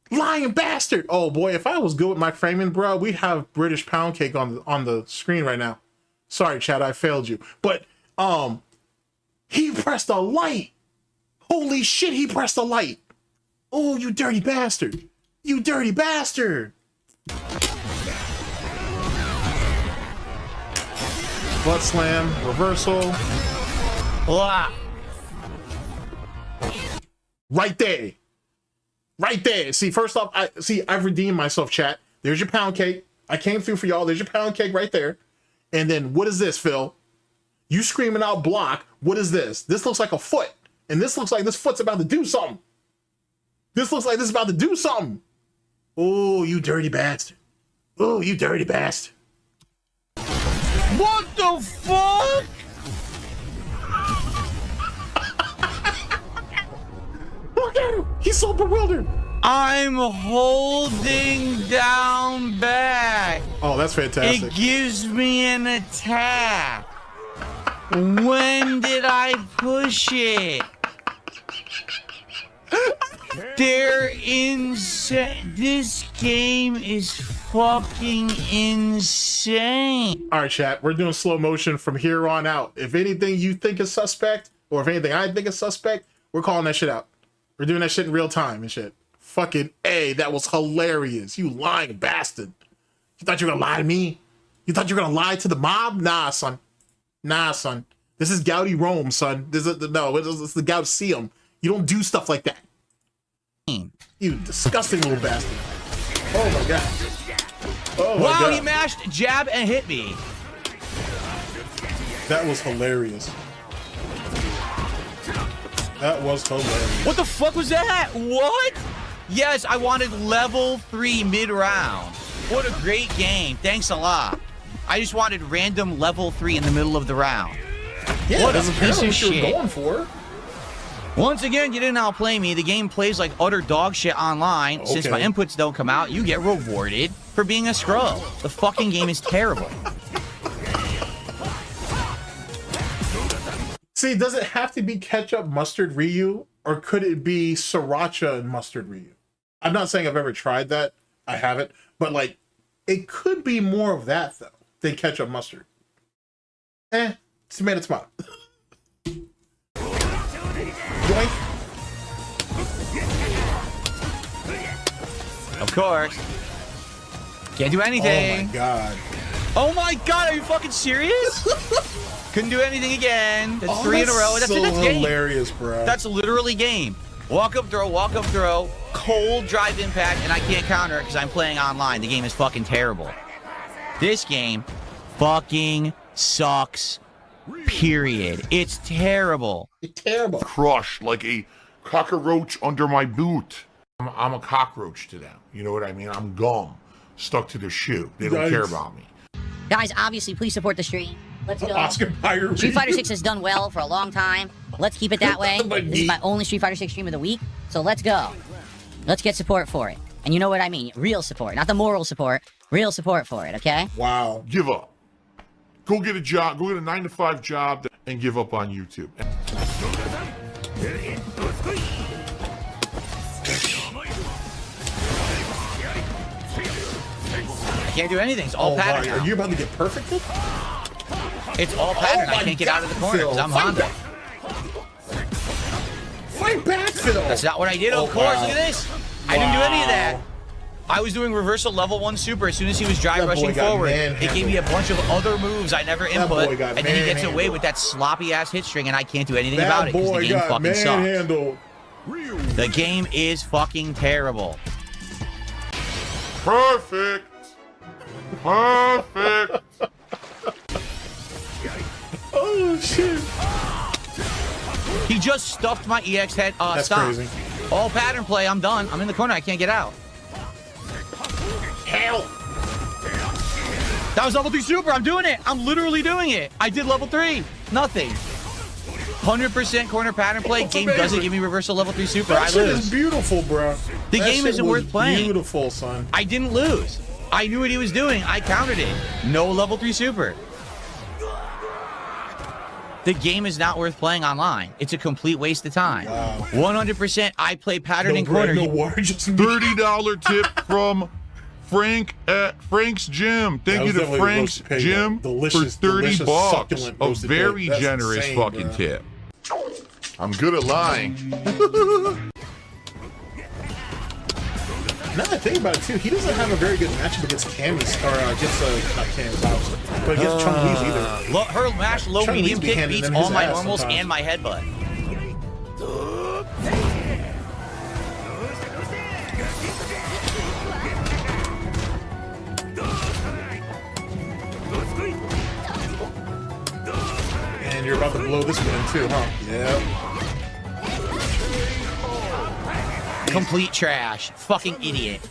Lying bastard. Oh boy, if I was good with my framing, bro, we'd have British pound cake on the screen right now. Sorry, Chad, I failed you. But he pressed a light. Holy shit, he pressed a light. Oh, you dirty bastard. You dirty bastard. Butt slam, reversal. Blah. Right there. Right there. See, first off, I've redeemed myself, chat. There's your pound cake. I came through for y'all. There's your pound cake right there. And then what is this, Phil? You screaming out block. What is this? This looks like a foot. And this looks like this foot's about to do something. This looks like this is about to do something. Oh, you dirty bastard. Oh, you dirty bastard. What the fuck? Look at him. He's so bewildered. I'm holding down back. Oh, that's fantastic. It gives me an attack. When did I push it? They're insane. This game is fucking insane. All right, chat. We're doing slow motion from here on out. If anything you think is suspect, or if anything I think is suspect, we're calling that shit out. We're doing that shit in real time and shit. Fucking A, that was hilarious. You lying bastard. You thought you were gonna lie to me? You thought you were gonna lie to the mob? Nah, son. Nah, son. This is Gouty Rome, son. This is it's the Gout-seum. You don't do stuff like that. You disgusting little bastard. Oh my god. Oh my Wow, god. he mashed jab and hit me. That was hilarious. That was hilarious. What the fuck was that? What? Yes, I wanted level 3 mid-round. What a great game. Thanks a lot. I just wanted random level 3 in the middle of the round. Yeah, What a that's piece apparently of what you were shit. going for. Once again, you didn't outplay me. The game plays like utter dog shit online. Since my Okay. inputs don't come out, you get rewarded for being a scrub. The fucking game is terrible. See, does it have to be ketchup mustard Ryu, or could it be sriracha and mustard Ryu? I'm not saying I've ever tried that. I haven't, but like, it could be more of that though than ketchup mustard. Tomato tomato. Yoink. Of course. Can't do anything. Oh my god. Oh my god, are you fucking serious? Couldn't do anything again. That's 3 in a row. That's so it. That's game. hilarious, bro. That's literally game. Walk up throw, cold drive impact, and I can't counter it because I'm playing online. The game is fucking terrible. This game fucking sucks. Period. It's terrible. It's terrible. Crushed like a cockroach under my boot. I'm a cockroach to them. You know what I mean? I'm gum stuck to their shoe. They don't care about me. Guys, obviously, please support the stream. Let's go. Oscar Mayer. Street Fighter 6 has done well for a long time. Let's keep it that way. This is my only Street Fighter 6 stream of the week, so let's go. Let's get support for it. And you know what I mean? Real support, not the moral support. Real support for it, okay? Wow. Give up. Go get a job. Go get a 9-to-5 job and give up on YouTube. I can't do anything. It's all pattern Are now. you about to get perfected? It's all pattern. Oh I my can't get out of the God, corner Phil. because I'm Fight Honda. Fight back, Phil. That's not what I did. Oh, Of course. wow. Look at this. I didn't do any of that. Wow. I was doing reversal level 1 super as soon as he was drive That boy rushing got forward. It manhandled. gave me a bunch of other moves I never That input, boy got and then he gets away manhandled. with that sloppy ass hit string, and I can't do anything about That it because boy the game got fucking sucks. manhandled. The game is fucking terrible. Perfect. Perfect. Oh shit. He just stuffed my EX head. That's Stop. crazy. All pattern play. I'm done. I'm in the corner. I can't get out. Hell. That was level 3 super. I'm doing it. I'm literally doing it. I did level 3. Nothing. 100% corner pattern play. That's Game amazing. doesn't give me reversal level 3 super. That I shit is lose. beautiful, bro. The That game shit isn't was worth playing. Beautiful, son. I didn't lose. I knew what he was doing. I countered it. No level 3 super. The game is not worth playing online. It's a complete waste of time. Wow. 100% I play pattern in No bread, corner. no water, just me. $30 tip from Frank at Frank's Gym. That Thank you was to definitely Frank's roasted pig, Gym though. Delicious, for 30 delicious, bucks. succulent A roasted very pig. That's generous insane, fucking bro. tip. I'm good at lying. Now that I think about it too, he doesn't have a very good matchup against Cammy's, or against not Cammy's, obviously, but against Chung-Li's either. Her mash low Chung-Li's medium be kick handing beats them all his my ass normals sometimes. and my headbutt. And you're about to blow this one too, huh? Yeah. Complete trash. Fucking idiot.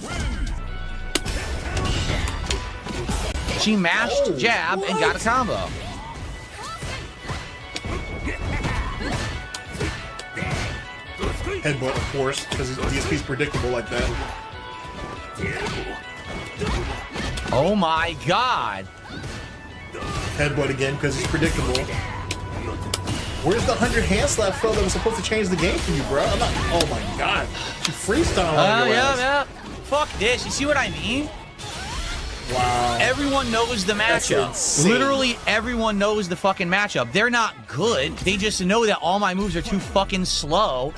She mashed, jab, and got a combo. Headbutt, of course, because DSP's predictable like that. Oh my god. Headbutt again because he's predictable. Where's the 100 hand slap throw that was supposed to change the game for you, bro? I'm not. Oh my god. You freestyle on your ass. Yeah. Fuck this. You see what I mean? Wow. Everyone knows the That's matchup. insane. Literally everyone knows the fucking matchup. They're not good. They just know that all my moves are too fucking slow.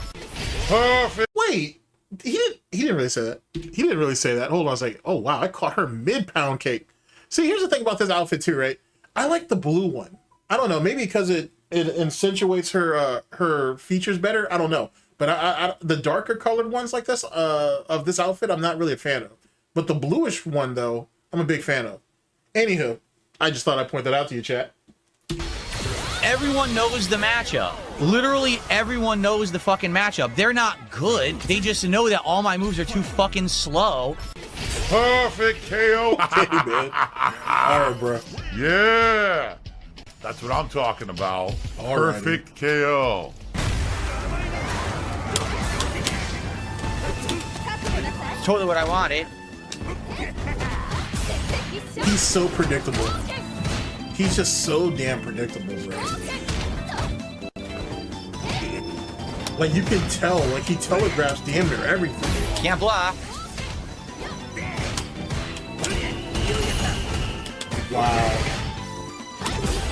Perfect. Wait. He didn't really say that. He didn't really say that. Hold on a second. Oh wow, I caught her mid-pound cake. See, here's the thing about this outfit too, right? I like the blue one. I don't know, maybe because it accentuates her features better. I don't know. But I the darker colored ones like this of this outfit, I'm not really a fan of. But the bluish one though, I'm a big fan of. Anywho, I just thought I'd point that out to you, chat. Everyone knows the matchup. Literally everyone knows the fucking matchup. They're not good. They just know that all my moves are too fucking slow. Perfect KO. Hey, man. All right, bro. Yeah. That's what I'm talking about. Alrighty. Perfect KO. Totally what I wanted. He's so predictable. He's just so damn predictable, bro. Like, you can tell, like, he telegraphs damn near everything. Can't block. Wow.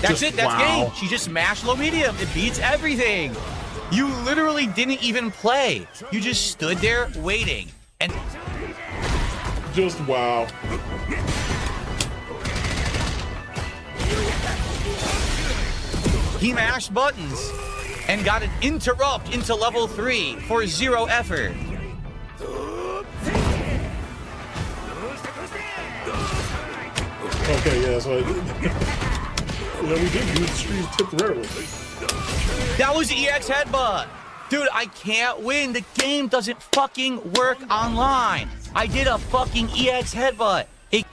That's Just it. That's wow. game. She just smashed low medium. It beats everything. You literally didn't even play. You just stood there waiting. And Just wow. he mashed buttons and got an interrupt into level 3 for 0 effort. Okay, yeah, so I did. Yeah, we did use the streams temporarily. That was EX headbutt. Dude, I can't win. The game doesn't fucking work online. I did a fucking EX headbutt. It...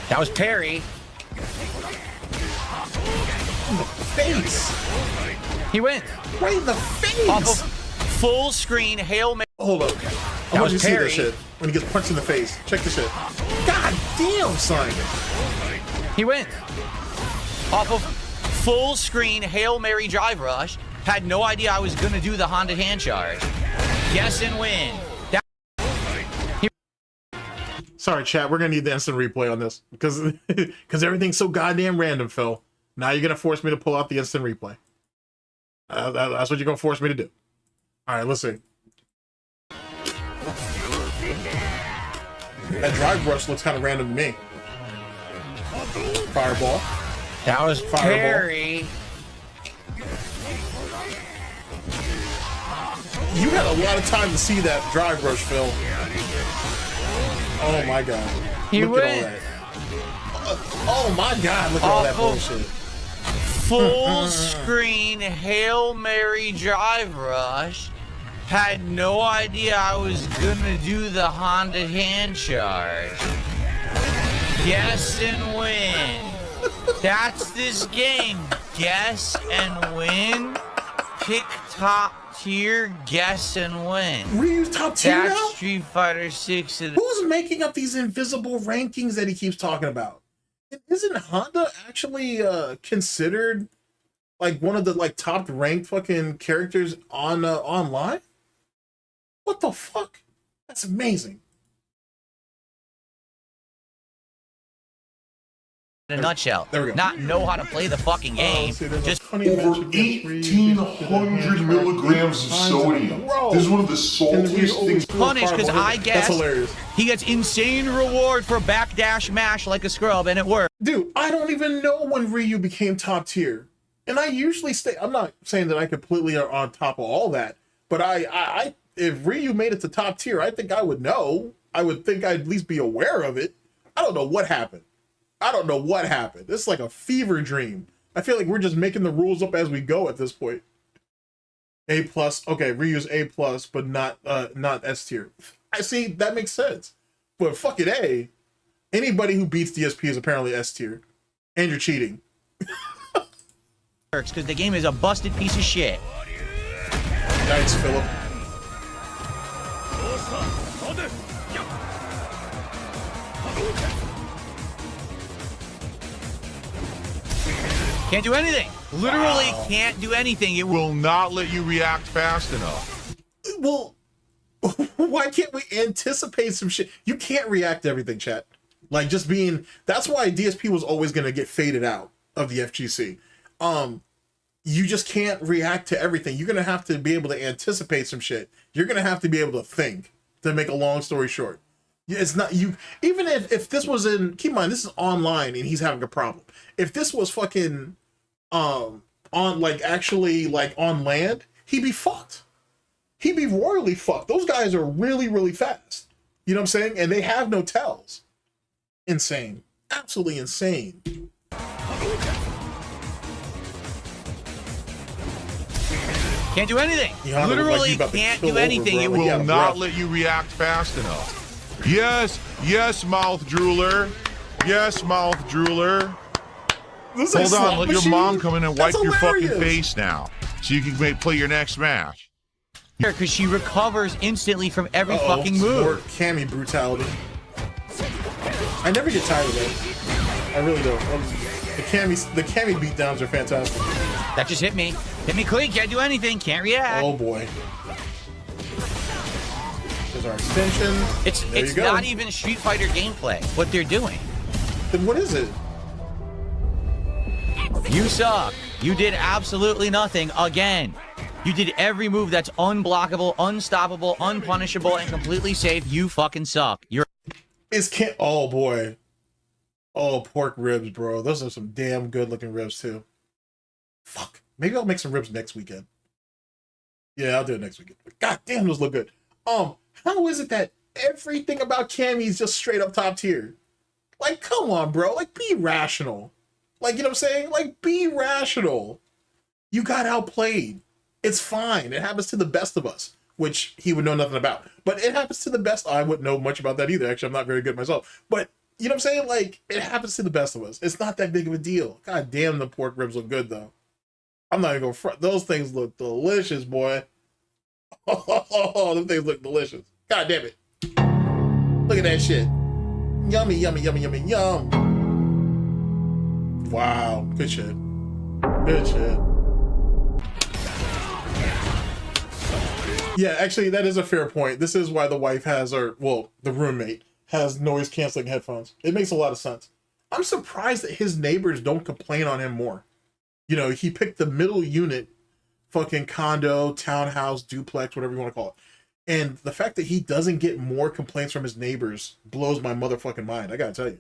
That was parry. In the face! He went. Right in the face! Off of full screen Hail Mary. Hold up. I That want was you to see parry. this shit. When he gets punched in the face. Check this shit. God damn, son! He went. Off of full screen Hail Mary drive rush. Had no idea I was going to do the Honda hand charge. Guess and win. That Sorry, chat. We're gonna need the instant replay on this because everything's so goddamn random, Phil. Now you're gonna force me to pull out the instant replay. That's what you're gonna force me to do. All right, let's see. That drive rush looks kind of random to me. Fireball. That was Fireball. parry. You had a lot of time to see that drive rush, Phil. Oh my god. He Look at all went. that. Oh my god, look at all that Awful. bullshit. Full screen Hail Mary drive rush. Had no idea I was gonna do the Honda hand charge. Guess and win. That's this game. Guess and win. Pick top tier, guess and win. Ryu's top tier That's now? Street Fighter 6 and Who's making up these invisible rankings that he keeps talking about? Isn't Honda actually considered like one of the like top ranked fucking characters on online? What the fuck? That's amazing. in a nutshell. There we go. Not know how to play the fucking game. Just Over 1,800 milligrams of sodium. This is one of the saltiest things. punish because I That's guess hilarious. he gets insane reward for backdash mash like a scrub, and it worked. Dude, I don't even know when Ryu became top tier. And I usually stay, I'm not saying that I completely are on top of all that, but I if Ryu made it to top tier, I think I would know. I would think I'd at least be aware of it. I don't know what happened. I don't know what happened. It's like a fever dream. I feel like we're just making the rules up as we go at this point. A+, okay, Ryu's A+, but not S tier. I see, that makes sense. But fucking A, anybody who beats DSP is apparently S tier. And you're cheating. Because the game is a busted piece of shit. Nice, Philip. Can't do anything. Literally can't do anything. It will. Will not let you react fast enough. Well, why can't we anticipate some shit? You can't react to everything, chat. Like, just being... That's why DSP was always going to get faded out of the FGC. You just can't react to everything. You're going to have to be able to anticipate some shit. You're going to have to be able to think, to make a long story short. It's not... you. Even if this was in... Keep in mind, this is online and he's having a problem. If this was fucking... on, like, actually, like, on land, he'd be fucked. He'd be royally fucked. Those guys are really, really fast. You know what I'm saying? And they have no tells. Insane. Absolutely insane. Can't do anything. Yana look like Literally you about to can't kill do anything. over, It bro. will Yeah, Will not let you react fast enough. Yes, yes, mouth drooler. Yes, mouth drooler. This is like Hold on, slot let your machine? mom come in and wipe That's your fucking hilarious. face now, so you can play your next match. because she recovers instantly from every Uh-oh, fucking More move. Cammy brutality. I never get tired of that. I really don't. The Cammy beatdowns are fantastic. That just hit me. Hit me clean. Can't do anything. Can't react. Oh boy. There's our extension. It's There it's you go. not even Street Fighter gameplay. What they're doing. Then what is it? You suck. You did absolutely nothing again. You did every move that's unblockable, unstoppable, unpunishable, and completely safe. You fucking suck. You're Oh boy. Oh, pork ribs, bro. Those are some damn good looking ribs too. Fuck. Maybe I'll make some ribs next weekend. Yeah, I'll do it next weekend. God damn, those look good. How is it that everything about Cammy is just straight up top tier? Like, come on, bro. Like, be rational. Like, you know what I'm saying? Like, be rational. You got outplayed. It's fine. It happens to the best of us, which he would know nothing about. But it happens to the best. I wouldn't know much about that either. Actually, I'm not very good myself. But, you know what I'm saying? Like, it happens to the best of us. It's not that big of a deal. God damn, the pork ribs look good, though. I'm not even going to front. Those things look delicious, boy. Oh, them things look delicious. God damn it. Look at that shit. Yummy, yummy, yummy, yummy, yum. Wow. Good shit. Good shit. Yeah, actually, that is a fair point. This is why the wife has, or, well, the roommate has noise-canceling headphones. It makes a lot of sense. I'm surprised that his neighbors don't complain on him more. You know, he picked the middle unit, fucking condo, townhouse, duplex, whatever you want to call it. And the fact that he doesn't get more complaints from his neighbors blows my motherfucking mind. I gotta tell you.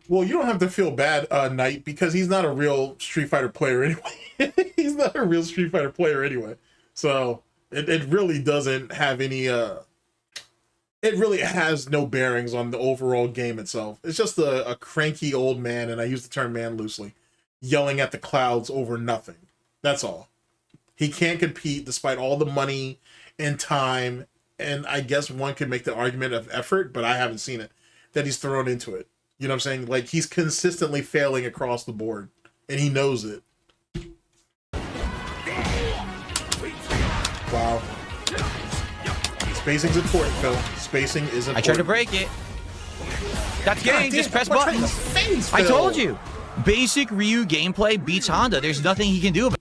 Well, you don't have to feel bad, Knight, because he's not a real Street Fighter player anyway. He's not a real Street Fighter player anyway. So it really doesn't have any it really has no bearings on the overall game itself. It's just a cranky old man, and I use the term man loosely, yelling at the clouds over nothing. That's all. He can't compete despite all the money and time, and I guess one could make the argument of effort, but I haven't seen it, that he's thrown into it. You know what I'm saying? Like, he's consistently failing across the board, and he knows it. Wow. Spacing's important, Phil. Spacing is important. I tried to break it. That's game. Just press right in the buttons. face, I Phil. told you. Basic Ryu gameplay beats Honda. There's nothing he can do about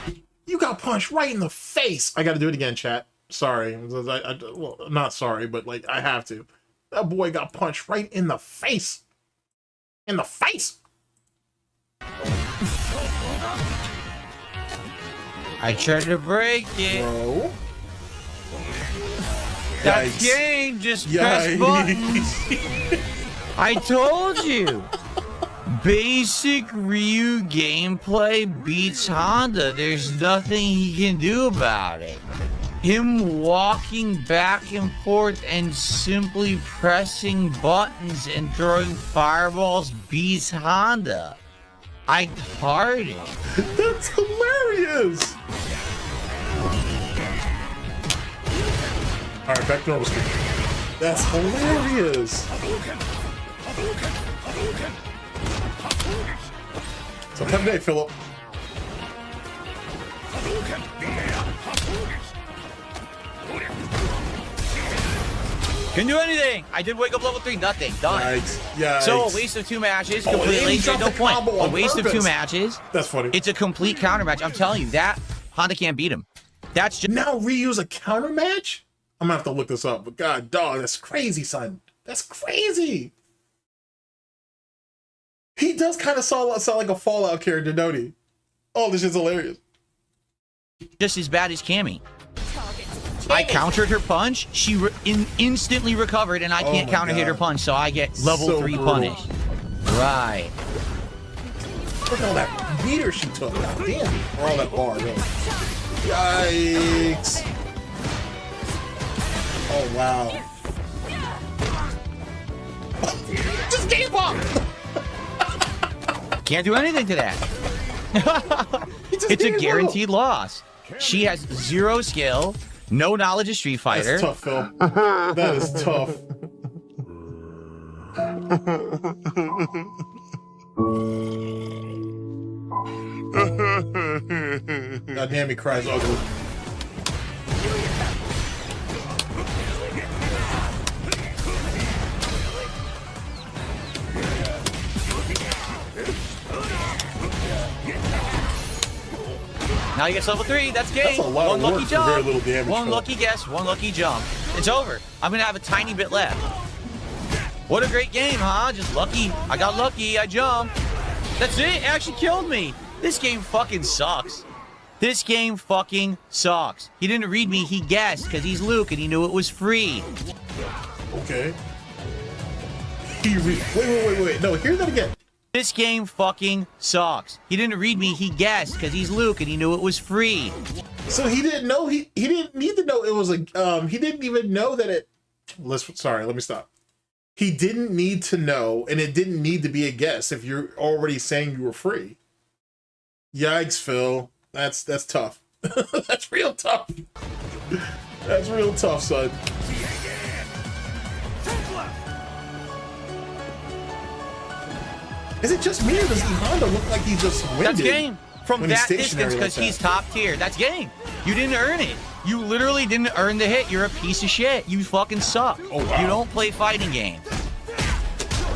it. You got punched right in the face. I got to do it again, chat. Sorry. Well, not sorry, but like I have to. That boy got punched right in the face. In the face. I tried to break it. Bro. That's Yikes. game. Just press buttons. I told you. Basic Ryu gameplay beats Honda. There's nothing he can do about it. Him walking back and forth and simply pressing buttons and throwing fireballs beats Honda. I farted. That's hilarious. All right, back to normal speed. That's hilarious. So have a day, Philip. Can do anything. I did wake up level 3. Nothing. Done. Yikes. Yikes. So a waste of 2 matches. Oh, Completely. he dropped No the point. combo A on waste of 2 purpose. matches. That's funny. It's a complete counter match. I'm telling you that Honda can't beat him. That's just Now reuse a counter match? I'm gonna have to look this up, but god dog, that's crazy, son. That's crazy. He does kind of sound like a Fallout character, don't he? Oh, this is hilarious. just as bad as Cammy. I countered her punch. She instantly recovered, and I can't my counter hit her God. punch, so I get level So 3 brutal. punish. Right. Look at all that meter she took. God damn. Or all that bar, really. Yikes. Oh, wow. Just gave up! Can't do anything to that. It's a guaranteed loss. She has 0 skill, no knowledge of Street Fighter. That's tough, Phil. That is tough. God damn, he cries ugly. Now he gets level 3. That's game. That's a lot One of work lucky for jump. very little damage, One Phil. lucky guess. One lucky jump. It's over. I'm gonna have a tiny bit left. What a great game, huh? Just lucky. I got lucky. I jumped. That's it. It actually killed me. This game fucking sucks. This game fucking sucks. He didn't read me. He guessed because he's Luke and he knew it was free. Okay. Wait. No, hear that again. This game fucking sucks. He didn't read me. He guessed because he's Luke and he knew it was free. So he didn't know. He didn't need to know it was a. He didn't even know that it. Sorry, let me stop. He didn't need to know, and it didn't need to be a guess if you're already saying you were free. Yikes, Phil. That's tough. That's real tough. That's real tough, son. Is it just me, or does Honda look like he's just winded? That's game. From when he's that stationary distance, like because that? he's top tier. That's game. You didn't earn it. You literally didn't earn the hit. You're a piece of shit. You fucking suck. Oh, wow. You don't play fighting games.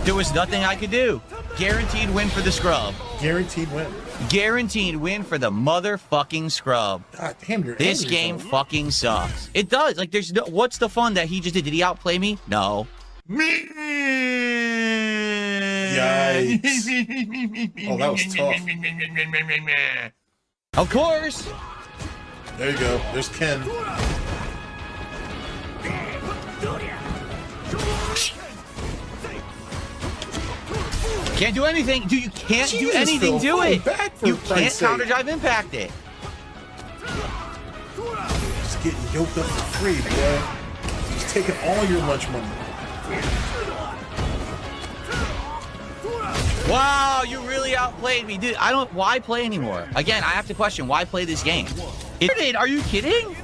There was nothing I could do. Guaranteed win for the scrub. Guaranteed win. Guaranteed win for the motherfucking scrub. God damn, you're This angry, game Phil. fucking sucks. It does. Like, there's no. What's the fun that he just did? Did he outplay me? No. Yikes. Oh, that was tough. Of course. There you go. There's Ken. Can't do anything. Dude, you can't do Jesus, anything Phil, to fall it. back for You can't Christ's sake. counter drive impact it. Just getting yoked up for free, boy. Just taking all your lunch money. Wow, you really outplayed me, dude. Why play anymore? Again, I have to question, why play this game? Are you kidding?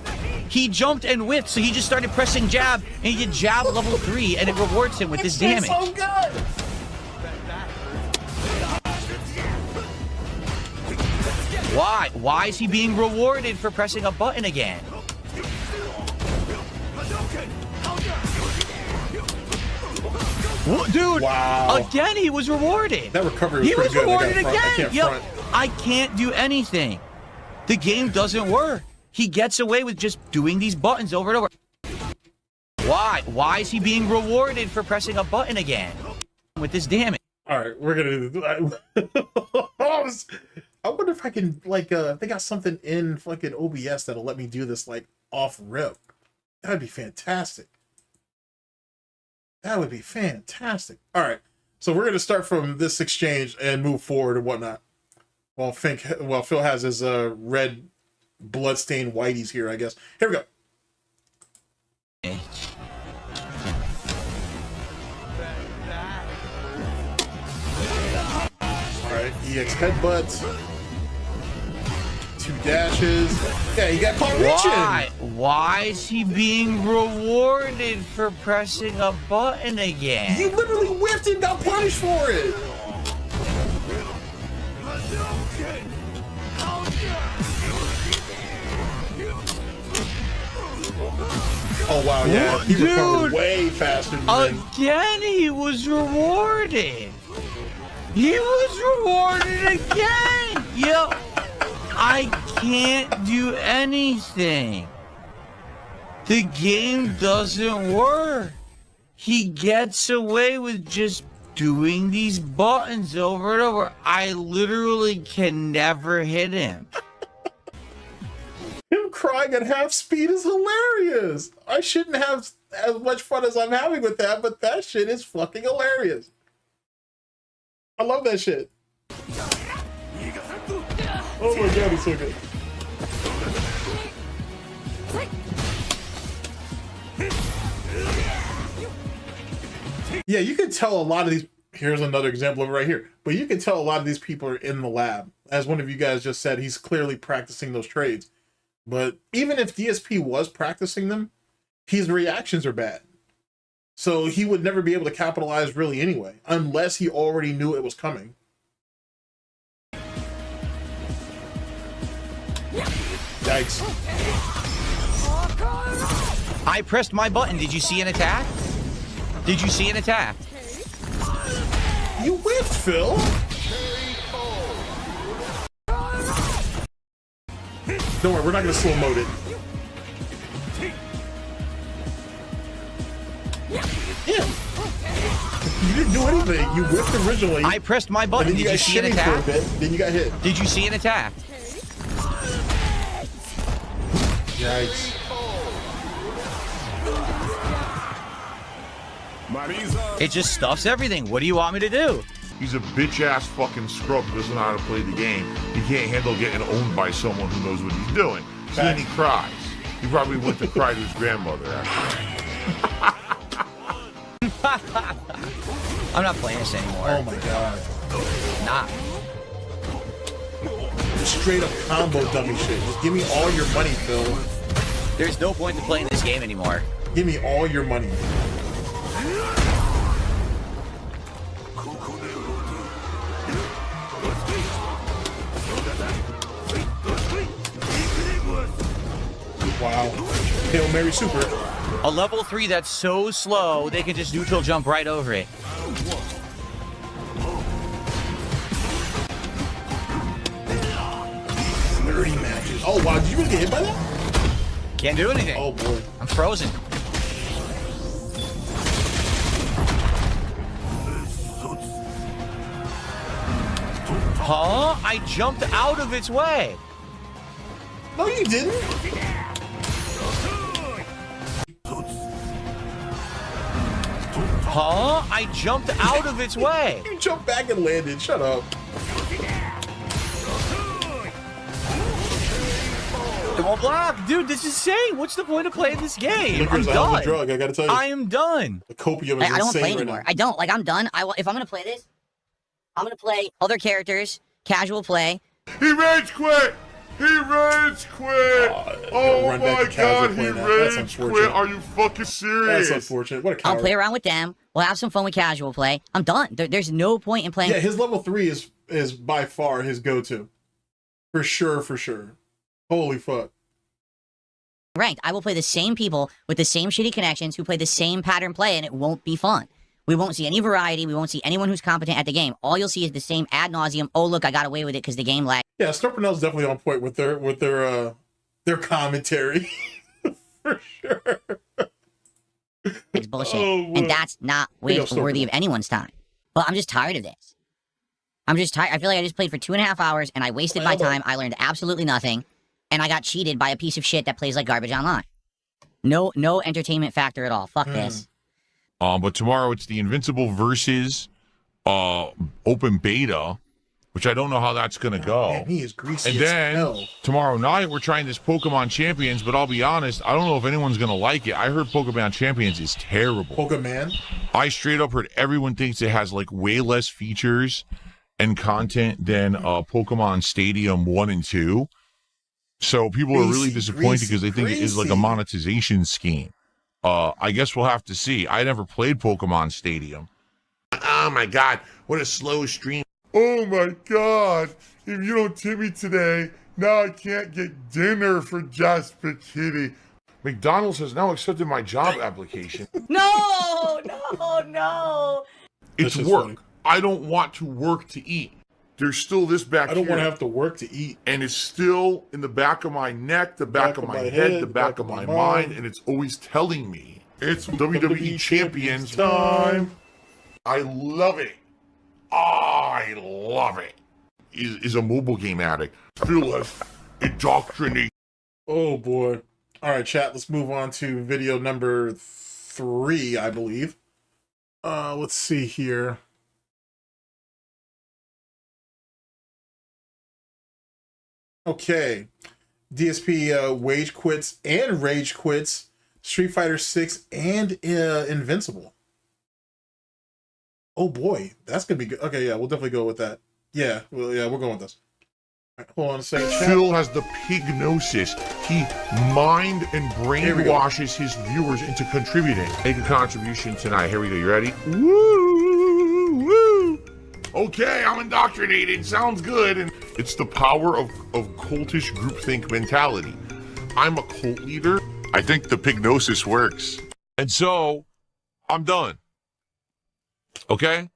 He jumped and whipped, so he just started pressing jab, and he did jab level 3, and it rewards him with this damage. So good. Why? Why is he being rewarded for pressing a button again? Dude, Wow. again, he was rewarded. That recovery was He pretty was good. rewarded I again. can't Yo, front. I can't do anything. The game doesn't work. He gets away with just doing these buttons over and over. Why? Why is he being rewarded for pressing a button again with this damage? All right, we're gonna do. I wonder if I can they got something in fucking OBS that'll let me do this like off rip. That'd be fantastic. That would be fantastic. All right, so we're gonna start from this exchange and move forward and whatnot. While Phil has his red bloodstained whiteys here, I guess. Here we go. Alright, EX headbutts. 2 dashes. Yeah, you got caught reaching. Why is he being rewarded for pressing a button again? You literally whiffed and got punished for it. Oh wow, yeah. He recovered way faster than me. Again, he was rewarded. He was rewarded again. Yo, I can't do anything. The game doesn't work. He gets away with just doing these buttons over and over. I literally can never hit him. Him crying at half speed is hilarious. I shouldn't have as much fun as I'm having with that, but that shit is fucking hilarious. I love that shit. Oh my god, it's so good. Yeah, you can tell a lot of these. Here's another example of it right here. But you can tell a lot of these people are in the lab. As one of you guys just said, he's clearly practicing those trades. But even if DSP was practicing them, his reactions are bad. So he would never be able to capitalize really anyway, unless he already knew it was coming. Yikes. I pressed my button. Did you see an attack? Did you see an attack? You whiffed, Phil. Don't worry, we're not gonna slow mode it. Yeah. You didn't do anything. You whiffed originally. I pressed my button. Did you see an attack? Then you got hit. Did you see an attack? Yikes. It just stuffs everything. What do you want me to do? He's a bitch-ass fucking scrub who doesn't know how to play the game. He can't handle getting owned by someone who knows what he's doing. So then he cries. He probably went to cry to his grandmother after. I'm not playing this anymore. Oh my god. Nah. Straight up combo dummy shit. Just give me all your money, Phil. There's no point in playing this game anymore. Give me all your money. Wow. Hail Mary Super. A level 3 that's so slow, they can just neutral jump right over it. Matches. Oh wow, did you really get hit by that? Can't do anything. Oh boy. I'm frozen. Huh? I jumped out of its way. No, you didn't. Huh? I jumped out of its way. You jumped back and landed. Shut up. It won't block. Dude, this is insane. What's the point of playing this game? Liquor's I'm a hell of a done. drug, I gotta tell you. I am done. The copium is I don't insane play right anymore. now. I don't. Like, I'm done. If I'm going to play this, I'm going to play other characters, casual play. He rage quit! He rage quit! Oh run back my to casual god, play he now. That's rage unfortunate. quit! Are you fucking serious? That's unfortunate. What a coward. I'll play around with them. We'll have some fun with casual play. I'm done. There's no point in playing. Yeah, his level 3 is by far his go-to. For sure, for sure. Holy fuck. Ranked. I will play the same people with the same shitty connections who play the same pattern play, and it won't be fun. We won't see any variety. We won't see anyone who's competent at the game. All you'll see is the same ad nauseum. Oh, look, I got away with it because the game lagged. Yeah, Burnell's definitely on point with their commentary. For sure. It's bullshit. Oh, and that's not worthy of anyone's time. But I'm just tired of this. I'm just tired. I feel like I just played for 2.5 hours, and I wasted my time. I learned absolutely nothing, and I got cheated by a piece of shit that plays like garbage online. No entertainment factor at all. Fuck this. But tomorrow it's the Invincible versus open beta, which I don't know how that's going to go. Man, he is greasy And as then hell. tomorrow night we're trying this Pokemon Champions, but I'll be honest, I don't know if anyone's going to like it. I heard Pokemon Champions is terrible. Pokemon? I straight up heard everyone thinks it has like way less features and content than Pokemon Stadium 1 and 2. So people are really disappointed because they think it is like a monetization scheme. I guess we'll have to see. I never played Pokemon Stadium. Oh my god, what a slow stream. Oh my god, if you don't tip me today, now I can't get dinner for Jasper Kitty. McDonald's has now accepted my job application. No. It's That's work. funny. I don't want to work to eat. There's still this back I don't here. want to have to work to eat. And it's still in the back of my neck, the back of my head, the back of my mind, and it's always telling me it's WWE Champions time. I love it. I love it. Is a mobile game addict. Feel has indoctrinated. Oh boy. All right, chat. Let's move on to video number 3, I believe. Let's see here. Okay. DSP wage quits and rage quits Street Fighter 6 and Invincible. Oh boy, that's gonna be good. Okay, yeah, we'll definitely go with that. Yeah, well, yeah, we're going with this. All right, hold on a second. Chat. Phil has the pignosis. He mind and brainwashes his viewers into contributing. Make a contribution tonight. Here we go. You ready? Woo! Woo! Okay, I'm indoctrinated. Sounds good. And it's the power of cultish groupthink mentality. I'm a cult leader. I think the pignosis works. And so, I'm done. Okay?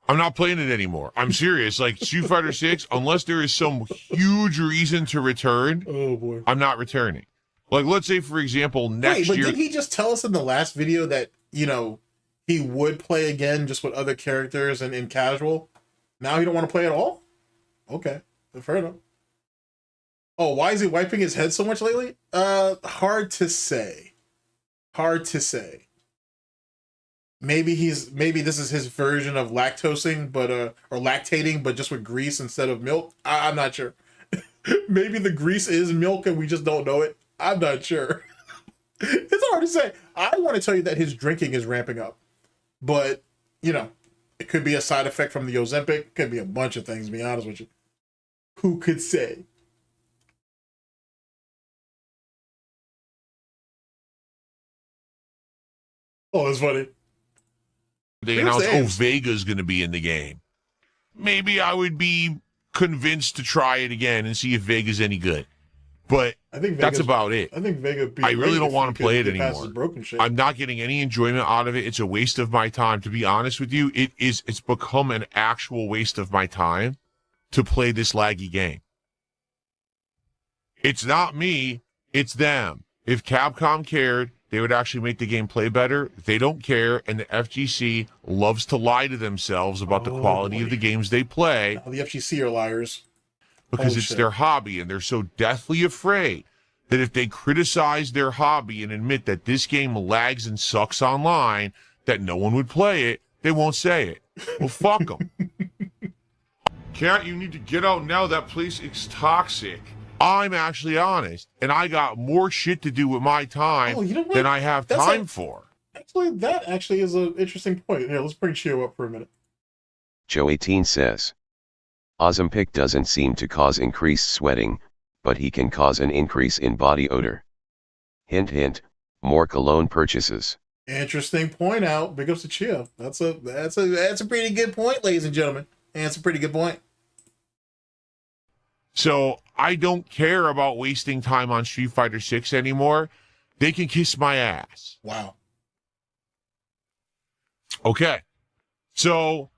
I'm not playing it anymore. I'm serious. Like, Street Fighter 6, unless there is some huge reason to return, oh boy, I'm not returning. Like, let's say, for example, next year... Did he just tell us in the last video that, you know, he would play again just with other characters and in casual? Now he don't want to play at all? Okay, fair enough. Oh, why is he wiping his head so much lately? Hard to say. Hard to say. Maybe this is his version of lactosing, but or lactating, but just with grease instead of milk. I'm not sure. Maybe the grease is milk and we just don't know it. I'm not sure. It's hard to say. I want to tell you that his drinking is ramping up, but you know, it could be a side effect from the Ozempic. It could be a bunch of things. To be honest with you, who could say? Oh, it's funny. They announced, oh, Vega's going to be in the game. Maybe I would be convinced to try it again and see if Vega's any good. But I think that's about it. I think Vega. I really don't want to play it anymore. I'm not getting any enjoyment out of it. It's a waste of my time. To be honest with you, it's become an actual waste of my time to play this laggy game. It's not me. It's them. If Capcom cared, they would actually make the game play better. They don't care, and the FGC loves to lie to themselves about the quality of the games they play. The FGC are liars. Because it's their hobby, and they're so deathly afraid that if they criticize their hobby and admit that this game lags and sucks online, that no one would play it, they won't say it. Well, fuck them. Cat, you need to get out now. That place is toxic. I'm actually honest, and I got more shit to do with my time than I have time for. Actually, that is an interesting point. Here, let's bring Chio up for a minute. Joe18 says, Ozempic doesn't seem to cause increased sweating, but he can cause an increase in body odor. Hint hint, more cologne purchases. Interesting point out. Big ups to Chio. That's a pretty good point, ladies and gentlemen. And it's a pretty good point. So I don't care about wasting time on Street Fighter 6 anymore. They can kiss my ass. Wow. Okay. So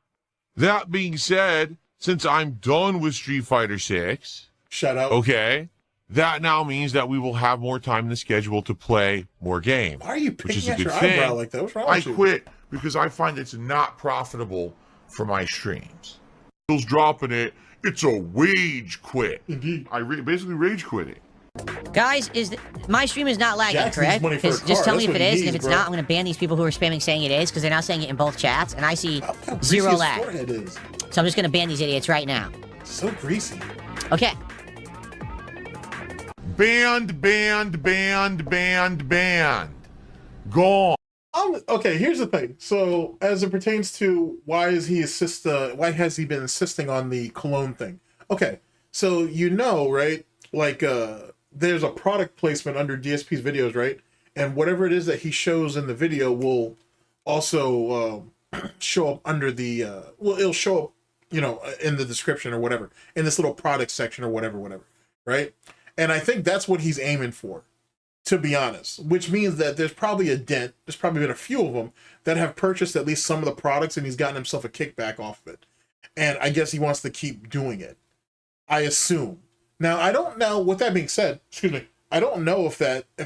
that being said, since I'm done with Street Fighter 6, shout out. Okay, that now means that we will have more time in the schedule to play more games. Why are you picking at your eyebrow like that? What's wrong with you? I quit because I find it's not profitable for my streams. Phil's dropping it. It's a wage quit. Indeed. I basically rage quit it. Guys, my stream is not lagging, correct? Just tell me if it is, and if it's not, I'm going to ban these people who are spamming saying it is, because they're now saying it in both chats, and I see zero lag. So I'm just going to ban these idiots right now. So greasy. Okay. Banned. Gone. Okay, here's the thing. So, as it pertains to why has he been insisting on the cologne thing? Okay, so you know, right? Like, there's a product placement under DSP's videos, right? And whatever it is that he shows in the video will also show up under the it'll show up, you know, in the description or whatever, in this little product section or whatever, right? And I think that's what he's aiming for, to be honest, which means that there's probably a dent. There's probably been a few of them that have purchased at least some of the products, and he's gotten himself a kickback off of it. And I guess he wants to keep doing it, I assume. Now, I don't know. With that being said, excuse me, I don't know if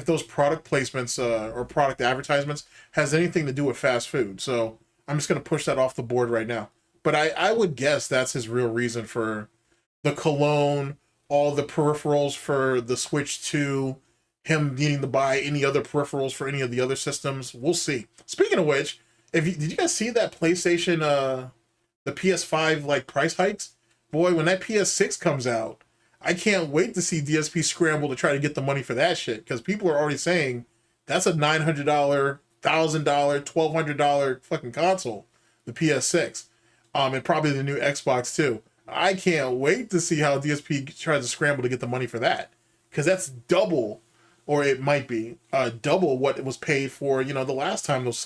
those product placements or product advertisements has anything to do with fast food. So I'm just going to push that off the board right now. But I would guess that's his real reason for the cologne, all the peripherals for the Switch 2, him needing to buy any other peripherals for any of the other systems. We'll see. Speaking of which, did you guys see that PlayStation, the PS5 like price hikes? Boy, when that PS6 comes out, I can't wait to see DSP scramble to try to get the money for that shit, because people are already saying that's a $900, $1,000, $1,200 fucking console, the PS6, and probably the new Xbox too. I can't wait to see how DSP tries to scramble to get the money for that, because that's double, or it might be double what it was paid for, you know, the last time those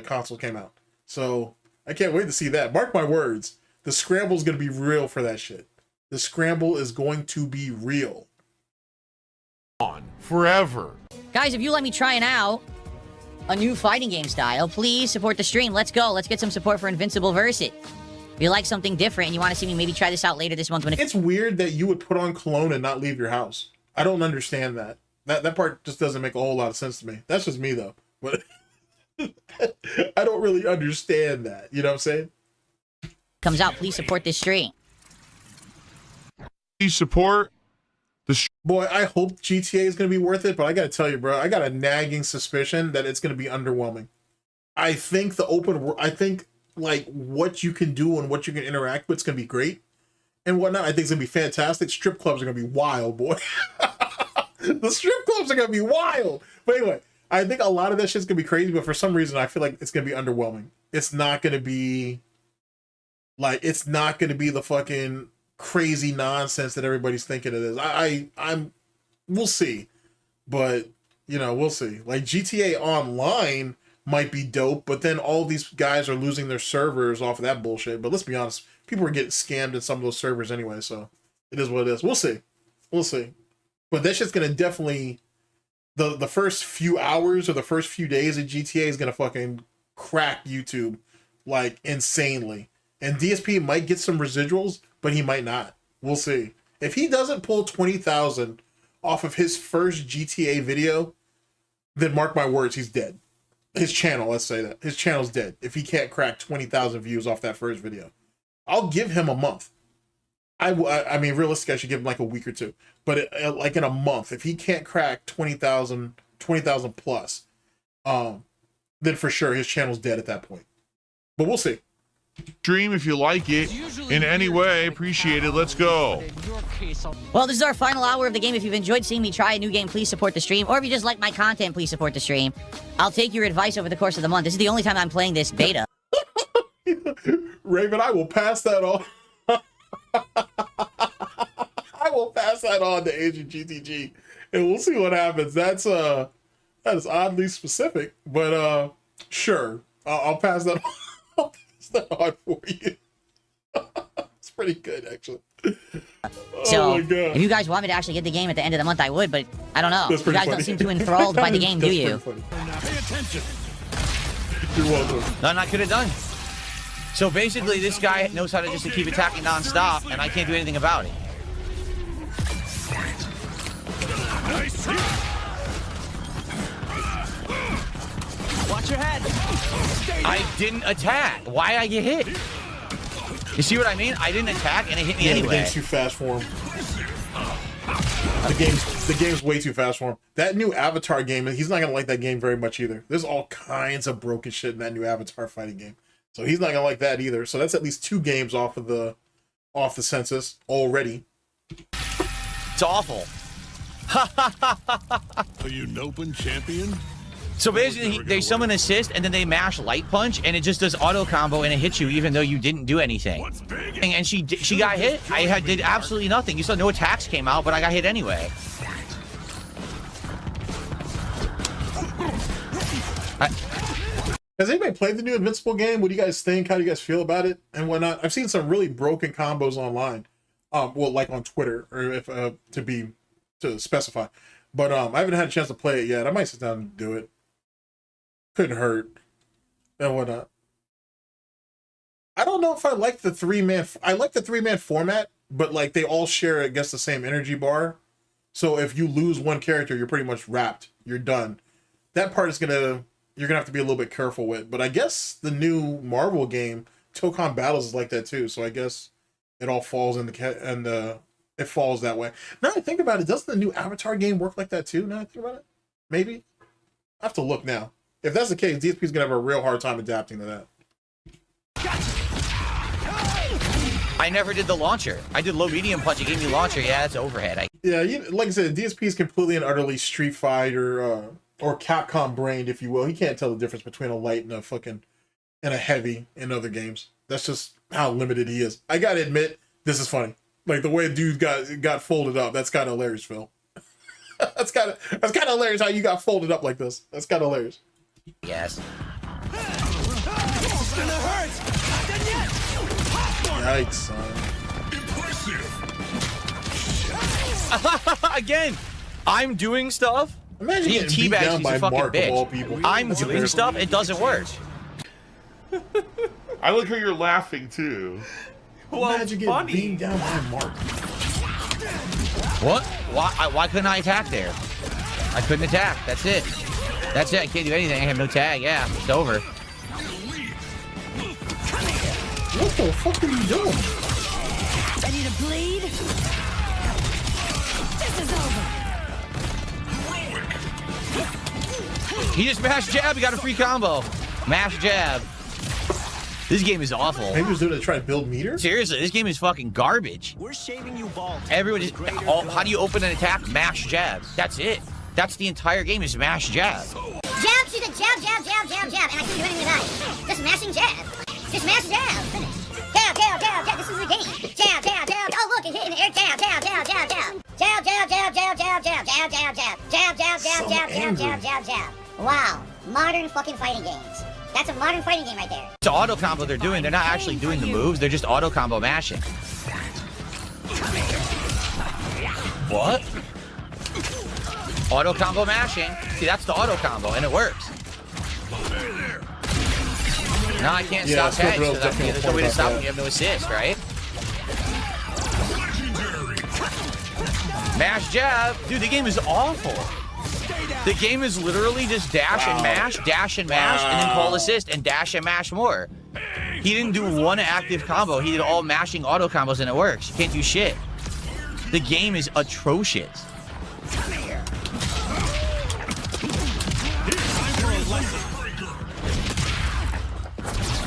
consoles came out. So I can't wait to see that. Mark my words, the scramble is going to be real for that shit. The scramble is going to be real. On forever. Guys, if you let me try out a new fighting game style, please support the stream. Let's go. Let's get some support for Invincible Versus. If you like something different and you want to see me maybe try this out later this month when It's weird that you would put on cologne and not leave your house. I don't understand that. That part just doesn't make a whole lot of sense to me. That's just me though. But I don't really understand that. You know what I'm saying? comes out, please support this stream. Please support the Boy, I hope GTA is going to be worth it, but I got to tell you, bro, I got a nagging suspicion that it's going to be underwhelming. I think the open world, I think like what you can do and what you can interact with is going to be great and whatnot. I think it's going to be fantastic. Strip clubs are going to be wild, boy. The strip clubs are going to be wild. But anyway, I think a lot of that shit's going to be crazy, but for some reason, I feel like it's going to be underwhelming. It's not going to be like, it's not going to be the fucking crazy nonsense that everybody's thinking it is. We'll see, but you know, we'll see. Like GTA Online might be dope, but then all these guys are losing their servers off of that bullshit. But let's be honest, people are getting scammed in some of those servers anyway, so it is what it is. We'll see. We'll see. But that shit's gonna definitely, the first few hours or the first few days of GTA is gonna fucking crack YouTube like insanely. And DSP might get some residuals, but he might not. We'll see. If he doesn't pull 20,000 off of his first GTA video, then mark my words, he's dead. His channel, let's say that. His channel's dead if he can't crack 20,000 views off that first video. I'll give him a month. I mean, realistically, I should give him like a week or two. But like in a month, if he can't crack 20,000 plus, then for sure his channel's dead at that point. But we'll see. stream if you like it in any way. Appreciate it. Let's go. Well, this is our final hour of the game. If you've enjoyed seeing me try a new game, please support the stream. Or if you just like my content, please support the stream. I'll take your advice over the course of the month. This is the only time I'm playing this beta. Raven, I will pass that on. I will pass that on to Agent GTG, and we'll see what happens. That is oddly specific, but sure, I'll pass that on. I'll pass that on for you. It's pretty good, actually. So, oh my God. if you guys want me to actually get the game at the end of the month, I would, but I don't know. That's You pretty guys funny. don't seem too enthralled by the game, do That's you? pretty funny. Pay attention. You're welcome. None I could have done. So basically, this guy knows how to just keep attacking nonstop, and I can't do anything about it. Nice. Watch your head. I didn't attack. Why I get hit? You see what I mean? I didn't attack, and it hit me Yeah, the anyway. game's too fast for him. The game's way too fast for him. That new Avatar game, he's not gonna like that game very much either. There's all kinds of broken shit in that new Avatar fighting game, so he's not gonna like that either. So that's at least 2 games off the census already. It's awful. Are you an open champion? So basically, they summon assist, and then they mash light punch, and it just does auto combo, and it hits you even though you didn't do anything. What's big? And she got hit. I did absolutely nothing. You saw no attacks came out, but I got hit anyway. Has anybody played the new Invincible game? What do you guys think? How do you guys feel about it and whatnot? I've seen some really broken combos online. Well, like on Twitter, or if to specify. But I haven't had a chance to play it yet. I might sit down and do it. Couldn't hurt and whatnot. I don't know if I like the 3-man. I like the 3-man format, but like they all share, I guess, the same energy bar. So if you lose one character, you're pretty much wrapped. You're done. That part is you're gonna have to be a little bit careful with. But I guess the new Marvel game, Tokon Battles, is like that too. So I guess it all falls in it falls that way. Now I think about it, doesn't the new Avatar game work like that too? Now I think about it, maybe I have to look now. If that's the case, DSP is gonna have a real hard time adapting to that. I never did the launcher. I did low medium punch. It gave me launcher. Yeah, it's overhead. Yeah, like I said, DSP is completely and utterly Street Fighter or Capcom brained, if you will. He can't tell the difference between a light and a heavy in other games. That's just how limited he is. I gotta admit, this is funny. Like the way dude got folded up. That's kind of hilarious, Phil. That's kind of hilarious how you got folded up like this. That's kind of hilarious. Yes. Yikes, son. Again, I'm doing stuff. Imagine He getting beat down teabags, by he's a fucking Mark of all bitch. people. I'm doing stuff, it doesn't work. I like how you're laughing too. Imagine getting beaten down by Mark. What? Why couldn't I attack there? I couldn't attack. That's it. That's it. I can't do anything. I have no tag. Yeah, it's over. What the fuck are you doing? Ready to bleed? This is over. He just mashed jab. He got a free combo. Mash jab. This game is awful. Maybe he was doing it to try to build meter? Seriously, this game is fucking garbage. We're shaving you bald. Everyone just... how do you open an attack? Mash jab. That's it. That's the entire game is mash jab. Jab to the jab, and I couldn't do anything about it. Just mashing jab. Just mash jab. Finish. Jab. This is the game. Jab. Oh, look, it hit in the air. Jab. Jab. Wow. Modern fucking fighting games. That's a modern fighting game right there. It's auto combo they're doing. They're not actually doing the moves. They're just auto combo mashing. What? Auto combo mashing. See, that's the auto combo, and it works. No, I can't stop tags. So there's no way to stop when you have no assist, right? Mash jab. Dude, the game is awful. The game is literally just dash and mash, and then call assist, and dash and mash more. He didn't do one active combo. He did all mashing auto combos, and it works. You can't do shit. The game is atrocious.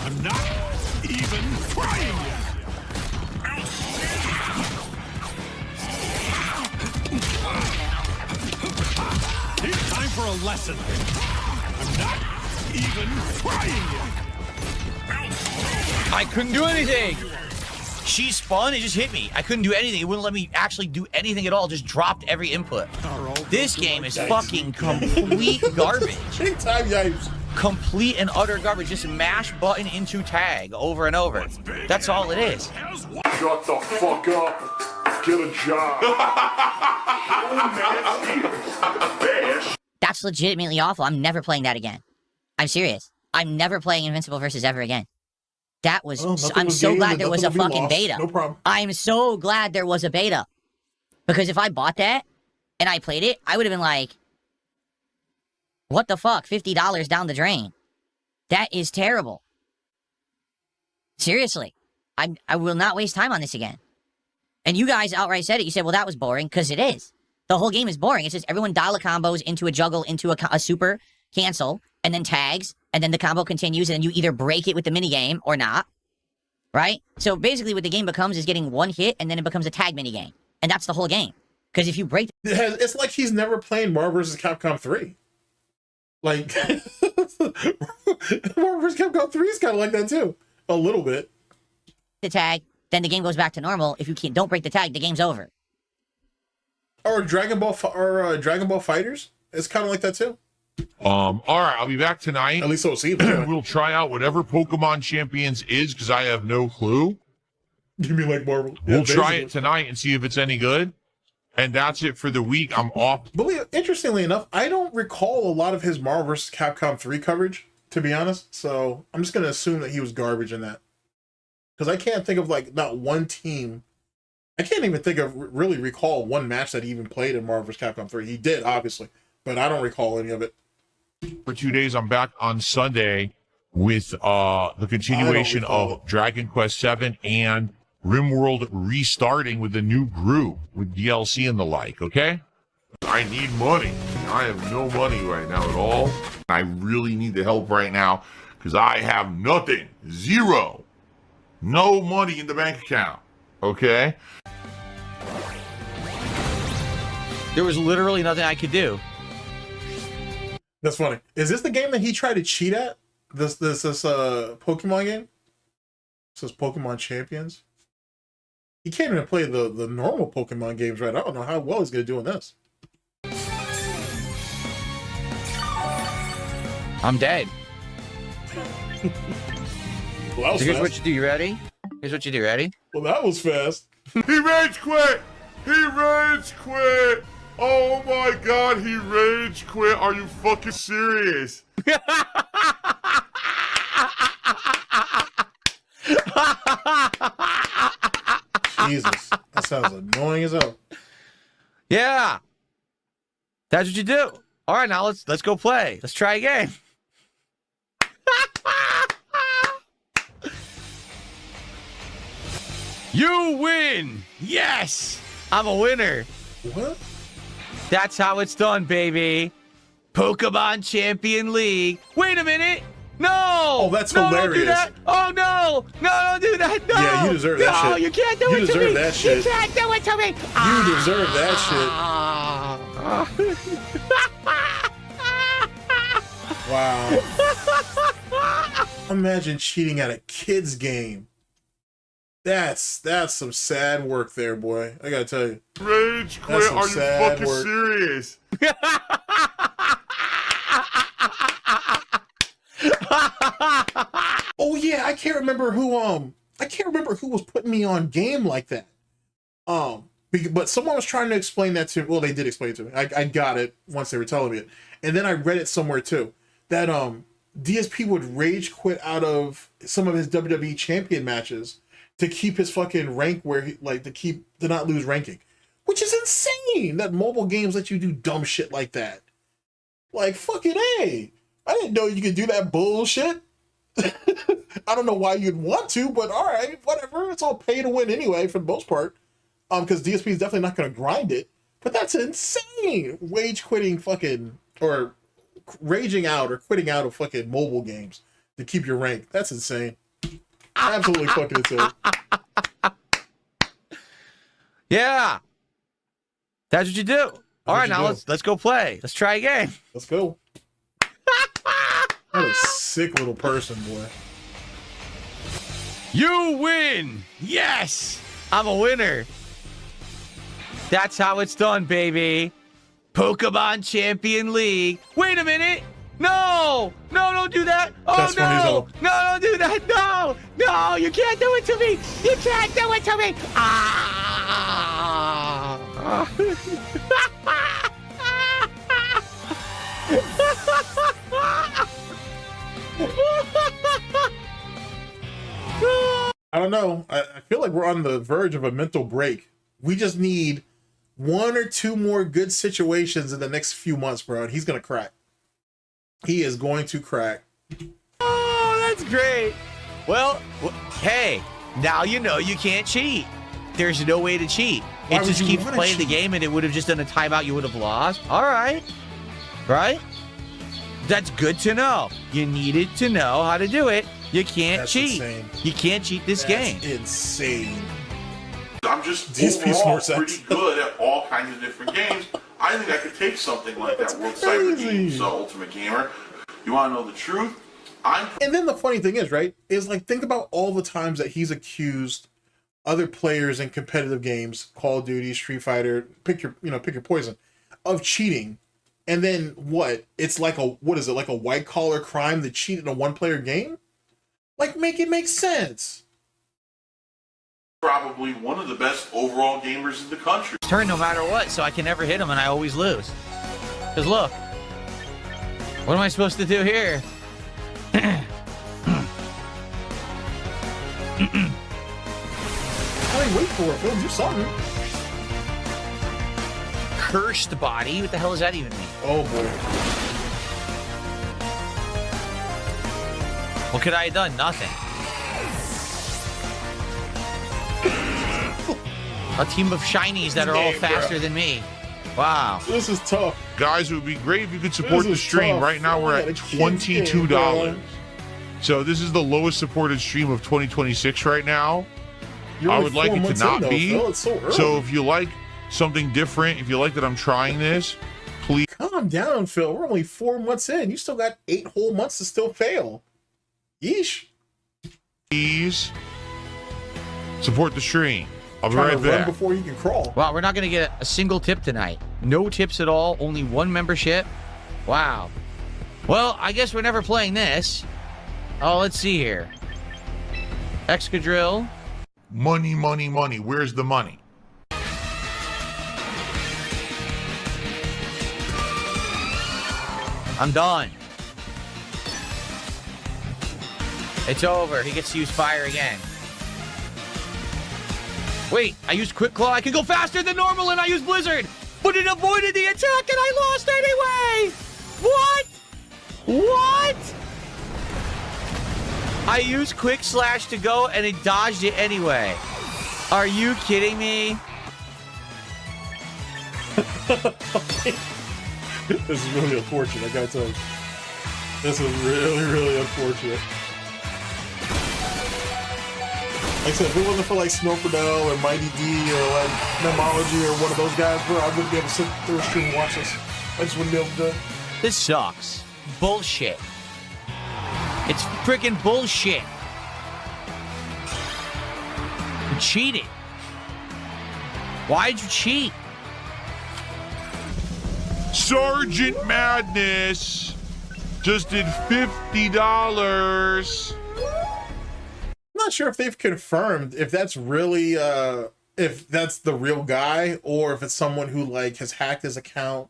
I'm not even trying yet. It's time for a lesson. I'm not even trying yet. I couldn't do anything. She spun, it just hit me. I couldn't do anything. It wouldn't let me actually do anything at all. Just dropped every input. This game is fucking complete garbage. Big time yipes. Complete and utter garbage. Just mash button into tag over and over. That's all it is. Shut the fuck up. Get a job. That's legitimately awful. I'm never playing that again. I'm serious. I'm never playing Invincible versus ever again. That was... I'm so glad there was a fucking beta. No problem. I'm so glad there was a beta. Because if I bought that and I played it, I would have been like, what the fuck? $50 down the drain. That is terrible. Seriously. I will not waste time on this again. And you guys outright said it. You said, well, that was boring, because it is. The whole game is boring. It's just everyone dial a combos into a juggle, into a super, cancel, and then tags, and then the combo continues, and then you either break it with the minigame or not. Right? So basically what the game becomes is getting one hit, and then it becomes a tag minigame. And that's the whole game. Because if you break... It's like he's never played Marvel vs. Capcom 3. Like, Marvel vs. Capcom 3 is kind of like that too. A little bit. the tag, then the game goes back to normal. If you don't break the tag, the game's over. Or Dragon Ball Fighters. It's kind of like that too. All right, I'll be back tonight. At least so it seems. We'll try out whatever Pokemon Champions is because I have no clue. You mean like Marvel? We'll try it tonight and see if it's any good. And that's it for the week. I'm off. Interestingly enough, I don't recall a lot of his Marvel vs. Capcom 3 coverage, to be honest. So I'm just going to assume that he was garbage in that. Because I can't think of like not one team. I can't even think of really recall one match that he even played in Marvel vs. Capcom 3. He did, obviously, but I don't recall any of it. For 2 days, I'm back on Sunday with the continuation of Dragon Quest VII and RimWorld restarting with the new group with DLC and the like, okay? I need money. I have no money right now at all. I really need the help right now because I have nothing. Zero. No money in the bank account. Okay? There was literally nothing I could do. That's funny. Is this the game that he tried to cheat at? This Pokemon game? This is Pokemon Champions. He can't even play the normal Pokemon games, right? I don't know how well he's gonna do in this. I'm dead. Well, that was So here's fast. what you do. You ready? Here's what you do. Ready? Well, that was fast. He rage quit! He rage quit! Oh my god, he rage quit. Are you fucking serious? Jesus, that sounds annoying as hell. Yeah. That's what you do. All right, now let's go play. Let's try again. You win. Yes. I'm a winner. What? That's how it's done, baby. Pokemon Champion League. Wait a minute. No. Oh, that's no, hilarious. Don't do that. Oh, no. No, don't do that. No. Yeah, you deserve that no, shit. you can't do You it to deserve me. that shit. You can't do it to me. You deserve that Wow. Imagine cheating at a kid's game. That's some sad work there, boy. I gotta tell you. Rage quit. That's some Are you sad fucking work. serious? Oh yeah, I can't remember who was putting me on game like that. But someone was trying to explain that to me. Well, they did explain it to me. I got it once they were telling me it. And then I read it somewhere too. That DSP would rage quit out of some of his WWE champion matches to keep his fucking rank where he to not lose ranking. Which is insane that mobile games let you do dumb shit like that. Like fucking A. I didn't know you could do that bullshit. I don't know why you'd want to, but all right, whatever. It's all pay to win anyway for the most part. Because DSP is definitely not going to grind it. But that's insane. Raging out or quitting out of fucking mobile games to keep your rank. That's insane. Absolutely fucking insane. Yeah. That's what you do. All right, now let's go play. Let's try again. Let's go. What a sick little person, boy. You win. Yes. I'm a winner. That's how it's done, baby. Pokemon Champion League. Wait a minute. No. No, don't do that. Oh, That's funny as no. hell. No, don't do that. No. No, you can't do it to me. You can't do it to me. Ah. I don't know. I feel like we're on the verge of a mental break. We just need one or two more good situations in the next few months, bro, and he's going to crack. He is going to crack. Oh, that's great. Well, hey, now you know you can't cheat. There's no way to cheat. Why It would just you keeps wanna playing the cheat? game and it would have just done a timeout. You would have lost. All right. Right? That's good to know. You needed to know how to do it. You can't That's cheat. insane. You can't cheat this game. That's insane. I'm just DSP overall Snorts pretty good at all kinds of different games. I think I could take something like that World Cyber crazy. Games Ultimate Gamer. You want to know the truth? And then the funny thing is, right, is like think about all the times that he's accused other players in competitive games, Call of Duty, Street Fighter, pick your poison, of cheating. And then what? It's like a white collar crime to cheat in a one player game? Like make it make sense. Probably one of the best overall gamers in the country. Turn no matter what, so I can never hit him and I always lose. Because look, what am I supposed to do here? I mean, wait for it, Phil. Do something. Cursed body? What the hell does that even mean? Oh boy. What could I have done? Nothing. A team of shinies that are all faster than me. Wow. This is tough. Guys, it would be great if you could support This the is stream. tough. Right now, we're Yeah, at the kids game, $22. So this is the lowest supported stream of 2026 right now. You're I only would like 4 it to months not in, though, be. Phil. It's so early. So if you like something different, if you like that I'm trying this, please. Calm down, Phil. We're only 4 months in. You still got 8 whole months to still fail. Yeesh. Please support the stream. I'll be Trying right to run back. before you can crawl. Wow, we're not going to get a single tip tonight. No tips at all. Only one membership. Wow. Well, I guess we're never playing this. Oh, let's see here. Excadrill. Money, money, money. Where's the money? I'm done. It's over. He gets to use fire again. Wait, I used Quick Claw. I can go faster than normal, and I used Blizzard. But it avoided the attack, and I lost anyway. What? What? I used Quick Slash to go, and it dodged it anyway. Are you kidding me? This is really unfortunate, I gotta tell you. This is really, really unfortunate. Like I said, if it wasn't for like Burnell or Mighty D or like Memology or one of those guys, bro, I wouldn't be able to sit through a stream and watch this. I just wouldn't be able to do it. This sucks. Bullshit. It's freaking bullshit. You cheated. Why'd you cheat? Sergeant Madness just did $50. I'm not sure if they've confirmed if that's really if that's the real guy or if it's someone who like has hacked his account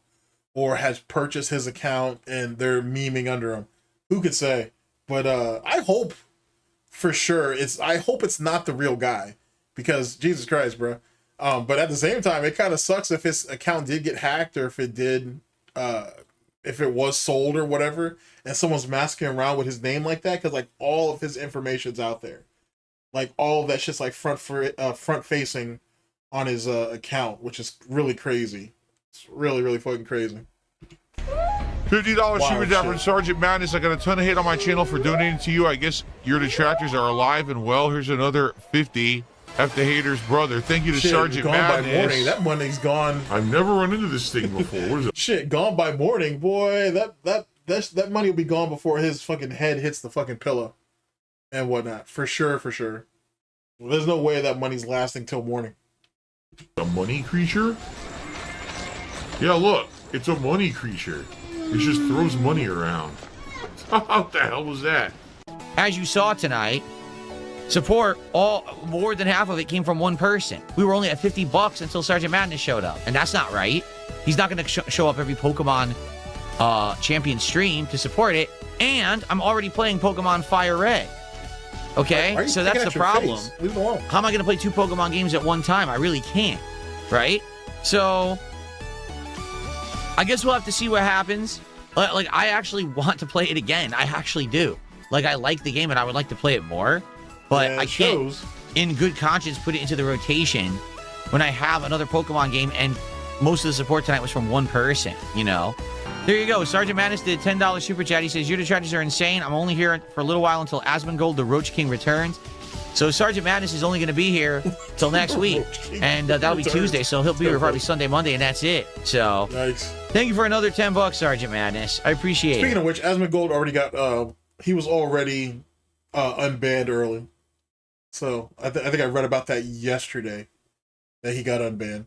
or has purchased his account and they're memeing under him. Who could say? But I hope for sure I hope it's not the real guy, because Jesus Christ, bro. But at the same time, it kind of sucks if his account did get hacked or if it did if it was sold or whatever, and someone's masking around with his name like that, because like all of his information's out there. Like all of that shit's like front facing on his account, which is really crazy. It's really, really fucking crazy. $50 super Wild chat shit. from Sergeant Madness. I got a ton of hate on my channel for donating to you. I guess your detractors are alive and well. Here's another 50. F the haters, brother. Thank you to Shit, Sergeant gone Madness. by morning. That money's gone. I've never run into this thing before. What is it? Shit, gone by morning, boy. That money will be gone before his fucking head hits the fucking pillow and whatnot. For sure, for sure. There's no way that money's lasting till morning. A money creature? Yeah, look. It's a money creature. It just throws money around. What the hell was that? As you saw tonight, support, more than half of it came from one person. We were only at $50 until Sergeant Madness showed up, and that's not right. He's not going to show up every Pokemon champion stream to support it, and I'm already playing Pokemon Fire Red. Okay, so that's the problem. Leave it alone. How am I going to play 2 Pokemon games at one time? I really can't, right? So I guess we'll have to see what happens. Like, I actually want to play it again. I actually do. Like, I like the game and I would like to play it more, but Yeah, I it can't, shows. in good conscience, put it into the rotation when I have another Pokemon game and most of the support tonight was from one person, you know? There you go. Sergeant Madness did a $10 super chat. He says, your detractors are insane. I'm only here for a little while until Asmongold, the Roach King, returns. So Sergeant Madness is only going to be here till next week. And that'll be Tuesday, so he'll be here probably Sunday, Monday, and that's it. So Nice. thank you for another $10, Sergeant Madness. I appreciate Speaking it. of which, Asmongold already got he was already unbanned early. So I think I read about that yesterday, that he got unbanned.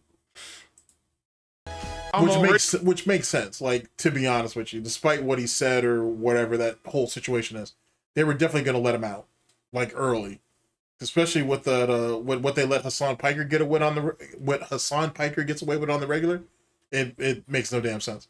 Which makes sense. Like, to be honest with you, despite what he said or whatever that whole situation is, they were definitely going to let him out like early, especially with the what they let Hassan Piker get away on the what Hassan Piker gets away with on the regular. It makes no damn sense.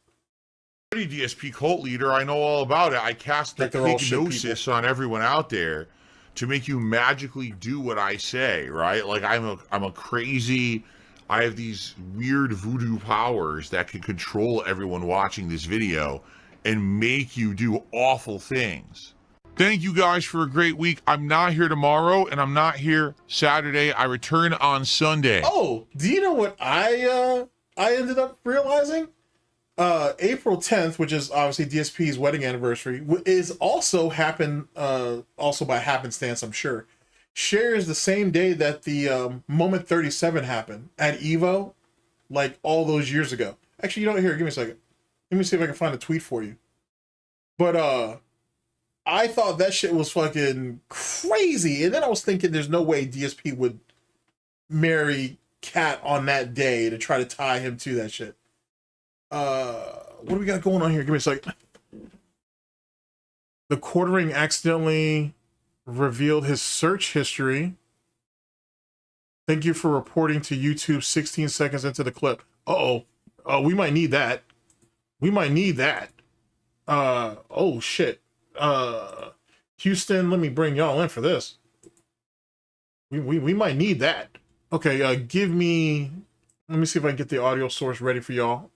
DSP cult leader, I know all about it. I cast the Like they're all shit hypnosis on everyone out there to make you magically do what I say, right? Like I'm a crazy, I have these weird voodoo powers that can control everyone watching this video and make you do awful things. Thank you guys for a great week. I'm not here tomorrow and I'm not here Saturday. I return on Sunday. Oh, do you know what I ended up realizing? April 10th, which is obviously DSP's wedding anniversary, is also happened also by happenstance, I'm sure. Shares the same day that the Moment 37 happened at Evo, like all those years ago. Actually, you know, here, give me a second. Let me see if I can find a tweet for you. But I thought that shit was fucking crazy. And then I was thinking there's no way DSP would marry Cat on that day to try to tie him to that shit. What do we got going on here? Give me a second. The quartering accidentally revealed his search history. Thank you for reporting to YouTube 16 seconds into the clip. Uh-oh. We might need that. We might need that. Oh shit. Houston, let me bring y'all in for this. We might need that. Okay, let me see if I can get the audio source ready for y'all.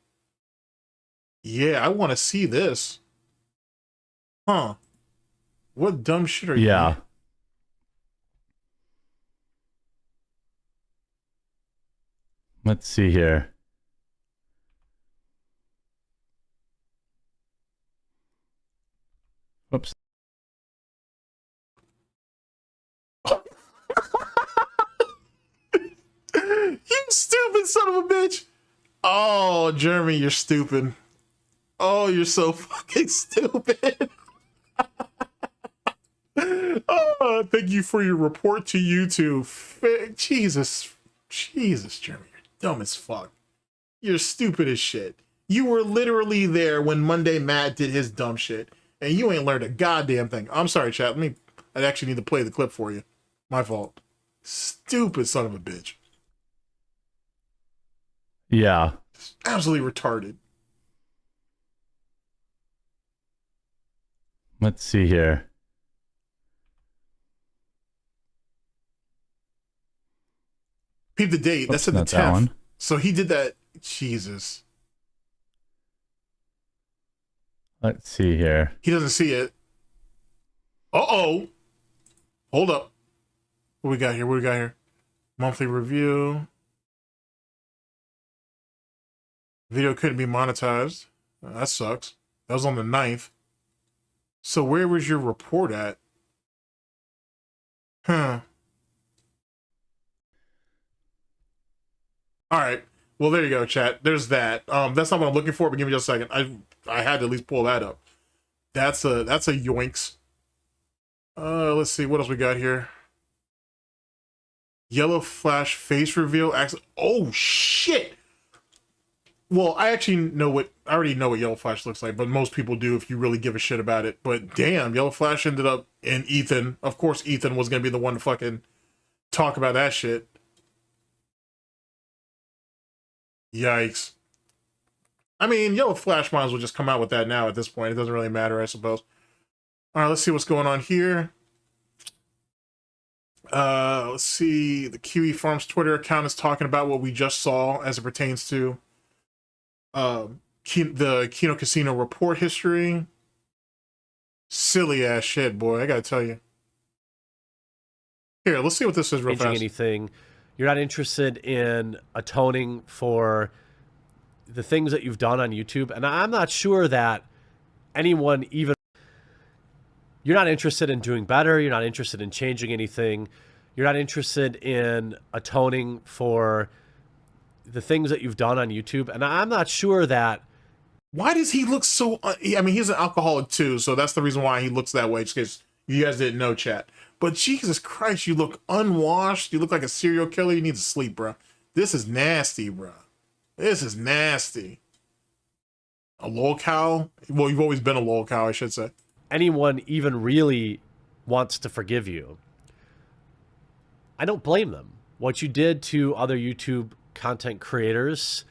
Yeah, I want to see this. Huh. What dumb shit are you doing? Let's see here. Whoops. You stupid son of a bitch. Oh, Jeremy, you're stupid. Oh, you're so fucking stupid. Oh, thank you for your report to YouTube. Jesus, Jeremy, you're dumb as fuck. You're stupid as shit. You were literally there when Monday Matt did his dumb shit, and you ain't learned a goddamn thing. I'm sorry, chat. I actually need to play the clip for you. My fault. Stupid son of a bitch. Yeah. Absolutely retarded. Let's see here. Peep the date. That's at the 10th. So he did that. Jesus. Let's see here. He doesn't see it. Uh-oh. Hold up. What we got here? What we got here? Monthly review. Video couldn't be monetized. That sucks. That was on the 9th. So where was your report at? Huh. All right. Well, there you go, chat. There's that. That's not what I'm looking for, but give me just a second. I had to at least pull that up. That's a yoinks. Let's see what else we got here. Yellow flash face reveal. Oh shit. Well, I already know what Yellow Flash looks like, but most people do if you really give a shit about it. But damn, Yellow Flash ended up in Ethan. Of course, Ethan was gonna be the one to fucking talk about that shit. Yikes. I mean, Yellow Flash might as well just come out with that now at this point. It doesn't really matter, I suppose. All right, let's see what's going on here. Let's see. The Kiwi Farms Twitter account is talking about what we just saw as it pertains to the Kino Casino report history. Silly ass shit, boy. I gotta tell you. Here, let's see what this is real fast. Anything. You're not interested in atoning for the things that you've done on YouTube. And I'm not sure that anyone even... You're not interested in doing better. You're not interested in changing anything. You're not interested in atoning for the things that you've done on YouTube. And I'm not sure that... Why does he look so... I mean, he's an alcoholic too, so that's the reason why he looks that way, just because you guys didn't know, chat. But Jesus Christ, you look unwashed. You look like a serial killer. You need to sleep, bro. This is nasty, bro. This is nasty. A lolcow? Well, you've always been a lolcow, I should say. Anyone even really wants to forgive you. I don't blame them. What you did to other YouTube content creators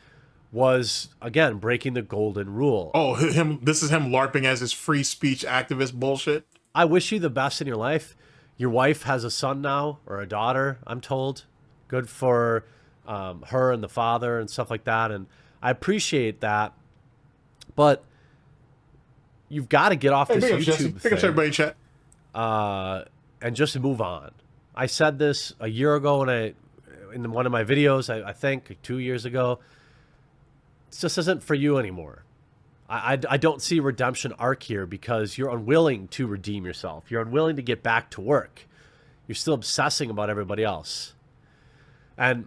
was, again, breaking the golden rule. Oh, this is him LARPing as his free speech activist bullshit? I wish you the best in your life. Your wife has a son now, or a daughter, I'm told. Good for her and the father and stuff like that. And I appreciate that. But you've got to get off this YouTube thing. Everybody in chat. And just move on. I said this a year ago in one of my videos, I think 2 years ago. This just isn't for you anymore. I don't see a redemption arc here because you're unwilling to redeem yourself. You're unwilling to get back to work. You're still obsessing about everybody else. And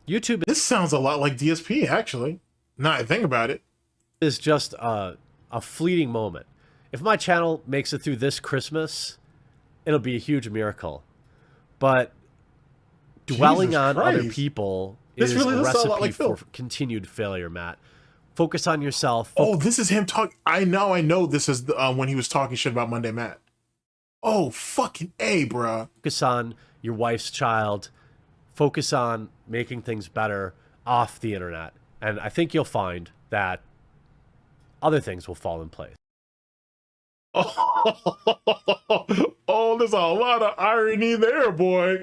YouTube... This sounds a lot like DSP, actually. Now I think about it. Is just a fleeting moment. If my channel makes it through this Christmas, it'll be a huge miracle. But dwelling Jesus on Christ. other people This is really a does sound a lot recipe like Phil. for continued failure, Matt. Focus on yourself. Oh, this is him talking. I know this is when he was talking shit about Monday Matt. Oh, fucking A, bruh. Focus on your wife's child. Focus on making things better off the internet. And I think you'll find that other things will fall in place. Oh, there's a lot of irony there, boy.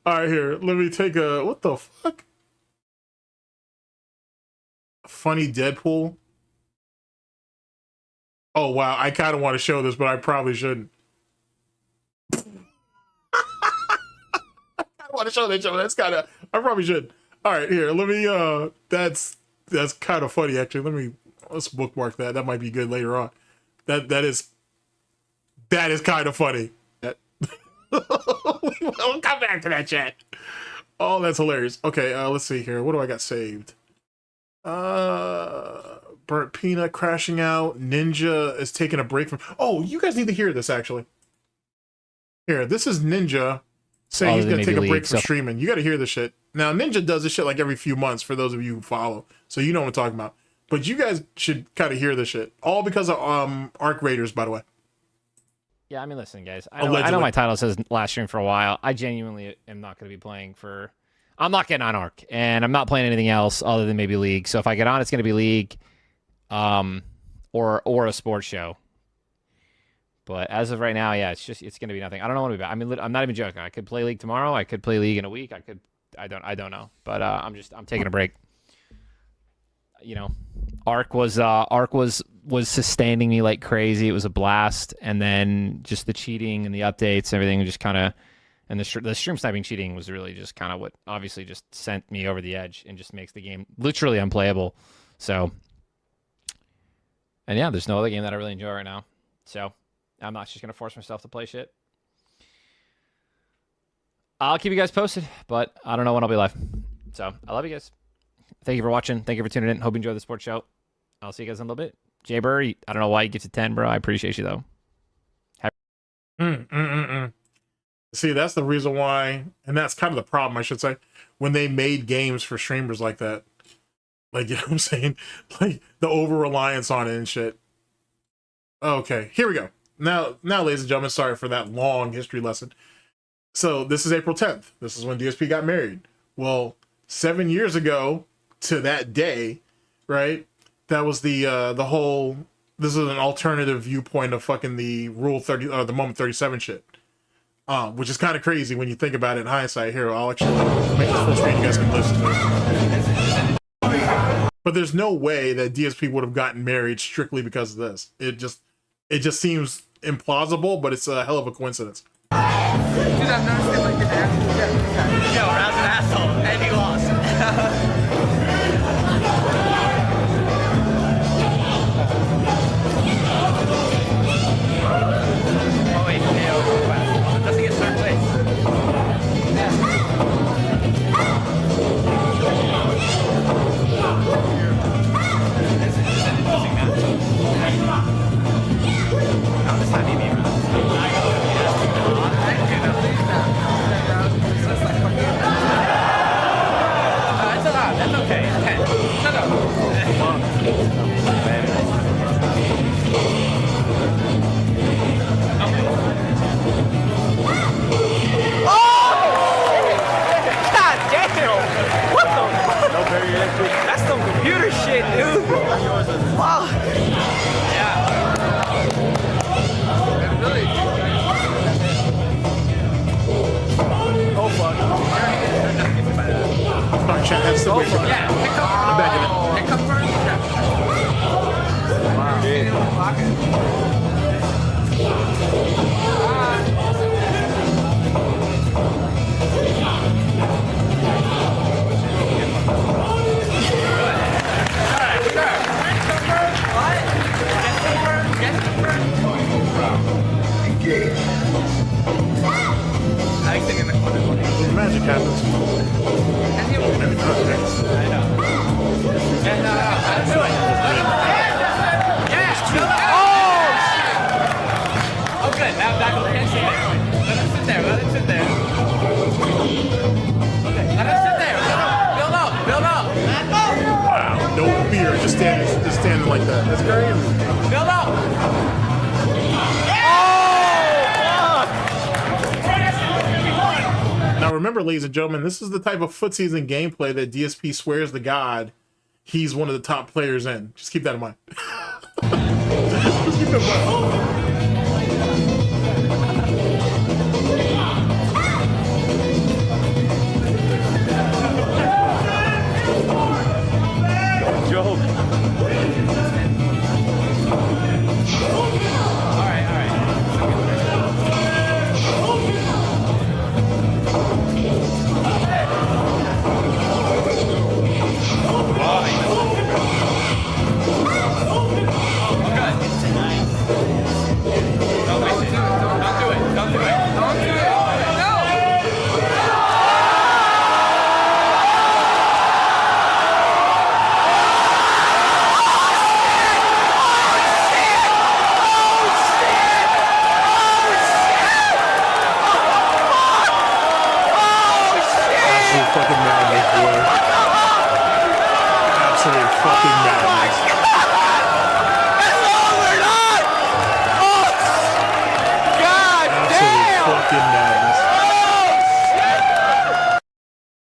All right, here. Let me take a... What the fuck? Funny Deadpool. Oh, wow. I kind of want to show this, but I probably shouldn't. I want to show that show. That's kind of... I probably should. All right, here. Let me... That's kind of funny, actually. Let's bookmark that. That might be good later on. That is kind of funny. We'll come back to that chat. Oh, that's hilarious. Okay, let's see here. What do I got saved? Burnt Peanut crashing out. Ninja is taking a break from... Oh, you guys need to hear this, actually. Here, this is Ninja saying he's going to take a break from streaming. You got to hear this shit. Now, Ninja does this shit like every few months, for those of you who follow. So you know what I'm talking about. But you guys should kind of hear this shit. All because of Arc Raiders, by the way. Yeah, I mean, listen, guys. I know my title says last stream for a while. I genuinely am not going to be playing for... I'm not getting on Arc, and I'm not playing anything else other than maybe League. So if I get on, it's going to be League, or a sports show. But as of right now, yeah, it's going to be nothing. I don't know what to be back. I mean, I'm not even joking. I could play League tomorrow. I could play League in a week. I don't know. But I'm taking a break. You know, Arc was sustaining me like crazy. It was a blast, and then just the cheating and the updates, everything just kind of, and the stream sniping cheating was really just kind of what obviously just sent me over the edge and just makes the game literally unplayable. So, and yeah, there's no other game that I really enjoy right now. So I'm not just gonna force myself to play shit. I'll keep you guys posted, but I don't know when I'll be live. So I love you guys. Thank you for watching. Thank you for tuning in. Hope you enjoyed the sports show. I'll see you guys in a little bit. Jay Burr, I don't know why you get to 10, bro. I appreciate you, though. See, that's the reason why, and that's kind of the problem, I should say, when they made games for streamers like that. Like, you know what I'm saying? Like, the over-reliance on it and shit. Okay, here we go. Now, ladies and gentlemen, sorry for that long history lesson. So, this is April 10th. This is when DSP got married. Well, 7 years ago to that day, right? That was the whole... This is an alternative viewpoint of fucking the Rule 30, the Moment 37 shit. Which is kind of crazy when you think about it in hindsight. Here, I'll actually make this full screen. You guys can listen to it. But there's no way that DSP would have gotten married strictly because of this. It just seems implausible, but it's a hell of a coincidence. Dude, I've noticed it like an asshole. Yo, Ra's an asshole, and he lost. Oh wait, KO. Doesn't get third place. Not this time, maybe. That's okay. Shut up. God damn! What the? That's some computer shit, dude. Wow. Yeah. Really? Oh fuck. Alright, chat, that's the way for me. Yeah, pick up. I'm back in it. Pick up first. Wow. Get in the pocket. What? Magic happens. And I know. And let's do it. Yeah. Oh, good. Now back over here. Let him sit there. Let him sit there. Okay. Let him sit there. Build up. Build up. Wow. No fear. Just standing like that. That's crazy. Build up. Now remember, ladies and gentlemen, this is the type of footsies and gameplay that DSP swears to God he's one of the top players in. Just keep that in mind. Just keep that in mind.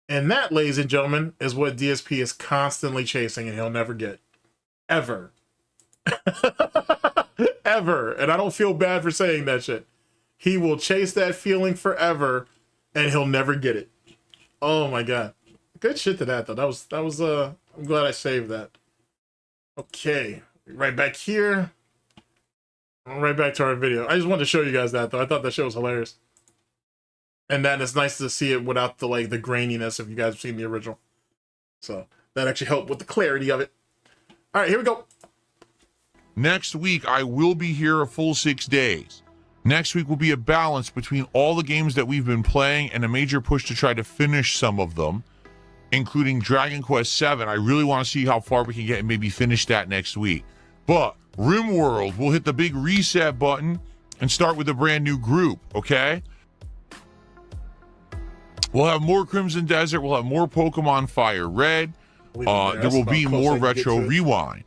And that, ladies and gentlemen, is what DSP is constantly chasing and he'll never get. Ever. Ever. And I don't feel bad for saying that shit. He will chase that feeling forever and he'll never get it. Oh my God. Good shit to that though. That was I'm glad I saved that. Okay. Right back here. Right back to our video. I just wanted to show you guys that though. I thought that shit was hilarious. And then it's nice to see it without the the graininess if you guys have seen the original. So that actually helped with the clarity of it. All right, here we go. Next week, I will be here a full 6 days. Next week will be a balance between all the games that we've been playing and a major push to try to finish some of them, including Dragon Quest VII. I really want to see how far we can get and maybe finish that next week. But RimWorld, we'll hit the big reset button and start with a brand new group, okay? We'll have more Crimson Desert. We'll have more Pokemon Fire Red. There will be more Retro Rewind.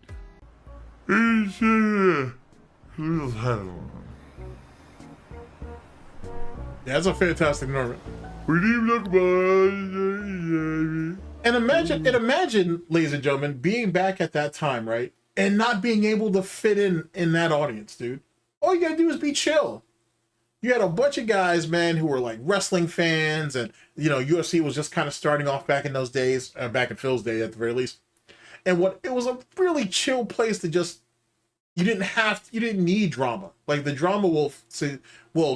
Yeah, that's a fantastic Norman. And imagine, ladies and gentlemen, being back at that time, right? And not being able to fit in that audience, dude. All you gotta do is be chill. You had a bunch of guys, man, who were like wrestling fans, and UFC was just kind of starting off back in those days, back in Phil's day at the very least. And it was a really chill place to just, you didn't need drama. Like the drama will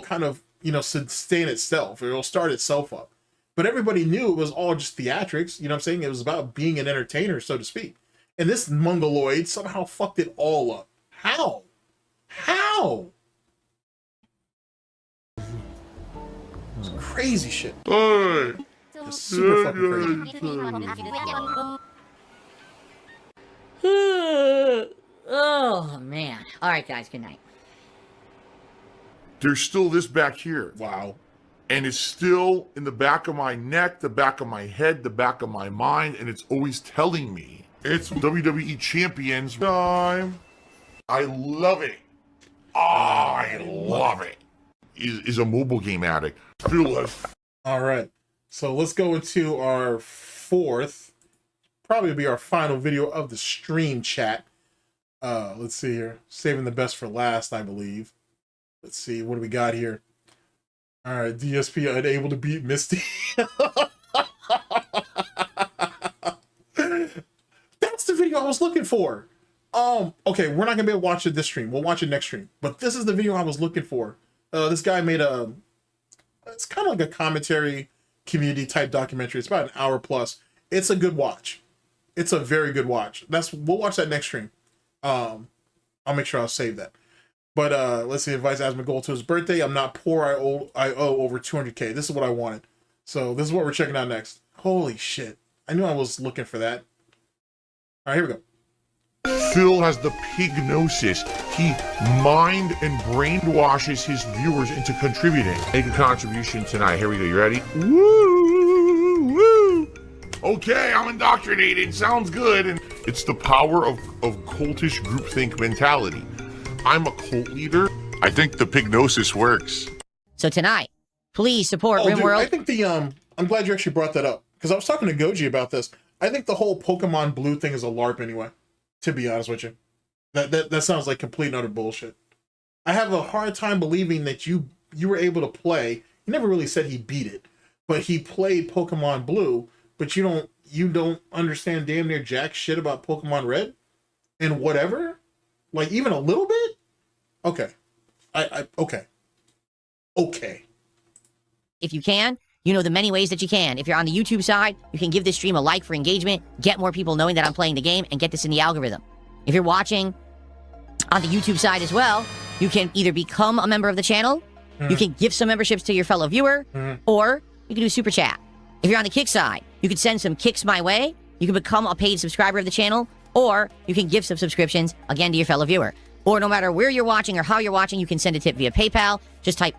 kind of, sustain itself, or it'll start itself up. But everybody knew it was all just theatrics, you know what I'm saying? It was about being an entertainer, so to speak. And this mongoloid somehow fucked it all up. How? It's crazy shit. It's super fucking crazy. Oh, man. All right, guys. Good night. There's still this back here. Wow. And it's still in the back of my neck, the back of my head, the back of my mind, and it's always telling me it's WWE Champions time. I love it. I love it. Is a mobile game addict. All right. So let's go into our fourth, probably be our final video of the stream chat. Let's see here. Saving the best for last, I believe. Let's see. What do we got here? All right. DSP unable to beat Misty. That's the video I was looking for. Okay. We're not going to be able to watch it this stream. We'll watch it next stream. But this is the video I was looking for. This guy made it's kind of like a commentary community type documentary. It's about an hour plus. It's a good watch. It's a very good watch. We'll watch that next stream. I'll make sure I'll save that. But let's see. Advice Asma goal to his birthday. I'm not poor. I owe over 200K. This is what I wanted. So this is what we're checking out next. Holy shit. I knew I was looking for that. All right, here we go. Phil has the pignosis. He mind and brainwashes his viewers into contributing. Make a contribution tonight. Here we go. You ready? Woo! Woo! Okay, I'm indoctrinated. Sounds good. And it's the power of cultish groupthink mentality. I'm a cult leader. I think the pignosis works. So tonight, please support Dude, RimWorld. I think the I'm glad you actually brought that up because I was talking to Goji about this. I think the whole Pokemon Blue thing is a LARP anyway. To be honest with you, that sounds like complete and utter bullshit. I have a hard time believing that you were able to play. He never really said he beat it, but he played Pokemon Blue. But you don't understand damn near jack shit about Pokemon Red and whatever, like even a little bit. Okay, okay. If you can, you know the many ways that you can. If you're on the YouTube side, you can give this stream a like for engagement, get more people knowing that I'm playing the game, and get this in the algorithm. If you're watching on the YouTube side as well, you can either become a member of the channel, you can give some memberships to your fellow viewer, or you can do super chat. If you're on the Kick side, you can send some kicks my way, you can become a paid subscriber of the channel, or you can give some subscriptions, again, to your fellow viewer. Or no matter where you're watching or how you're watching, you can send a tip via PayPal. Just type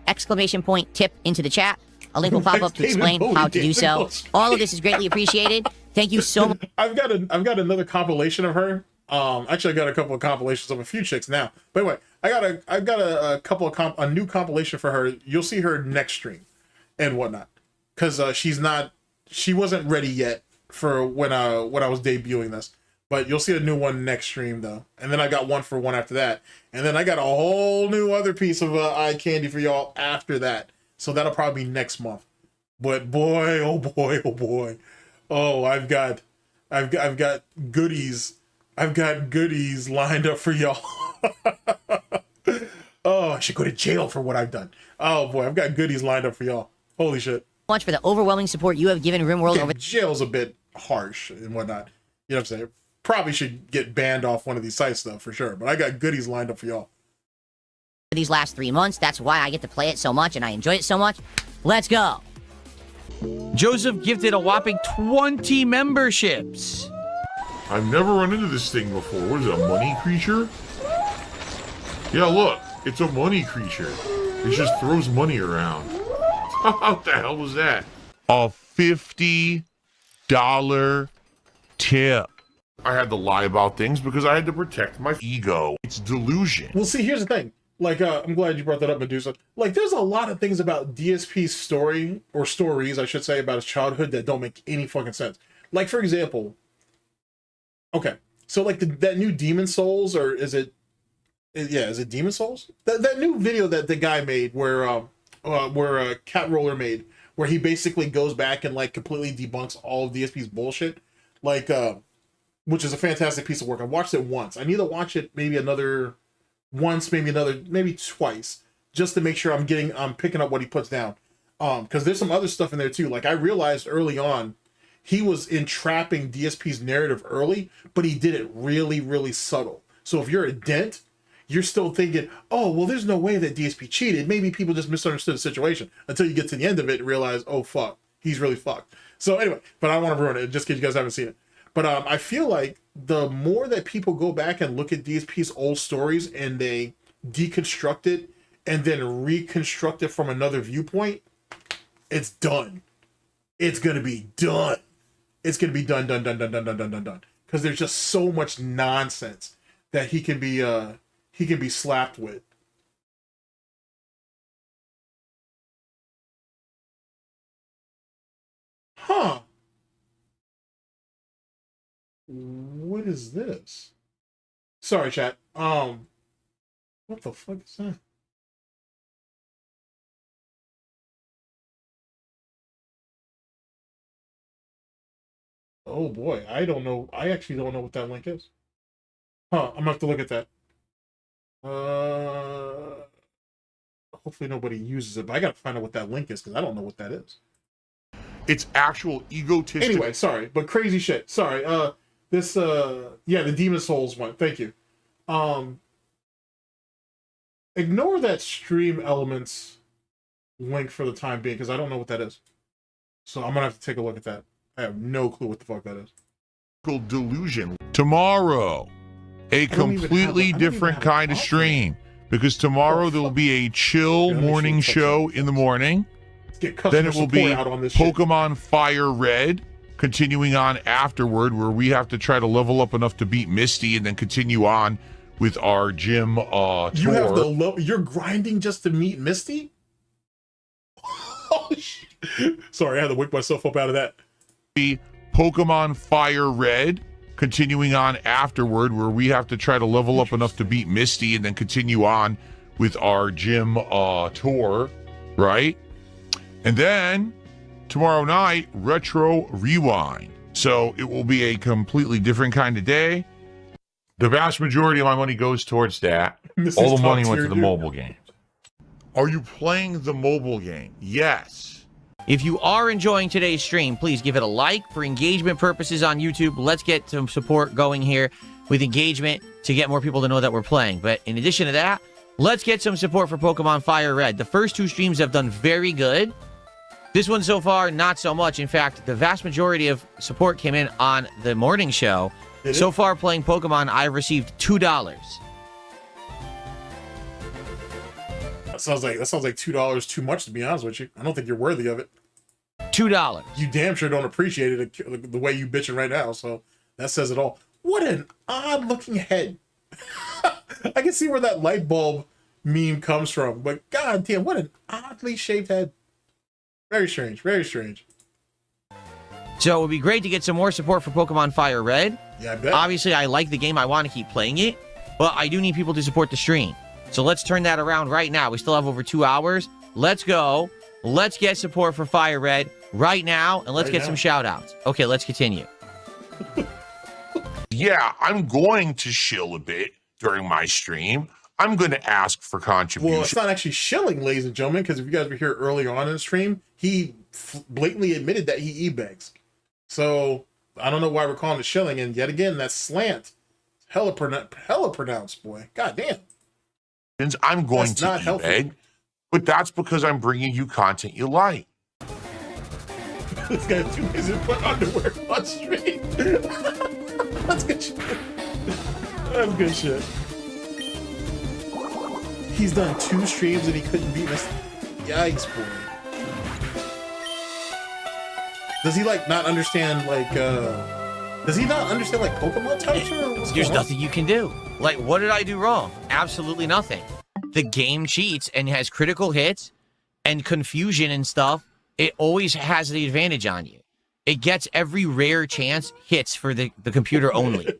!tip into the chat. A link will pop up to explain how to do so. All of this is greatly appreciated. Thank you so much. I've got another compilation of her. Actually, I got a couple of compilations of a few chicks now. But anyway, I've got a new compilation for her. You'll see her next stream and whatnot, because she wasn't ready yet for when I was debuting this. But you'll see a new one next stream though, and then I got one after that, and then I got a whole new other piece of eye candy for y'all after that. So that'll probably be next month. But boy, oh boy, oh boy. Oh, I've got goodies. I've got goodies lined up for y'all. Oh, I should go to jail for what I've done. Oh boy, I've got goodies lined up for y'all. Holy shit. Much for the overwhelming support you have given RimWorld over. Jail's a bit harsh and whatnot. You know what I'm saying? Probably should get banned off one of these sites though, for sure. But I got goodies lined up for y'all. These last 3 months. That's why I get to play it so much and I enjoy it so much. Let's go. Joseph gifted a whopping 20 memberships. I've never run into this thing before. What is it, a money creature? Yeah, look, it's a money creature. It just throws money around. What the hell was that? A $50 tip. I had to lie about things because I had to protect my ego. It's delusion. Well, see, here's the thing. Like, I'm glad you brought that up, Medusa. Like, there's a lot of things about DSP's story, or stories, I should say, about his childhood that don't make any fucking sense. Like, for example, okay, so like that new Demon Souls, or is it Demon Souls? That new video that the guy made where Cat Roller made, where he basically goes back and like completely debunks all of DSP's bullshit, like, which is a fantastic piece of work. I watched it once. I need to watch it maybe maybe twice, just to make sure I'm picking up what he puts down. Because there's some other stuff in there too. Like, I realized early on, he was entrapping DSP's narrative early, but he did it really, really subtle. So if you're a dent, you're still thinking, oh, well, there's no way that DSP cheated. Maybe people just misunderstood the situation, until you get to the end of it and realize, oh, fuck, he's really fucked. So anyway, but I don't want to ruin it just because you guys haven't seen it. But I feel like the more that people go back and look at DSP's old stories and they deconstruct it and then reconstruct it from another viewpoint, it's done. It's going to be done. It's going to be done. Because there's just so much nonsense that he can be slapped with. Huh. What is this? Sorry, chat. What the fuck is that? Oh boy, I don't know. I actually don't know what that link is. Huh, I'm gonna have to look at that. Hopefully nobody uses it, but I gotta find out what that link is because I don't know what that is. It's actual egotistic. Anyway, sorry, but crazy shit. Sorry. Yeah, the Demon Souls one. Thank you. Ignore that stream elements link for the time being because I don't know what that is. So I'm gonna have to take a look at that. I have no clue what the fuck that is. Delusion. Tomorrow, a completely different kind of stream. Because tomorrow there will be a chill morning show in the morning. Then it will be Pokemon Fire Red, continuing on afterward, where we have to try to level up enough to beat Misty and then continue on with our gym tour. You have you're grinding just to meet Misty? Oh, shit. Sorry, I had to wake myself up out of that. The Pokemon Fire Red, continuing on afterward, where we have to try to level up enough to beat Misty and then continue on with our gym tour, right? And then tomorrow night, Retro Rewind. So it will be a completely different kind of day. The vast majority of my money goes towards that. All the money went to the mobile games. Are you playing the mobile game? Yes. If you are enjoying today's stream, please give it a like for engagement purposes on YouTube. Let's get some support going here with engagement to get more people to know that we're playing. But in addition to that, let's get some support for Pokemon Fire Red. The first two streams have done very good. This one so far, not so much. In fact, the vast majority of support came in on the morning show. So far, playing Pokemon, I've received $2. That sounds like $2 too much, to be honest with you. I don't think you're worthy of it. $2. You damn sure don't appreciate it the way you bitching right now. So that says it all. What an odd looking head. I can see where that light bulb meme comes from, but god damn, what an oddly shaped head. Very strange, very strange. So it would be great to get some more support for Pokemon Fire Red. Yeah, I bet. Obviously, I like the game. I want to keep playing it, but I do need people to support the stream. So let's turn that around right now. We still have over 2 hours. Let's go. Let's get support for Fire Red right now, and let's get some shout-outs. Okay, let's continue. Yeah, I'm going to shill a bit during my stream. I'm going to ask for contributions. Well, it's not actually shilling, ladies and gentlemen, because if you guys were here earlier on in the stream, he blatantly admitted that he e-begs. So I don't know why we're calling it shilling, and yet again, that's slant. Hella pronounced, boy. God damn. I'm going to e-beg, but that's because I'm bringing you content you like. This guy's too busy to put underwear on stream. That's good shit. That's good shit. He's done 2 streams and he couldn't beat us. Yikes, boy. Does he not understand does he not understand Pokemon types or what's There's going on? nothing you can do. What did I do wrong? Absolutely nothing. The game cheats and has critical hits and confusion and stuff. It always has the advantage on you. It gets every rare chance hits for the computer only.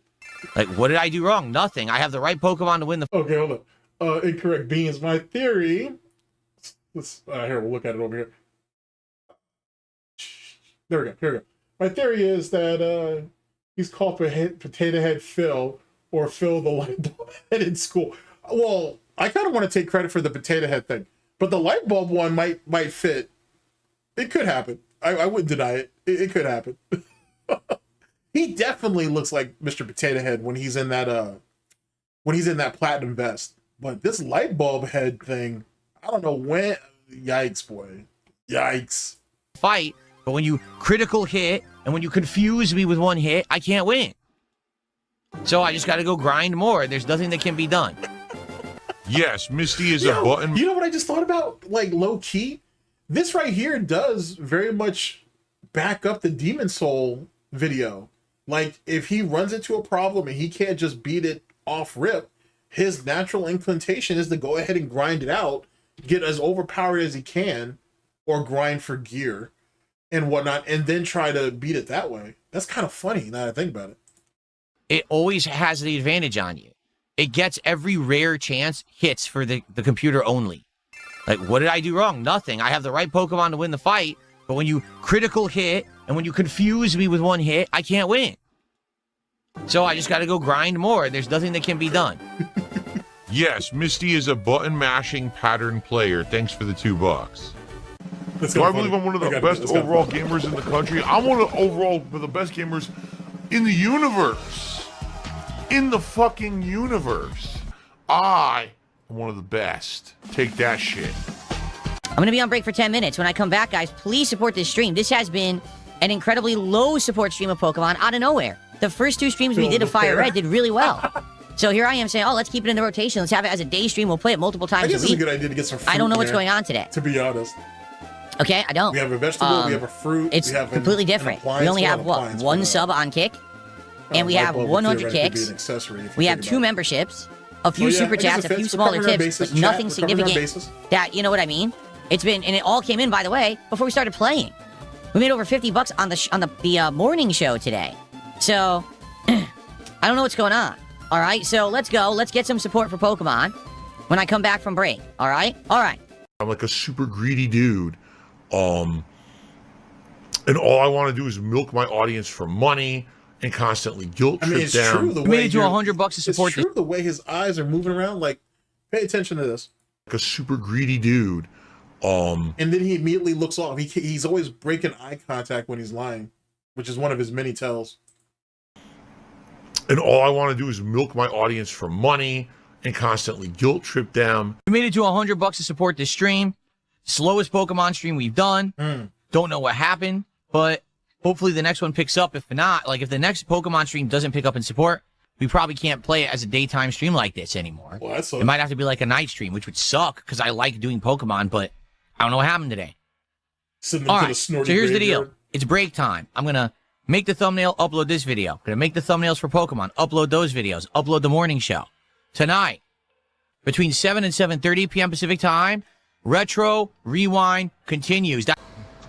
What did I do wrong? Nothing. I have the right Pokemon to win the... Okay, hold on. Incorrect beans. My theory... here, we'll look at it over here. There we go. My theory is that he's called Potato Head Phil or Phil the light bulb head in school. Well, I kind of want to take credit for the potato head thing, but the light bulb one might fit. It could happen. I wouldn't deny it. It could happen. He definitely looks like Mr. Potato Head when he's in that platinum vest. But this light bulb head thing, I don't know when. Yikes, boy. Yikes. Fight, but when you critical hit and when you confuse me with one hit, I can't win. So I just got to go grind more. There's nothing that can be done. Yes, Misty is a button. You know what I just thought about? Low key? This right here does very much back up the Demon Soul video. If he runs into a problem and he can't just beat it off rip, his natural inclination is to go ahead and grind it out, get as overpowered as he can, or grind for gear and whatnot, and then try to beat it that way. That's kind of funny now that I think about it. It always has the advantage on you. It gets every rare chance hits for the computer only. What did I do wrong? Nothing. I have the right Pokemon to win the fight, but when you critical hit and when you confuse me with one hit, I can't win. So I just got to go grind more. There's nothing that can be done. Yes, Misty is a button mashing pattern player. Thanks for the $2. Do I believe I'm one of the best overall gamers in the country? I'm one of the best gamers in the universe. In the fucking universe. I am one of the best. Take that shit. I'm going to be on break for 10 minutes. When I come back, guys, please support this stream. This has been an incredibly low support stream of Pokemon out of nowhere. The first 2 streams we did of Fire Red did really well. So here I am saying, oh, let's keep it in the rotation. Let's have it as a day stream. We'll play it multiple times a week. It's a good idea to get some fruit I don't know in what's there, going on today. to be honest. Okay, I don't. We have a vegetable, we have a fruit. It's we have completely different. We only have, what, 1 sub on Kick? And we have 100 kicks. We have 2 memberships, a few super chats, a few smaller tips, but nothing significant that, you know what I mean? It's been, and it all came in, by the way, before we started playing. We made over $50 on the morning show today. So, I don't know what's going on. All right, so let's go. Let's get some support for Pokemon when I come back from break. All right? All right. I'm like a super greedy dude. And all I want to do is milk my audience for money and constantly guilt trip it's down. true the way made you $100 to support it's true the way his eyes are moving around. Like, pay attention to this. Like a super greedy dude. And then he immediately looks off. He's always breaking eye contact when he's lying, which is one of his many tells. And all I want to do is milk my audience for money and constantly guilt trip them. We made it to $100 to support this stream. Slowest Pokemon stream we've done. Don't know what happened, but hopefully the next one picks up. If not, like if the next Pokemon stream doesn't pick up in support, we probably can't play it as a daytime stream like this anymore. Well, it might have to be like a night stream, which would suck because I like doing Pokemon, but I don't know what happened today. All right, so here's the deal. It's break time. I'm going to make the thumbnail, upload this video. I'm going to make the thumbnails for Pokemon, upload those videos, upload the morning show. Tonight, between 7 and 7:30 p.m. Pacific time, Retro Rewind continues.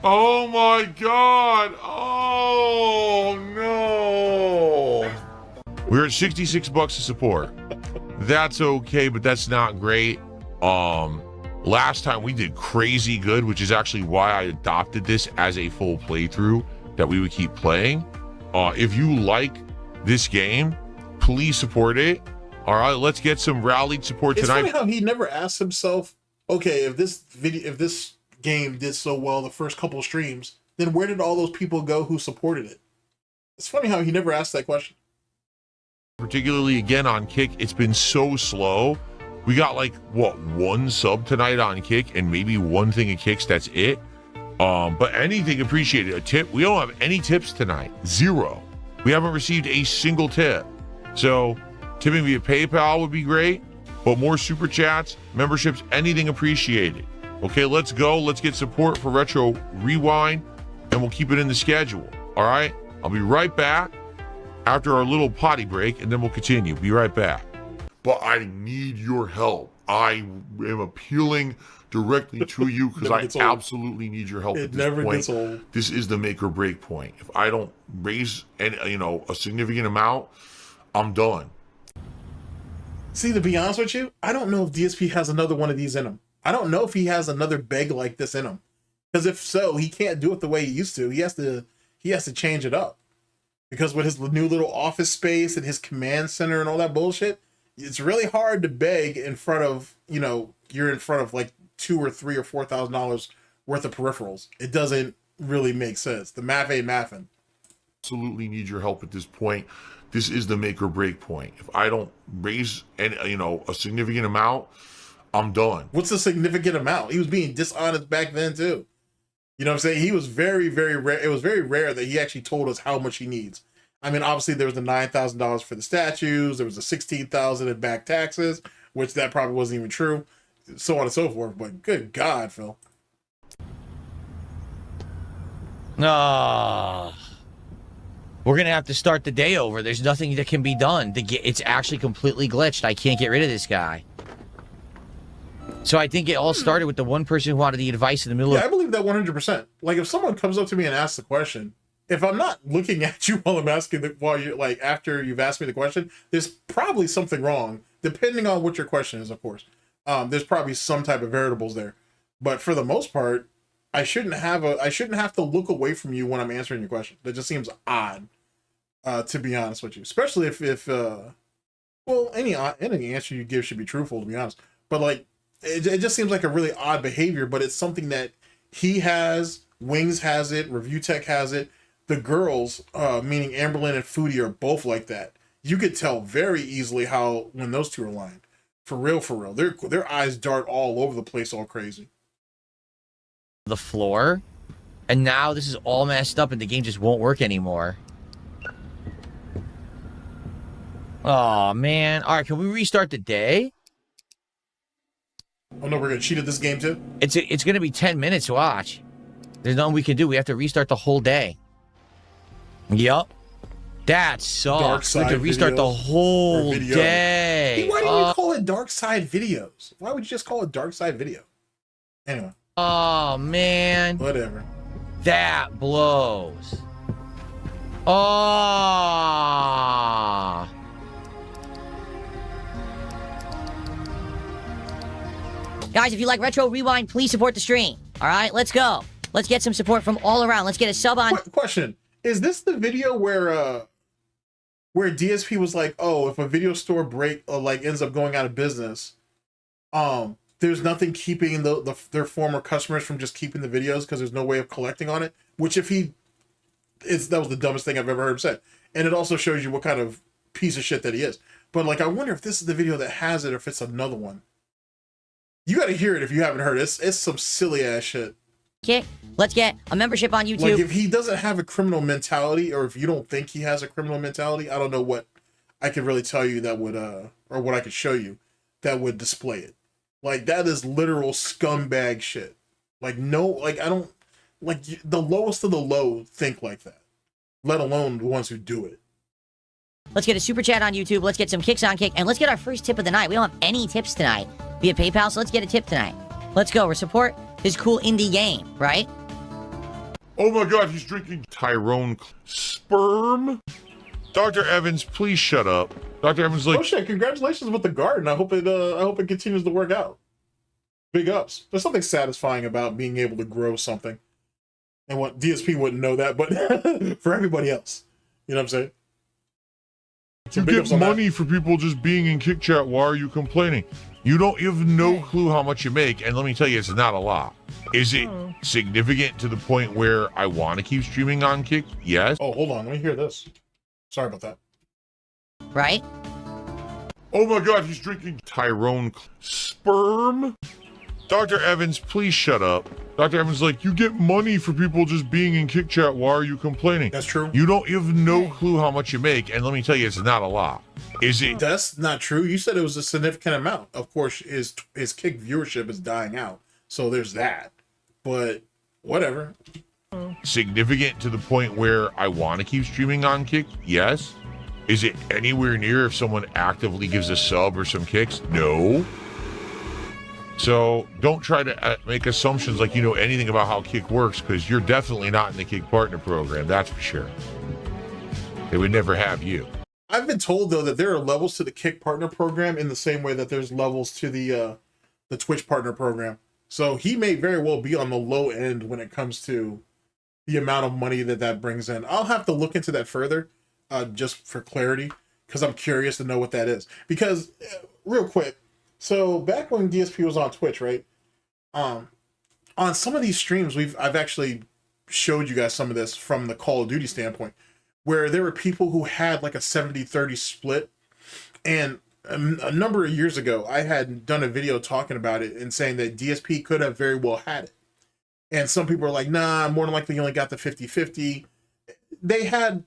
Oh my God. Oh no. We're at $66 to support. That's okay, but that's not great. Last time we did crazy good, which is actually why I adopted this as a full playthrough that we would keep playing. If you like this game, please support it. All right, let's get some rallied support tonight. It's funny how he never asked himself, okay, if this game did so well the first couple of streams, then where did all those people go who supported it? It's funny how he never asked that question. Particularly again on Kick, it's been so slow. We got like what, 1 sub tonight on Kick and maybe 1 thing of kicks, that's it. But anything appreciated. A tip, we don't have any tips tonight. 0. We haven't received a single tip. So tipping via PayPal would be great, but more super chats, memberships, anything appreciated. Okay, let's go. Let's get support for Retro Rewind, and we'll keep it in the schedule. All right, I'll be right back after our little potty break, and then we'll continue. Be right back. But I need your help. I am appealing directly to you because I absolutely need your help. It never gets old. This is the make or break point. If I don't raise a significant amount, I'm done. See, to be honest with you, I don't know if DSP has another one of these in him. I don't know if he has another beg like this in him. Because if so, he can't do it the way he used to. He has to change it up. Because with his new little office space and his command center and all that bullshit, it's really hard to beg in front of, you're in front of like $2,000 or $3,000 or $4,000 worth of peripherals. It doesn't really make sense. The math ain't mathing. Absolutely need your help at this point. This is the make or break point. If I don't raise a significant amount, I'm done. What's a significant amount? He was being dishonest back then too. You know what I'm saying? He was very, very rare. It was very rare that he actually told us how much he needs. I mean, obviously there was the $9,000 for the statues. There was the $16,000 in back taxes, which that probably wasn't even true. So on and so forth. But good God, Phil. We're going to have to start the day over. There's nothing that can be done. It's actually completely glitched. I can't get rid of this guy. So I think it all started with the one person who wanted the advice in the middle of... I believe that 100%. Like, if someone comes up to me and asks the question, if I'm not looking at you while I'm asking while you're like, after you've asked me the question, there's probably something wrong, depending on what your question is, of course. There's probably some type of variables there. But for the most part, I shouldn't have to look away from you when I'm answering your question. That just seems odd, to be honest with you. Especially if any answer you give should be truthful, to be honest. But like, it just seems like a really odd behavior, but it's something that he has, Wings has it, Review Tech has it. The girls, meaning Amberlynn and Foodie, are both like that. You could tell very easily when those two are lying. For real. Their eyes dart all over the place all crazy. the floor, and now this is all messed up and the game just won't work anymore. Oh man. All right, can we restart the day? Oh no, we're gonna cheat at this game too? It's gonna be 10 minutes, watch. There's nothing we can do. We have to restart the whole day. Yup. That sucks. We have to restart the whole day. Hey, why do you call it Dark Side Videos? Why would you just call it Dark Side Video? Anyway. Oh man. Whatever. That blows. Oh. Guys, if you like Retro Rewind, please support the stream. All right, let's go. Let's get some support from all around. Let's get a sub on. Question: is this the video where DSP was like, "Oh, if a video store ends up going out of business, there's nothing keeping their former customers from just keeping the videos because there's no way of collecting on it." Which, that was the dumbest thing I've ever heard him say, and it also shows you what kind of piece of shit that he is. But like, I wonder if this is the video that has it, or if it's another one. You got to hear it if you haven't heard it. It's some silly ass shit. Kick. Let's get a membership on YouTube. Like, if he doesn't have a criminal mentality, or if you don't think he has a criminal mentality, I don't know what I could really tell you that would, or what I could show you that would display it. Like, that is literal scumbag shit. Like, no, like, I don't, like, the lowest of the low think like that, let alone the ones who do it. Let's get a super chat on YouTube. Let's get some kicks on Kick. And let's get our first tip of the night. We don't have any tips tonight via PayPal, so let's get a tip tonight. Let's go. We're support this cool indie game, right? Oh my god, he's drinking Tyrone sperm? Dr. Evans, please shut up. Dr. Evans like, oh shit, congratulations with the garden. I hope it continues to work out. Big ups. There's something satisfying about being able to grow something. And what DSP wouldn't know that, but for everybody else. You know what I'm saying? you get money for people just being in Kick Chat. Why are you complaining? You have no clue how much you make, and let me tell you, it's not a lot. Is it significant to the point where I want to keep streaming on Kick? Yes. Oh, hold on. Let me hear this. Sorry about that. Right? Oh my god, he's drinking Tyrone sperm? Dr. Evans, please shut up. Dr. Evans like, you get money for people just being in Kick Chat. Why are you complaining? That's true. You have no clue how much you make, and let me tell you, it's not a lot. Is it? That's not true. You said it was a significant amount. Of course, his Kick viewership is dying out, so there's that. But whatever. Significant to the point where I want to keep streaming on Kick? Yes. Is it anywhere near if someone actively gives a sub or some kicks? No. So don't try to make assumptions like you know anything about how Kick works, because you're definitely not in the Kick Partner Program, that's for sure. They would never have you. I've been told, though, that there are levels to the Kick Partner Program in the same way that there's levels to the Twitch Partner Program. So he may very well be on the low end when it comes to the amount of money that brings in. I'll have to look into that further, just for clarity, because I'm curious to know what that is. Because, real quick, so back when DSP was on Twitch, right? On some of these streams, I've actually showed you guys some of this from the Call of Duty standpoint, where there were people who had like a 70-30 split. And a number of years ago, I had done a video talking about it and saying that DSP could have very well had it. And some people are like, nah, more than likely he only got the 50-50. They had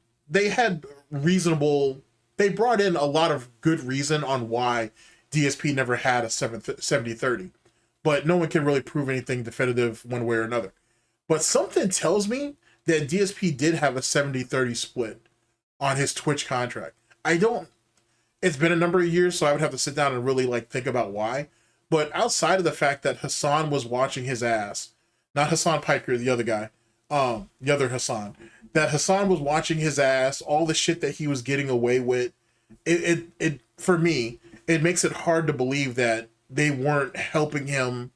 reasonable, they brought in a lot of good reason on why DSP never had a 70-30. But no one can really prove anything definitive one way or another. But something tells me that DSP did have a 70-30 split on his Twitch contract. It's been a number of years, so I would have to sit down and really like think about why. But outside of the fact that Hassan was watching his ass, not Hassan Piker, the other guy, the other Hassan, that Hassan was watching his ass, all the shit that he was getting away with, it for me, it makes it hard to believe that they weren't helping him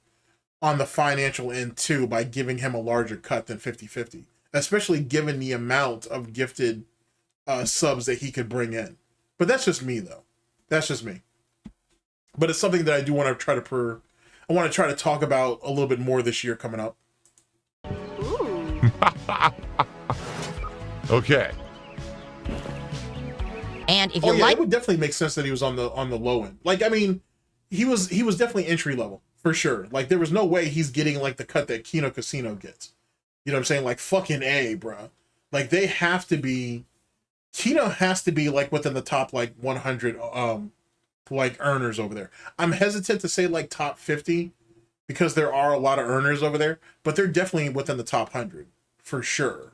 on the financial end too by giving him a larger cut than 50-50, especially given the amount of gifted subs that he could bring in. But that's just me, though. That's just me. But it's something that I do want to try to talk about a little bit more this year coming up. Okay. And if you like, it would definitely make sense that he was on the low end. Like, I mean, he was definitely entry level for sure. Like, there was no way he's getting like the cut that Kino Casino gets. You know what I'm saying? Like, fucking A, bro. Like, they have to be. Kino has to be like within the top like 100 like earners over there. I'm hesitant to say like top 50 because there are a lot of earners over there, but they're definitely within the top 100 for sure.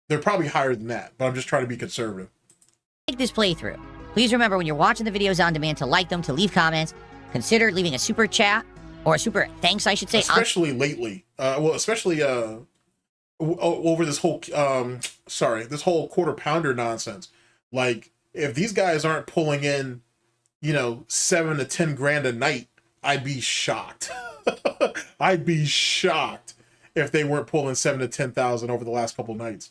They're probably higher than that, but I'm just trying to be conservative. Like this playthrough. Please remember when you're watching the videos on demand to like them, to leave comments, consider leaving a super chat or a super thanks, I should say. Especially lately. Well, especially over this whole this whole quarter pounder nonsense. Like, if these guys aren't pulling in, you know, 7 to 10 grand a night, I'd be shocked. I'd be shocked if they weren't pulling 7 to 10,000 over the last couple nights.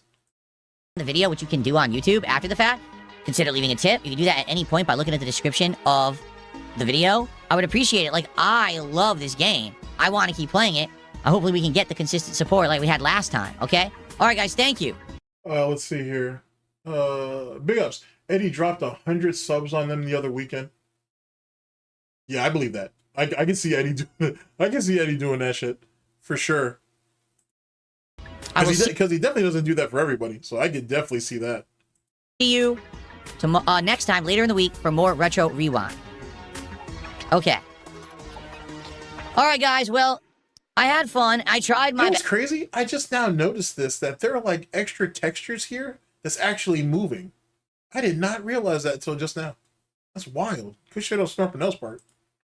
The video, which you can do on YouTube after the fact, consider leaving a tip. You can do that at any point by looking at the description of the video. I would appreciate it. Like, I love this game. I want to keep playing it. Hopefully we can get the consistent support like we had last time, okay? All right, guys, thank you. Let's see here. Big ups. Eddie dropped 100 subs on them the other weekend. Yeah, I believe that. I can see Eddie doing that shit for sure. Because he definitely doesn't do that for everybody. So I could definitely see that. See you next time later in the week for more Retro Rewind. Okay. All right, guys. Well, I had fun. I tried my best. It's crazy. I just now noticed this, that there are like extra textures here that's actually moving. I did not realize that until just now. That's wild. Good shit on Burnell's part.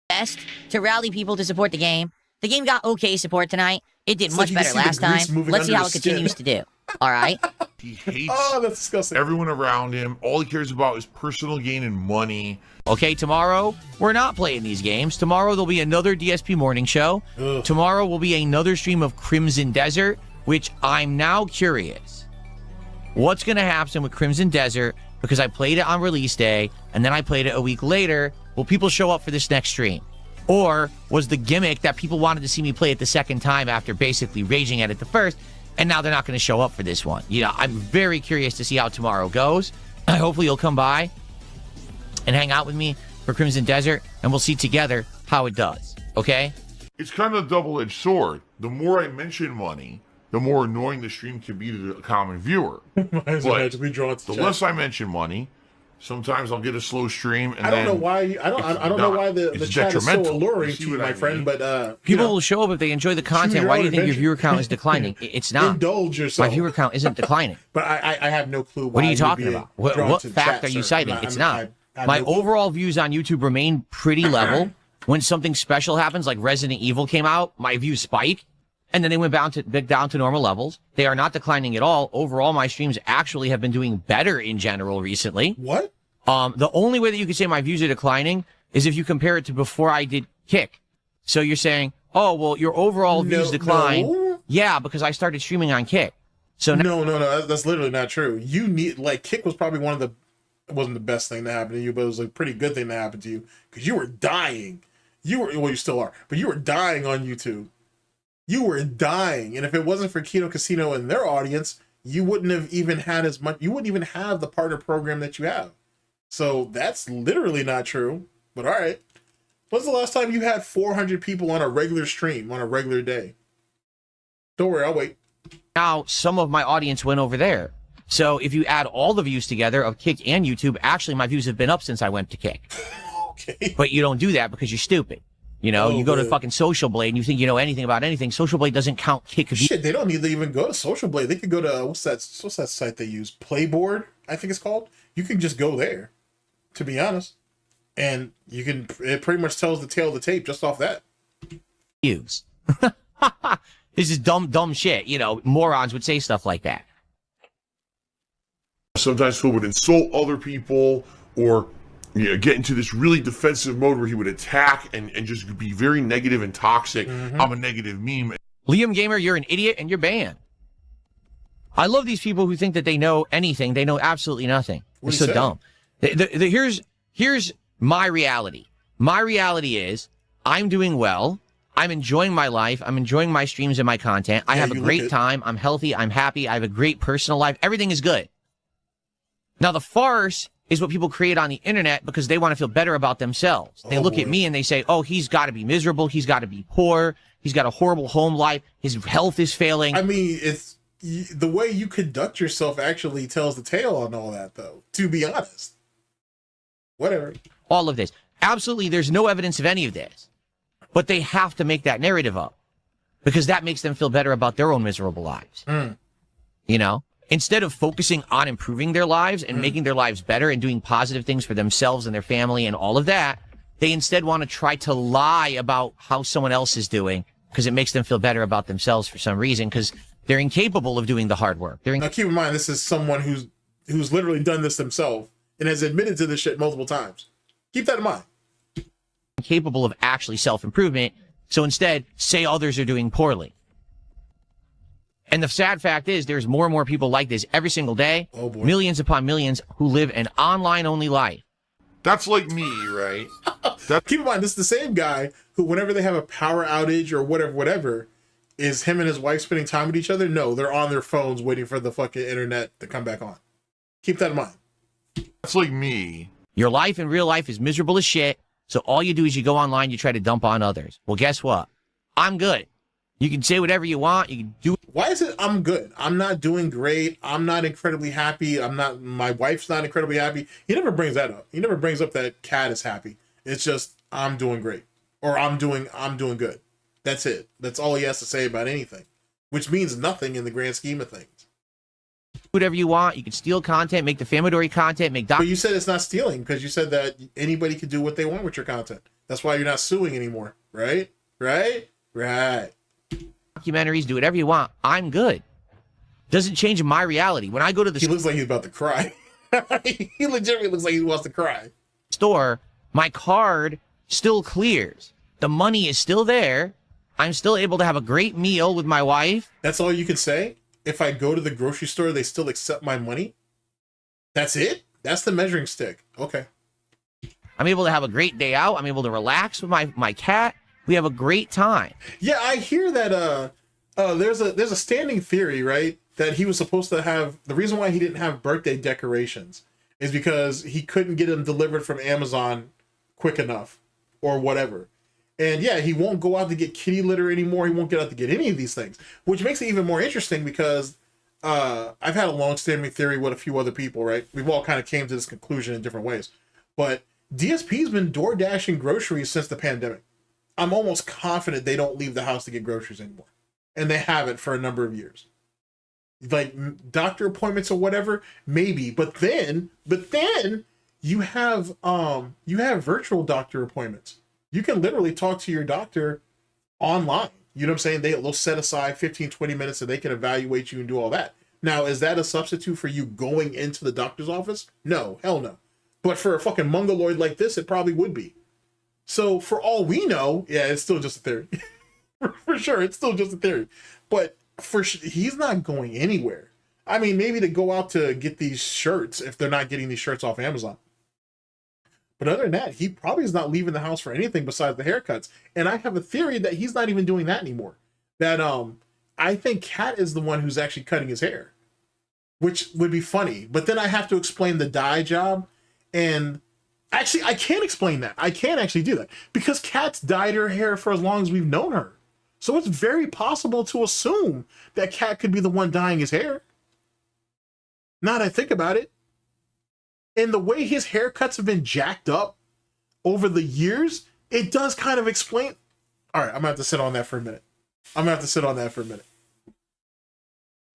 Best to rally people to support the game. The game got okay support tonight. It did much better last time. Let's see how it continues to do. All right. He hates that's disgusting. Everyone around him. All he cares about is personal gain and money. Okay, tomorrow, we're not playing these games. Tomorrow, there'll be another DSP morning show. Ugh. Tomorrow will be another stream of Crimson Desert, which I'm now curious. What's going to happen with Crimson Desert? Because I played it on release day, and then I played it a week later. Will people show up for this next stream? Or was the gimmick that people wanted to see me play it the second time after basically raging at it the first, and now they're not going to show up for this one? You know, I'm very curious to see how tomorrow goes. Hopefully you'll come by and hang out with me for Crimson Desert, and we'll see together how it does, okay? It's kind of a double-edged sword. The more I mention money, the more annoying the stream can be to the common viewer. But the less I mention money, sometimes I'll get a slow stream, and I don't know why. I don't know why the chat is so alluring to you, my friend. But people will show up if they enjoy the content. Why do you think your viewer count is declining? It's not. Indulge yourself. My viewer count isn't declining. But I have no clue. What are you talking about? What fact are you citing? It's not. My overall views on YouTube remain pretty level. When something special happens, like Resident Evil came out, my views spike, and then they went down to normal levels. They are not declining at all. Overall, my streams actually have been doing better in general recently. What? The only way that you could say my views are declining is if you compare it to before I did Kick. So you're saying, oh, well, your overall views decline. No. Yeah, because I started streaming on Kick. So no, that's literally not true. You need, like, Kick was probably it wasn't the best thing to happen to you, but it was a pretty good thing to happen to you because you were dying. You still are, but you were dying on YouTube. You were dying, and if it wasn't for Kino Casino and their audience, you wouldn't have even had as much. You wouldn't even have the partner program that you have. So that's literally not true. But all right, when's the last time you had 400 people on a regular stream on a regular day? Don't worry, I'll wait. Now some of my audience went over there. So if you add all the views together of Kick and YouTube, actually my views have been up since I went to Kick. Okay. But you don't do that because you're stupid. You know, you go to fucking Social Blade and you think you know anything about anything. Social Blade doesn't count Kick views. Shit, they don't need to even go to Social Blade. They could go to, what's that site they use? Playboard, I think it's called. You can just go there, to be honest. And it pretty much tells the tale of the tape just off that. Views. This is dumb shit. You know, morons would say stuff like that. Sometimes Phil would insult other people or get into this really defensive mode where he would attack and just be very negative and toxic. Mm-hmm. I'm a negative meme. Liam Gamer, you're an idiot and you're banned. I love these people who think that they know anything. They know absolutely nothing. They're so dumb. Here's my reality. My reality is I'm doing well. I'm enjoying my life. I'm enjoying my streams and my content. I have a great time. I'm healthy. I'm happy. I have a great personal life. Everything is good. Now, the farce is what people create on the internet because they want to feel better about themselves. They look at me and they say, oh, he's got to be miserable. He's got to be poor. He's got a horrible home life. His health is failing. I mean, it's the way you conduct yourself actually tells the tale on all that, though, to be honest. Whatever. All of this. Absolutely, there's no evidence of any of this. But they have to make that narrative up because that makes them feel better about their own miserable lives. You know? Instead of focusing on improving their lives and making their lives better and doing positive things for themselves and their family and all of that, they instead want to try to lie about how someone else is doing because it makes them feel better about themselves for some reason because they're incapable of doing the hard work. Now, keep in mind, this is someone who's literally done this themselves and has admitted to this shit multiple times. Keep that in mind. Incapable of actually self-improvement, so instead, say others are doing poorly. And the sad fact is, there's more and more people like this every single day. Oh boy. Millions upon millions who live an online-only life. That's like me, right? Keep in mind, this is the same guy who, whenever they have a power outage or whatever, is him and his wife spending time with each other? No, they're on their phones waiting for the fucking internet to come back on. Keep that in mind. That's like me. Your life in real life is miserable as shit, so all you do is you go online, you try to dump on others. Well, guess what? I'm good. You can say whatever you want. You can do. Why is it I'm good? I'm not doing great. I'm not incredibly happy. My wife's not incredibly happy. He never brings that up. He never brings up that Cat is happy. It's just, I'm doing great. Or I'm doing good. That's it. That's all he has to say about anything. Which means nothing in the grand scheme of things. Whatever you want. You can steal content, make defamatory content, make But you said it's not stealing because you said that anybody can do what they want with your content. That's why you're not suing anymore. Right? Documentaries, do whatever you want. I'm good. Doesn't change my reality. When I go to the He looks like he's about to cry. He legitimately looks like he wants to cry. Store, my card still clears. The money is still there. I'm still able to have a great meal with my wife. That's all you can say? If I go to the grocery store, they still accept my money? That's it? That's the measuring stick. Okay. I'm able to have a great day out. I'm able to relax with my cat. We have a great time. Yeah, I hear that there's a standing theory, right? That he was supposed to have, the reason why he didn't have birthday decorations is because he couldn't get them delivered from Amazon quick enough or whatever. And yeah, he won't go out to get kitty litter anymore. He won't get out to get any of these things, which makes it even more interesting because I've had a long-standing theory with a few other people, right? We've all kind of came to this conclusion in different ways. But DSP's been door dashing groceries since the pandemic. I'm almost confident they don't leave the house to get groceries anymore. And they haven't for a number of years. Like doctor appointments or whatever, maybe. But then you have virtual doctor appointments. You can literally talk to your doctor online. You know what I'm saying? They'll set aside 15, 20 minutes so they can evaluate you and do all that. Now, is that a substitute for you going into the doctor's office? No, hell no. But for a fucking mongoloid like this, it probably would be. So for all we know, yeah, it's still just a theory. for sure, it's still just a theory. But he's not going anywhere. I mean, maybe to go out to get these shirts if they're not getting these shirts off Amazon. But other than that, he probably is not leaving the house for anything besides the haircuts. And I have a theory that he's not even doing that anymore. That I think Cat is the one who's actually cutting his hair, which would be funny. But then I have to explain the dye job. And actually, I can't explain that. I can't actually do that because Cat's dyed her hair for as long as we've known her. So it's very possible to assume that Cat could be the one dyeing his hair. Now that I think about it. And the way his haircuts have been jacked up over the years, it does kind of explain. All right, I'm gonna have to sit on that for a minute.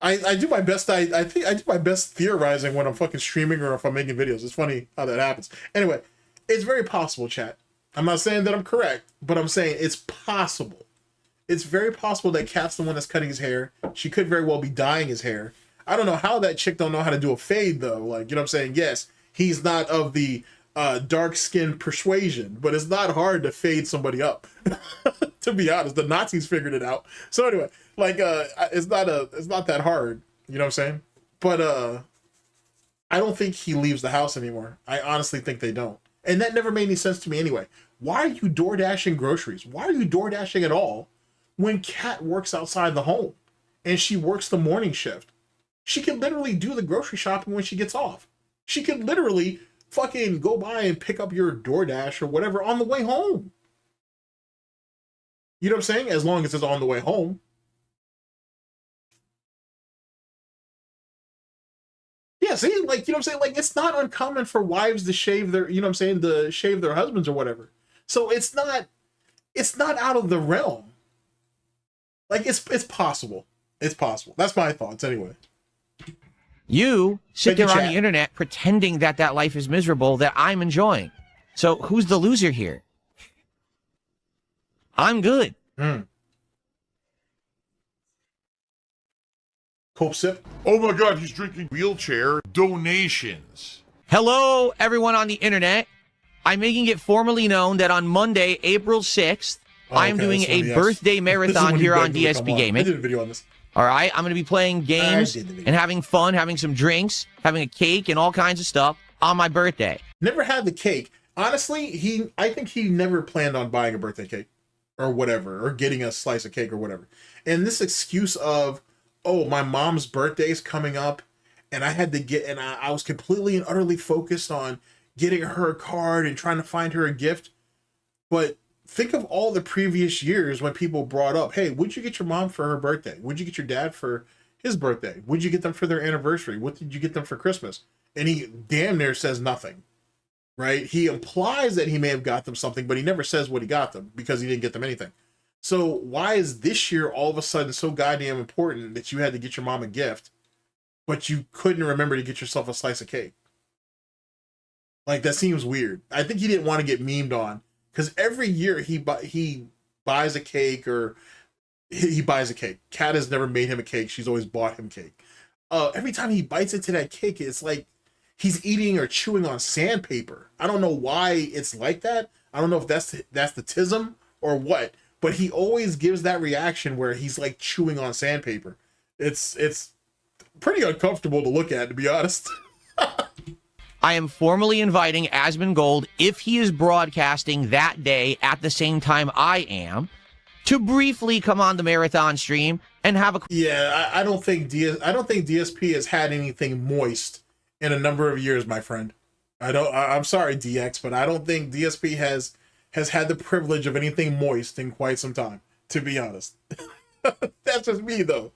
I do my best. I think I do my best theorizing when I'm fucking streaming or if I'm making videos. It's funny how that happens. Anyway, it's very possible, chat. I'm not saying that I'm correct, but I'm saying it's possible. It's very possible that Cat's the one that's cutting his hair. She could very well be dyeing his hair. I don't know how that chick don't know how to do a fade though. Like, you know what I'm saying? Yes. He's not of the dark skin persuasion, but it's not hard to fade somebody up. To be honest, the Nazis figured it out. So anyway, like it's not that hard. You know what I'm saying? But I don't think he leaves the house anymore. I honestly think they don't. And that never made any sense to me anyway. Why are you door dashing groceries? Why are you door dashing at all when Cat works outside the home and she works the morning shift? She can literally do the grocery shopping when she gets off. She could literally fucking go by and pick up your DoorDash or whatever on the way home. You know what I'm saying? As long as it's on the way home. Yeah, see, like, you know what I'm saying? Like, it's not uncommon for wives to shave their, you know what I'm saying, to shave their husbands or whatever. So it's not out of the realm. Like, it's possible. It's possible. That's my thoughts anyway. You sit there on the internet pretending that that life is miserable that I'm enjoying. So who's the loser here? I'm good. Cope sip. Oh my God, he's drinking wheelchair donations. Hello, everyone on the internet. I'm making it formally known that on Monday, April 6th, I'm doing a birthday marathon here on DSP Gaming. I did a video on this. All right, I'm going to be playing games and having fun, having some drinks, having a cake and all kinds of stuff on my birthday. Never had the cake. Honestly, I think he never planned on buying a birthday cake or whatever, or getting a slice of cake or whatever. And this excuse of, oh, my mom's birthday is coming up and I had to get, and I was completely and utterly focused on getting her a card and trying to find her a gift. But think of all the previous years when people brought up, hey, what'd you get your mom for her birthday? What'd you get your dad for his birthday? What'd you get them for their anniversary? What did you get them for Christmas? And he damn near says nothing, right? He implies that he may have got them something, but he never says what he got them because he didn't get them anything. So why is this year all of a sudden so goddamn important that you had to get your mom a gift, but you couldn't remember to get yourself a slice of cake? Like, that seems weird. I think he didn't want to get memed on. Because every year he buys a cake, or he buys a cake. Kat has never made him a cake. She's always bought him cake. Every time he bites into that cake, it's like he's eating or chewing on sandpaper. I don't know why it's like that. I don't know if that's the tism or what. But he always gives that reaction where he's like chewing on sandpaper. It's pretty uncomfortable to look at, to be honest. I am formally inviting Asmongold, if he is broadcasting that day at the same time I am, to briefly come on the marathon stream and have a... Yeah, I don't think DSP has had anything moist in a number of years, my friend. I'm sorry, DX, but I don't think DSP has had the privilege of anything moist in quite some time, to be honest. That's just me, though.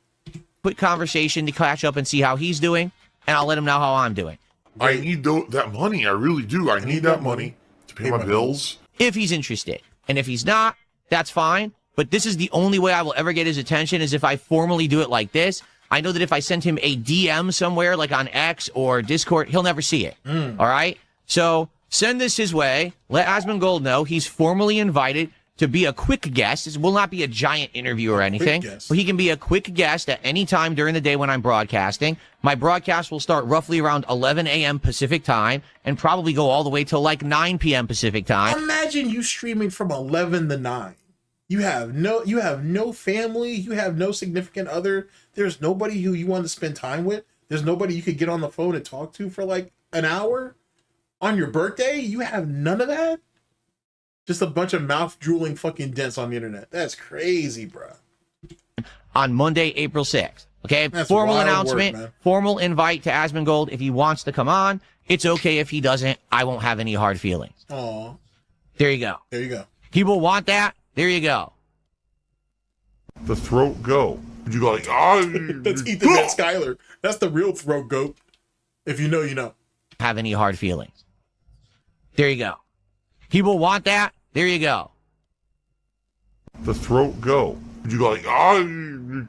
Quick conversation to catch up and see how he's doing, and I'll let him know how I'm doing. I need that money. I really do. I need that money to pay my bills. If he's interested. And if he's not, that's fine. But this is the only way I will ever get his attention, is if I formally do it like this. I know that if I send him a DM somewhere, like on X or Discord, he'll never see it. All right? So send this his way. Let Asmongold know he's formally invited to be a quick guest. This will not be a giant interview or anything. But he can be a quick guest at any time during the day when I'm broadcasting. My broadcast will start roughly around 11 a.m. Pacific time and probably go all the way till like 9 p.m. Pacific time. Imagine you streaming from 11 to 9. You have no family. You have no significant other. There's nobody who you want to spend time with. There's nobody you could get on the phone and talk to for like an hour on your birthday. You have none of that. Just a bunch of mouth-drooling fucking dents on the internet. That's crazy, bro. On Monday, April 6th. Okay? That's formal wild announcement, work, man. formal invite to Asmongold. If he wants to come on, it's okay. If he doesn't, I won't have any hard feelings. Aw. There you go. There you go. People want that. There you go. The throat go. You go like, That's Ethan Van Skyler. That's the real throat goat. If you know, you know. Have any hard feelings. There you go. People want that. There you go. The throat go. You go like, and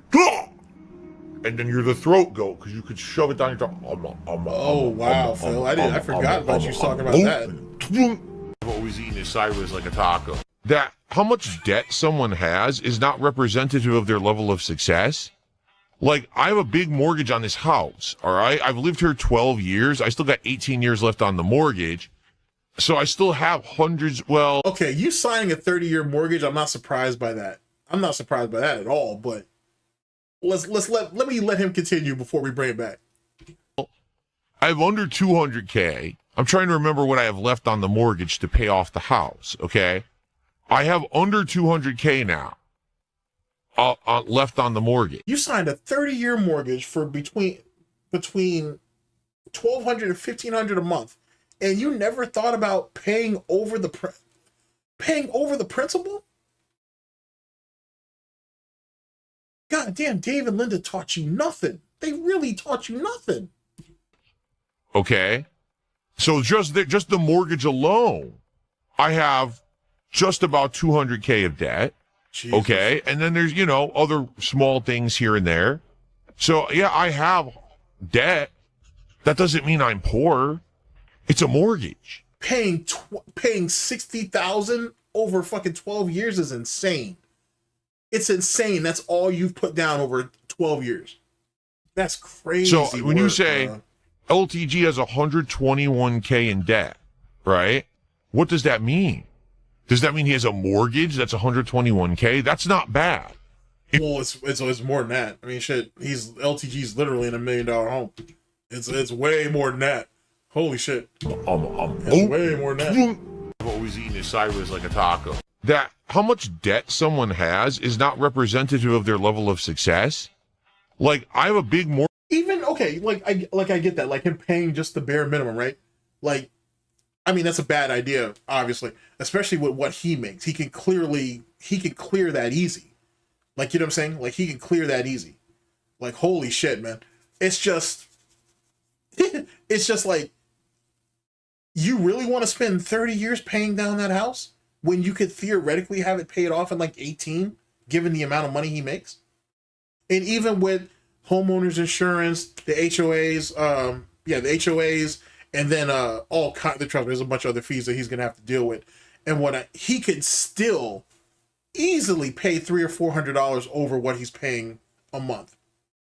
then you're the throat goat because you could shove it down your throat. Oh wow, Phil! I forgot about you talking about that. I've always eaten his sideways like a taco. That how much debt someone has is not representative of their level of success. Like, I have a big mortgage on this house. All right, I've lived here 12 years. I still got 18 years left on the mortgage. So I still have hundreds. Well, okay, you signing a 30-year mortgage, I'm not surprised by that. I'm not surprised by that at all, but let me let him continue before we bring it back. I have under 200K. I'm trying to remember what I have left on the mortgage to pay off the house, okay? I have under 200K now left on the mortgage. You signed a 30-year mortgage for between $1,200 and $1,500 a month. and you never thought about paying over the principal? God damn, Dave and Linda taught you nothing. They really taught you nothing. Okay. So just the mortgage alone, I have just about 200K of debt. Jesus. Okay. And then there's, other small things here and there. So yeah, I have debt. That doesn't mean I'm poor. It's a mortgage. Paying $60,000 over fucking 12 years is insane. It's insane. That's all you've put down over 12 years. That's crazy. So when you say LTG has 121K in debt, right? What does that mean? Does that mean he has a mortgage that's 121K? That's not bad. Well, it's more than that. I mean, shit. LTG's literally in $1 million home. It's way more than that. Holy shit. It's way more than that. I've always eaten his sideways like a taco. That how much debt someone has is not representative of their level of success. Like, I have a big mortgage. Even okay, I get that, like him paying just the bare minimum, right? Like, I mean, that's a bad idea, obviously, especially with what he makes. He can clear that easy. Like, you know what I'm saying? Like, he can clear that easy. Like, holy shit, man. It's just like, you really want to spend 30 years paying down that house when you could theoretically have it paid off in like 18, given the amount of money he makes? And even with homeowners insurance, the HOAs, the HOAs, and then all kinds of trouble. There's a bunch of other fees that he's gonna have to deal with, and he could still easily pay $300 or $400 over what he's paying a month,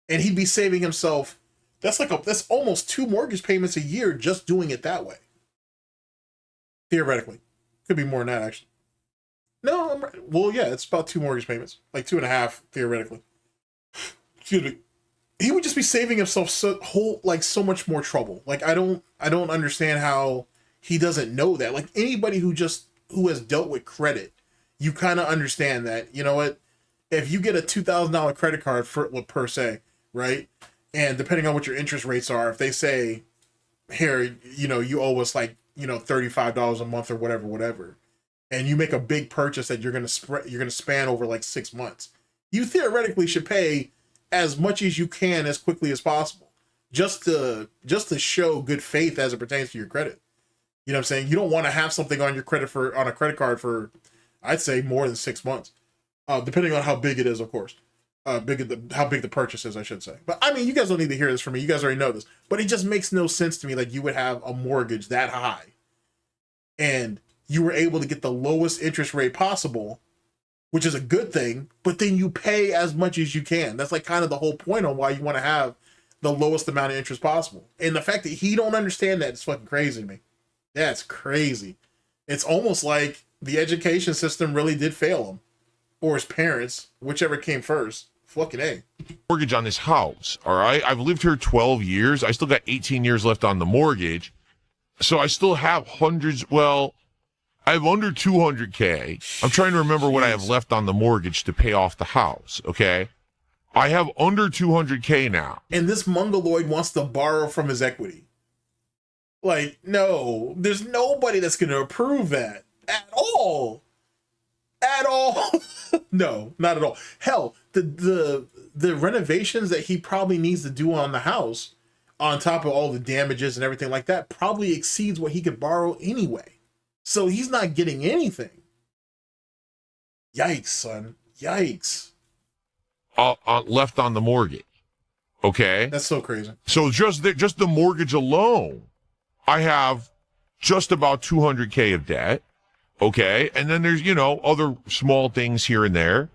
and he'd be saving himself. That's almost 2 mortgage payments a year just doing it that way. Theoretically, could be more than that actually. No, I'm right. Well, yeah, it's about 2 mortgage payments, like 2.5 theoretically. Excuse me. He would just be saving himself so much more trouble. Like, I don't understand how he doesn't know that. Like, anybody who has dealt with credit, you kind of understand that, you know what, if you get a $2,000 credit card per se, right? And depending on what your interest rates are, if they say, here, you owe us like, $35 a month or whatever, and you make a big purchase that you're going to span over like 6 months, you theoretically should pay as much as you can as quickly as possible, just to show good faith as it pertains to your credit. You know what I'm saying? You don't want to have something on your on a credit card for, I'd say, more than 6 months, depending on how big it is, of course. How big the purchase is, I should say. But I mean, you guys don't need to hear this from me. You guys already know this. But it just makes no sense to me that you would have a mortgage that high, and you were able to get the lowest interest rate possible, which is a good thing, but then you pay as much as you can. That's like kind of the whole point on why you want to have the lowest amount of interest possible. And the fact that he don't understand that is fucking crazy to me. That's crazy. It's almost like the education system really did fail him, or his parents, whichever came first. Fucking A. Mortgage on this house, all right? I've lived here 12 years. I still got 18 years left on the mortgage. So I still have I have under 200K. I'm trying to remember what I have left on the mortgage to pay off the house, okay? I have under 200K now. And this mongoloid wants to borrow from his equity. Like, no, there's nobody that's going to approve that at all. At all. No, not at all. Hell, the renovations that he probably needs to do on the house, on top of all the damages and everything like that, probably exceeds what he could borrow anyway. So he's not getting anything. Yikes, son. Yikes. Left on the mortgage. Okay? That's so crazy. So just the mortgage alone, I have just about 200K of debt. Okay? And then there's, other small things here and there.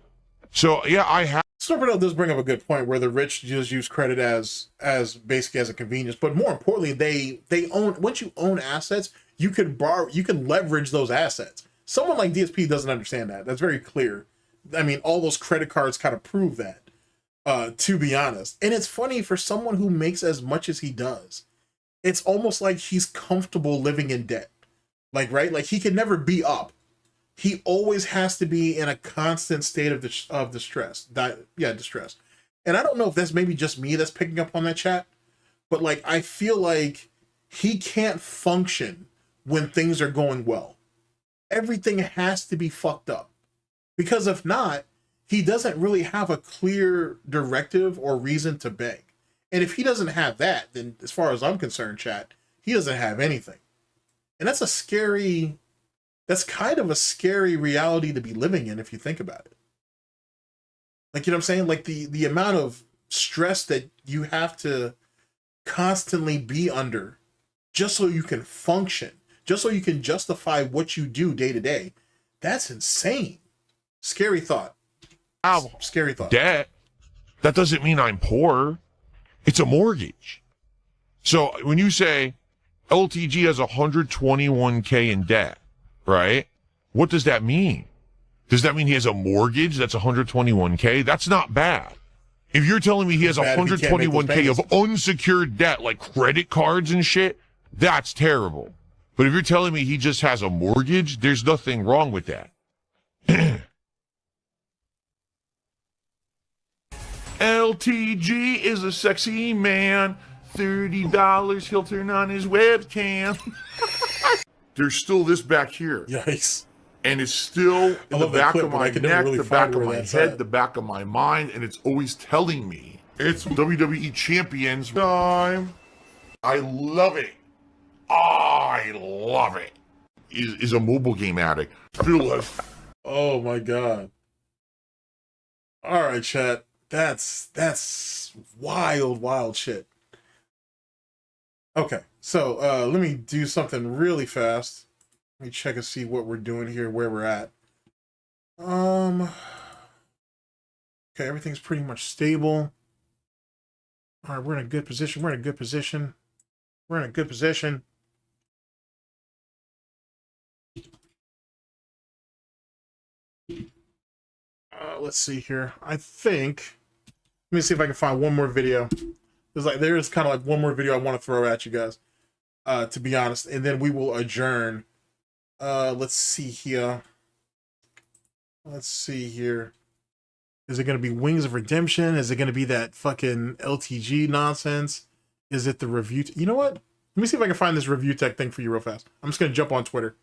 So, yeah, I have... Burnell does bring up a good point where the rich just use credit as basically as a convenience. But more importantly, they own... Once you own assets, you can borrow, you can leverage those assets. Someone like DSP doesn't understand that. That's very clear. I mean, all those credit cards kind of prove that, to be honest. And it's funny, for someone who makes as much as he does, it's almost like he's comfortable living in debt. Like, right? Like, he can never be up. He always has to be in a constant state of distress. Distress. And I don't know if that's maybe just me that's picking up on that chat, but like, I feel like he can't function when things are going well. Everything has to be fucked up. Because if not, he doesn't really have a clear directive or reason to beg. And if he doesn't have that, then as far as I'm concerned, chat, he doesn't have anything. And that's kind of a scary reality to be living in if you think about it. Like, you know what I'm saying? Like the amount of stress that you have to constantly be under just so you can function, just so you can justify what you do day to day. That's insane. Scary thought. Ow. Scary thought. Debt. That doesn't mean I'm poor. It's a mortgage. So when you say LTG has 121K in debt, right? What does that mean? Does that mean he has a mortgage that's 121K? That's not bad. If you're telling me he has 121K of unsecured debt, like credit cards and shit, that's terrible. But if you're telling me he just has a mortgage, there's nothing wrong with that. LTG is a sexy man. $30, he'll turn on his webcam. There's still this back here. Yikes. And it's still in the back of my neck, the back of my head, the back of my mind, and it's always telling me it's WWE Champions time. I love it. I love it. Is a mobile game addict. Oh my god. All right, chat. That's wild shit. Okay, so let me do something really fast. Let me check and see what we're doing here, where we're at. Okay, everything's pretty much stable. All right, we're in a good position. We're in a good position. We're in a good position. Let's see here. I think, let me see if I can find one more video. There's kind of like one more video I want to throw at you guys, to be honest, and then we will adjourn. Let's see here. Let's see here. Is it going to be Wings of Redemption? Is it going to be that fucking LTG nonsense? Is it the review? You know what? Let me see if I can find this review tech thing for you real fast. I'm just going to jump on Twitter.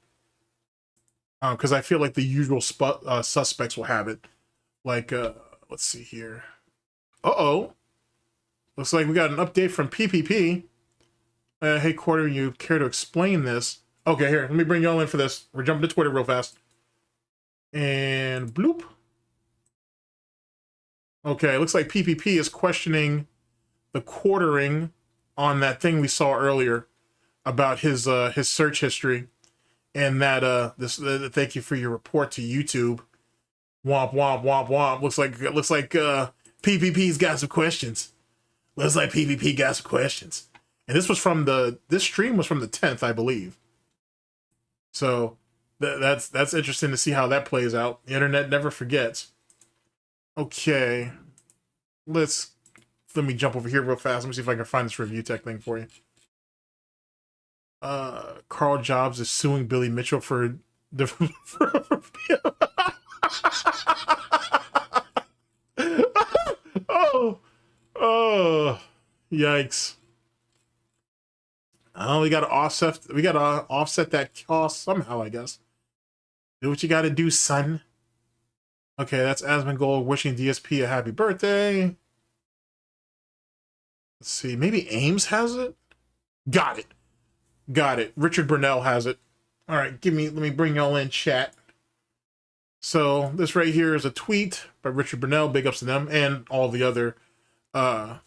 Because I feel like the usual suspects will have it. Like, let's see here. Uh-oh. Looks like we got an update from PPP. Hey, Quarter, you care to explain this? Okay, here, let me bring y'all in for this. We're jumping to Twitter real fast. And bloop. Okay, looks like PPP is questioning the quartering on that thing we saw earlier about his search history, and that thank you for your report to YouTube. Womp womp womp womp. Looks like PPP's got some questions. Looks like PPP got some questions. And this stream was from the 10th, I believe. So that's interesting to see how that plays out. The internet never forgets. Okay. Let me jump over here real fast. Let me see if I can find this review tech thing for you. Carl Jobs is suing Billy Mitchell for oh, yikes. Oh, we gotta offset that cost somehow, I guess. Do what you gotta do, son. Okay, that's Asmongold wishing DSP a happy birthday. Let's see, maybe Ames has it? Got it. Richard Burnell has it. All right, let me bring y'all in, chat. So this right here is a tweet by Richard Burnell, big ups to them, and all the other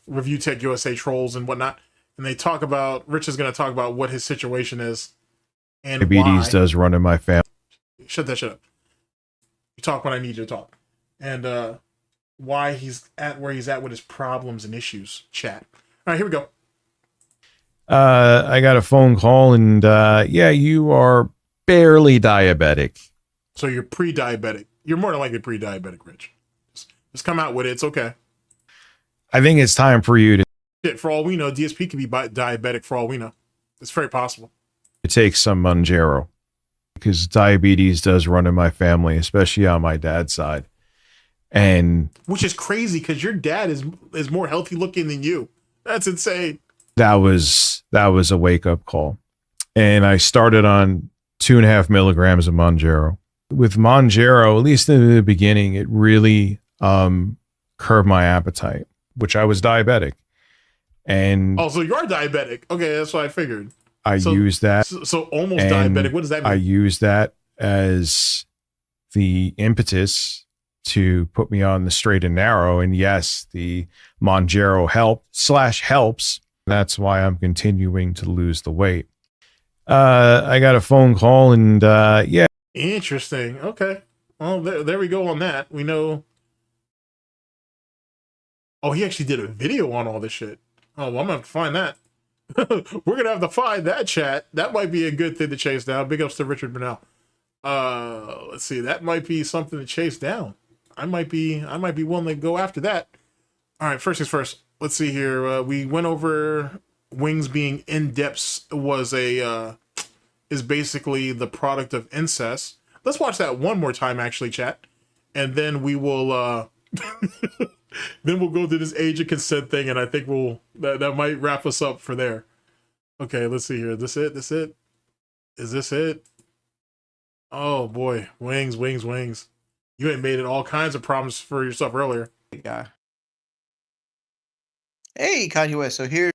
Review Tech USA trolls and whatnot. And Rich is going to talk about what his situation is and diabetes does run in my family. Shut that shit up. You talk when I need you to talk. And why he's at where he's at with his problems and issues. Chat. All right, here we go. I got a phone call, and yeah, you are barely diabetic. So you're pre-diabetic. You're more than likely pre-diabetic, Rich. Just come out with it. It's okay. I think it's time for you to... For all we know, DSP could be diabetic for all we know. It's very possible. Take some Mounjaro, because diabetes does run in my family, especially on my dad's side. And which is crazy, because your dad is more healthy looking than you. That's insane. that was a wake up call. And I started on 2.5 milligrams of Monjaro. With Monjaro, at least in the beginning, it really curbed my appetite, which I was diabetic. And oh, so you are diabetic. Okay, that's what I figured. I used that. So almost diabetic. What does that mean? I used that as the impetus to put me on the straight and narrow. And yes, the Monjaro helps. That's why I'm continuing to lose the weight. I got a phone call and yeah. Interesting. Okay. Well, there we go on that. We know. Oh, he actually did a video on all this shit. Oh, well, I'm going to have to find that. We're going to have to find that, chat. That might be a good thing to chase down. Big ups to Richard Burnell. Let's see. That might be something to chase down. I might be willing to go after that. All right, first things first. Let's see here. We went over wings being in-depth is basically the product of incest. Let's watch that one more time, actually, chat. And then we will then we'll go to this age of consent thing, and I think that might wrap us up for there. Okay, let's see here. This it? Is this it? Oh boy, wings. You ain't made it all kinds of problems for yourself earlier. Guy. Hey, Kanye West. So here,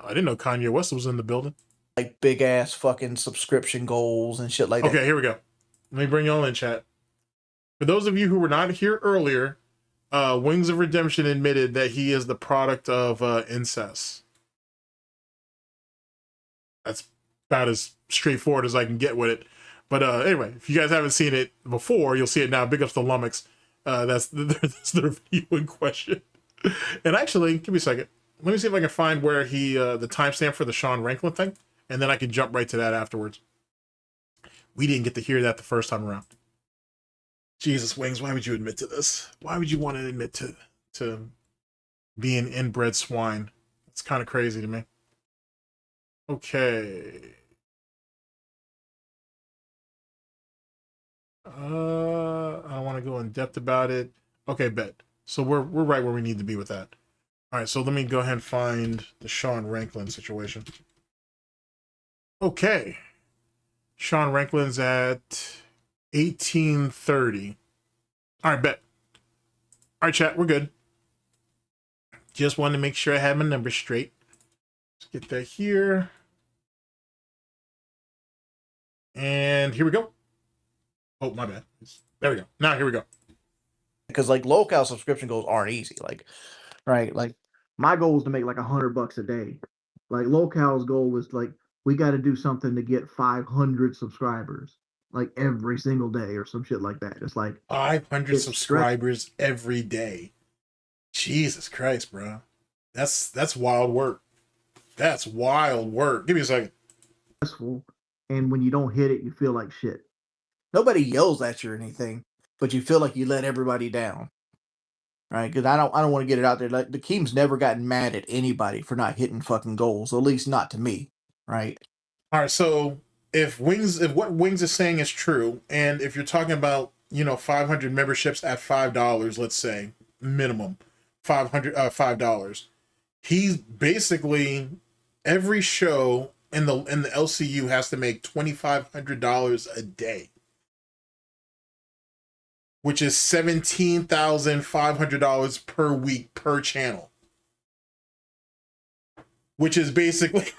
I didn't know Kanye West was in the building. Like big ass fucking subscription goals and shit like that. Okay, here we go. Let me bring y'all in, chat. For those of you who were not here earlier, Wings of Redemption admitted that he is the product of incest. That's about as straightforward as I can get with it. But anyway, if you guys haven't seen it before, you'll see it now. Big ups to Lummox. That's the video in question. And actually, give me a second. Let me see if I can find where he the timestamp for the Sean Ranklin thing, and then I can jump right to that afterwards. We didn't get to hear that the first time around. Jesus, Wings, why would you admit to this? Why would you want to admit to being inbred swine? It's kind of crazy to me. Okay. I don't want to go in depth about it. Okay, bet. So we're right where we need to be with that. All right, so let me go ahead and find the Sean Ranklin situation. Okay. Sean Ranklin's at 1830. All right, bet. All right, chat, we're good. Just wanted to make sure I had my numbers straight. Let's get that here. And here we go. Oh, my bad. There we go. Now, here we go. Because like lolcow subscription goals aren't easy. Like, right? Like my goal is to make like $100 a day. Like lolcow's goal was like, we got to do something to get 500 subscribers like every single day or some shit like that. It's like 500 subscribers every day. Jesus Christ, bro. That's wild work. That's wild work. Give me a second. And when you don't hit it, you feel like shit. Nobody yells at you or anything, but you feel like you let everybody down. Right? Because I don't want to get it out there. Like the Keem's never gotten mad at anybody for not hitting fucking goals, at least not to me. Right. All right. So if what Wings is saying is true, and if you're talking about, 500 memberships at $5, let's say minimum $5, he's basically every show in the LCU has to make $2,500 a day, which is $17,500 per week per channel, which is basically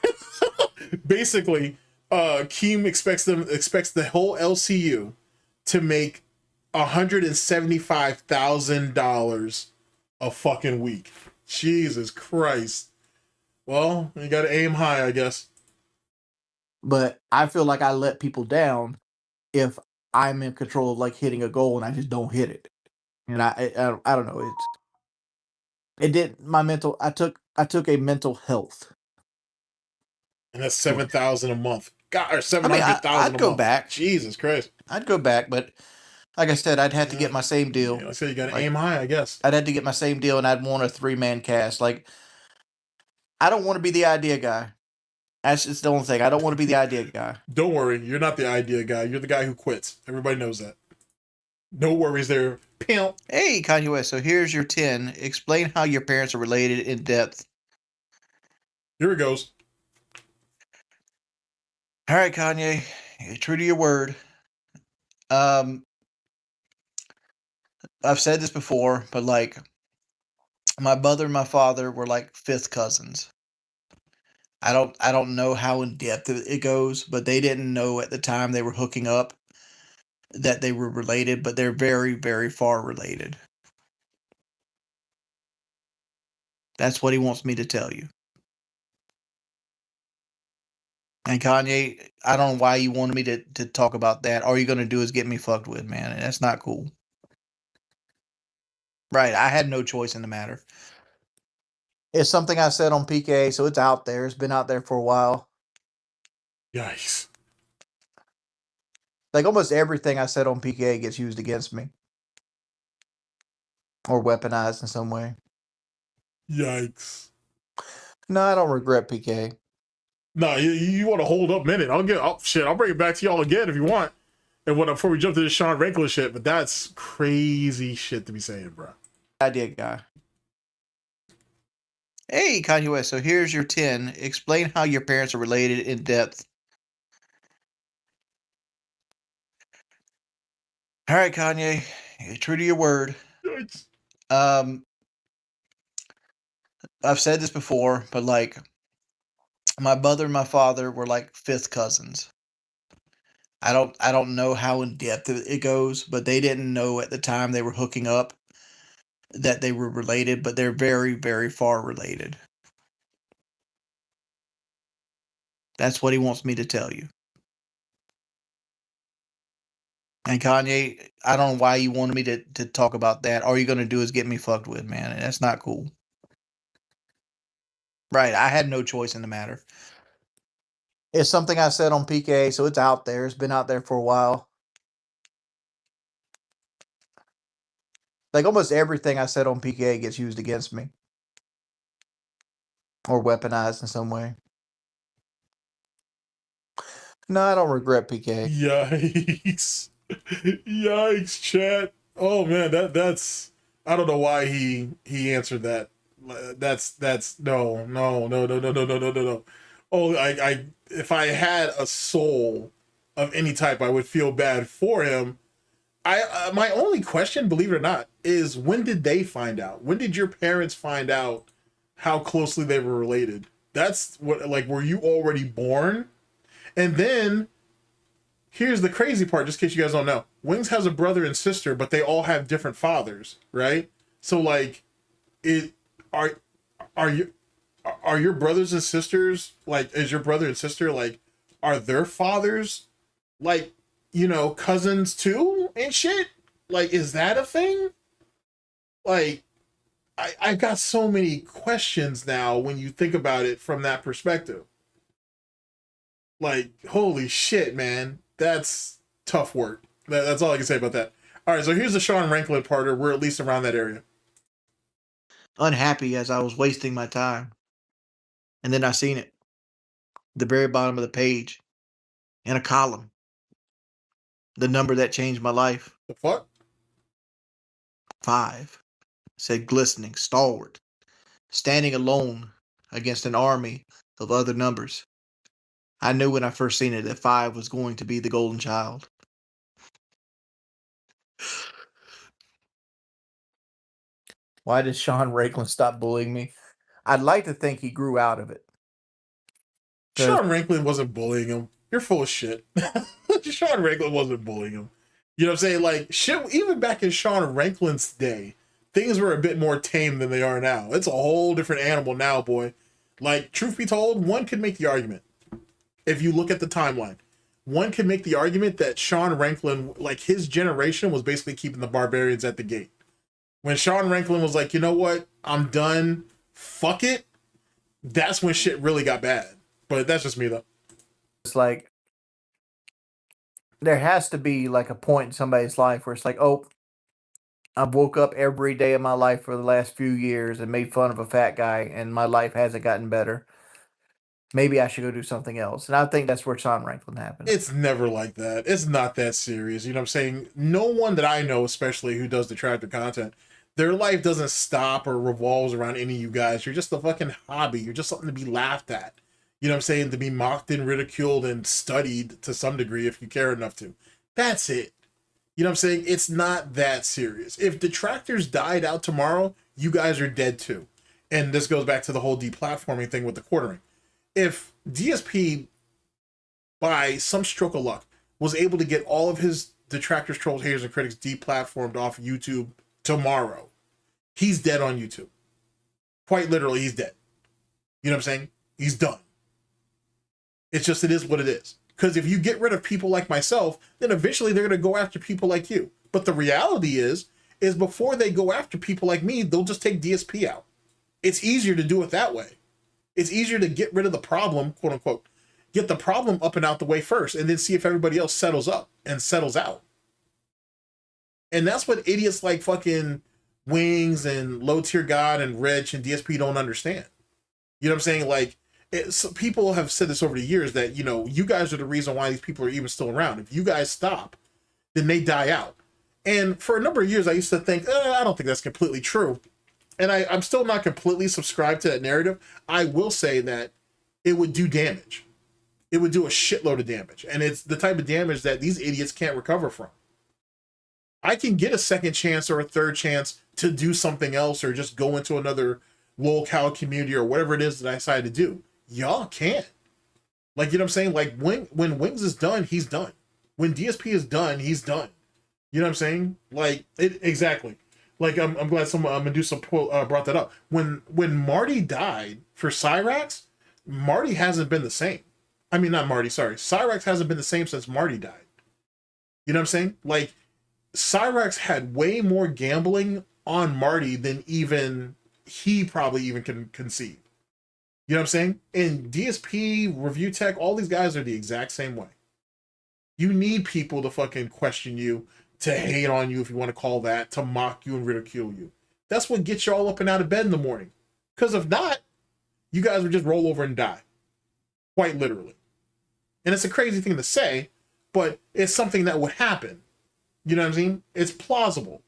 Keem expects the whole LCU to make $175,000 a fucking week. Jesus Christ. Well, you got to aim high, I guess. But I feel like I let people down if I'm in control of like hitting a goal and I just don't hit it. And I don't know. It did my mental. I took a mental health. And that's $7,000 a month. God, or $700,000 I'd go month. back. Jesus Christ. I'd go back, but like I said, I'd have to get my same deal. I said you got to aim high, I guess. I'd have to get my same deal, and I'd want a 3-man cast. Like, I don't want to be the idea guy. That's just the only thing. I don't want to be the idea guy. Don't worry, you're not the idea guy. You're the guy who quits. Everybody knows that. No worries there. Pimp. Hey, Kanye West. So here's your 10. Explain how your parents are related in depth. Here it goes. All right, Kanye, true to your word. I've said this before, but like my mother and my father were like fifth cousins. I don't know how in depth it goes, but they didn't know at the time they were hooking up that they were related, but they're very, very far related. That's what he wants me to tell you. And Kanye, I don't know why you wanted me to talk about that. All you're going to do is get me fucked with, man. And that's not cool. Right. I had no choice in the matter. It's something I said on PK, so it's out there. It's been out there for a while. Yikes. Like almost everything I said on PK gets used against me. Or weaponized in some way. Yikes. No, I don't regret PK. No, you want to hold up a minute. I'll bring it back to y'all again if you want. And before we jump to the Sean Ranklin shit, but that's crazy shit to be saying, bro. Idea guy. Hey, Kanye West, so here's your 10. Explain how your parents are related in depth. All right, Kanye, true to your word. I've said this before, but like my mother and my father were like fifth cousins. I don't know how in depth it goes, but they didn't know at the time they were hooking up that they were related, but they're very, very far related. That's what he wants me to tell you. And Kanye, I don't know why you wanted me to talk about that. All you're going to do is get me fucked with, man. And that's not cool. Right. I had no choice in the matter. It's something I said on PK, so it's out there. It's been out there for a while. Like almost everything I said on PK gets used against me. Or weaponized in some way. No, I don't regret PK. Yikes. Yikes, chat. Oh man, that's I don't know why he answered that. That's no. Oh, I if I had a soul of any type, I would feel bad for him. My only question, believe it or not, is when did they find out? When did your parents find out how closely they were related? That's what, like, were you already born? And then here's the crazy part, just in case you guys don't know. Wings has a brother and sister, but they all have different fathers, right? So like, are your brothers and sisters, like, is your brother and sister, like, are their fathers, like, you know, cousins too and shit? Like, is that a thing? Like, I've got so many questions now when you think about it from that perspective. Like, holy shit, man. That's tough work. That's all I can say about that. All right, so here's the Sean Ranklin parter. We're at least around that area. Unhappy as I was wasting my time. And then I seen it. The very bottom of the page. In a column. The number that changed my life. The fuck? 5. Said glistening, stalwart. Standing alone against an army of other numbers. I knew when I first seen it that 5 was going to be the golden child. Why did Sean Ranklin stop bullying me? I'd like to think he grew out of it. Sean Ranklin wasn't bullying him. You're full of shit. Sean Ranklin wasn't bullying him. You know what I'm saying? Like, shit, even back in Sean Ranklin's day, things were a bit more tame than they are now. It's a whole different animal now, boy. Like, truth be told, one could make the argument. If you look at the timeline, one could make the argument that Sean Ranklin, like, his generation was basically keeping the barbarians at the gate. When Sean Ranklin was like, you know what? I'm done. Fuck it. That's when shit really got bad. But that's just me, though. It's like, there has to be like a point in somebody's life where it's like, oh, I've woke up every day of my life for the last few years and made fun of a fat guy and my life hasn't gotten better. Maybe I should go do something else. And I think that's where Sean Ranklin happened. It's never like that. It's not that serious. You know what I'm saying? No one that I know, especially who does Detractor content, Their life doesn't stop or revolves around any of you guys. You're just a fucking hobby. You're just something to be laughed at. You know what I'm saying? To be mocked and ridiculed and studied to some degree if you care enough to. That's it. You know what I'm saying? It's not that serious. If Detractors died out tomorrow, you guys are dead too. And this goes back to the whole deplatforming thing with the quartering. If DSP, by some stroke of luck, was able to get all of his detractors, trolls, haters, and critics deplatformed off YouTube tomorrow, he's dead on YouTube. Quite literally, he's dead. You know what I'm saying? He's done. It's just, it is what it is. Because if you get rid of people like myself, then eventually they're going to go after people like you. But the reality is before they go after people like me, they'll just take DSP out. It's easier to do it that way. It's easier to get rid of the problem, quote unquote, get the problem up and out the way first, and then see if everybody else settles up and settles out. And that's what idiots like fucking Wings and Low Tier God and Rich and DSP don't understand. You know what I'm saying? Like, people have said this over the years that, you know, you guys are the reason why these people are even still around. If you guys stop, then they die out. And for a number of years, I used to think, I don't think that's completely true. And I'm still not completely subscribed to that narrative. I will say that it would do damage. It would do a shitload of damage. And it's the type of damage that these idiots can't recover from. I can get a second chance or a third chance to do something else or just go into another lolcow community or whatever it is that I decide to do. Y'all can't. Like, you know what I'm saying? Like, when Wings is done, he's done. When DSP is done, he's done. You know what I'm saying? Like, exactly. Like, I'm glad someone, Medusa brought that up. When Marty died for Cyrax, Marty hasn't been the same. I mean, not Marty, sorry. Cyrax hasn't been the same since Marty died. You know what I'm saying? Like, Cyrax had way more gambling on Marty than even he probably even can conceive. You know what I'm saying? And DSP, Review Tech, all these guys are the exact same way. You need people to fucking question you, to hate on you, if you want to call that, to mock you and ridicule you. That's what gets you all up and out of bed in the morning. Because if not, you guys would just roll over and die. Quite literally. And it's a crazy thing to say, but it's something that would happen. You know what I'm saying? It's plausible.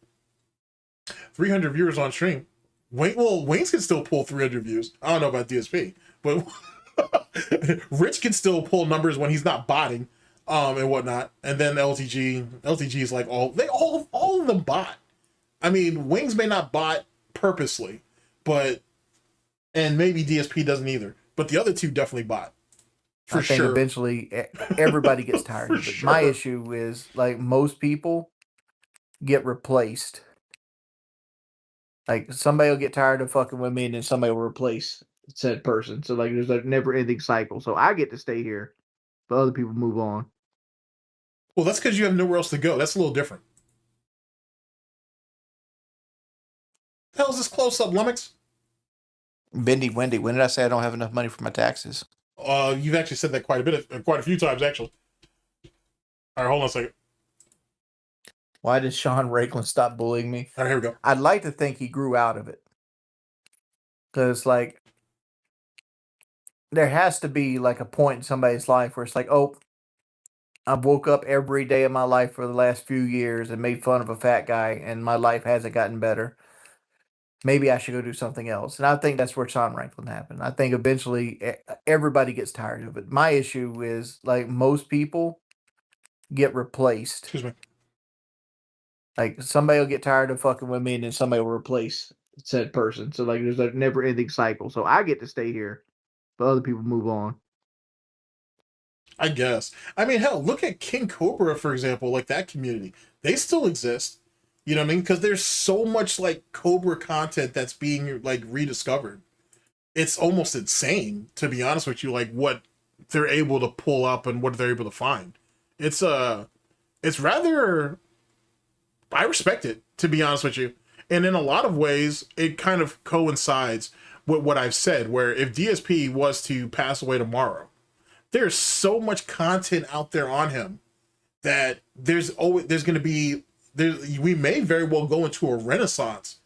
300 viewers on stream. Wayne's can still pull 300 views. I don't know about DSP, but Rich can still pull numbers when he's not botting, and whatnot. And then LTG is like all of them bot. I mean, Wings may not bot purposely, but, and maybe DSP doesn't either, but the other two definitely bot. I think eventually everybody gets tired of it. Sure. My issue is, like, most people get replaced. Like, somebody will get tired of fucking with me, and then somebody will replace said person. So, like, there's a never-ending cycle. So I get to stay here, but other people move on. Well, that's because you have nowhere else to go. That's a little different. The hell is this close-up, Lummox? Bendy Wendy, when did I say I don't have enough money for my taxes? You've actually said that quite a few times, actually. All right, hold on a second. Why did Sean Raiklan stop bullying me? All right, here we go. I'd like to think he grew out of it. Because, like, there has to be, like, a point in somebody's life where it's like, oh, I woke up every day of my life for the last few years and made fun of a fat guy, and my life hasn't gotten better. Maybe I should go do something else. And I think that's where Sean Raiklan happened. I think eventually everybody gets tired of it. My issue is, like, most people get replaced. Excuse me. Like, somebody will get tired of fucking with me, and then somebody will replace said person. So, like, there's a never-ending cycle. So I get to stay here, but other people move on. I guess. I mean, hell, look at King Cobra, for example, like that community. They still exist. You know what I mean? Because there's so much, like, Cobra content that's being, like, rediscovered. It's almost insane, to be honest with you, like, what they're able to pull up and what they're able to find. It's rather... I respect it, to be honest with you. And in a lot of ways, it kind of coincides with what I've said, where if DSP was to pass away tomorrow, there's so much content out there on him that there's going to be... we may very well go into a renaissance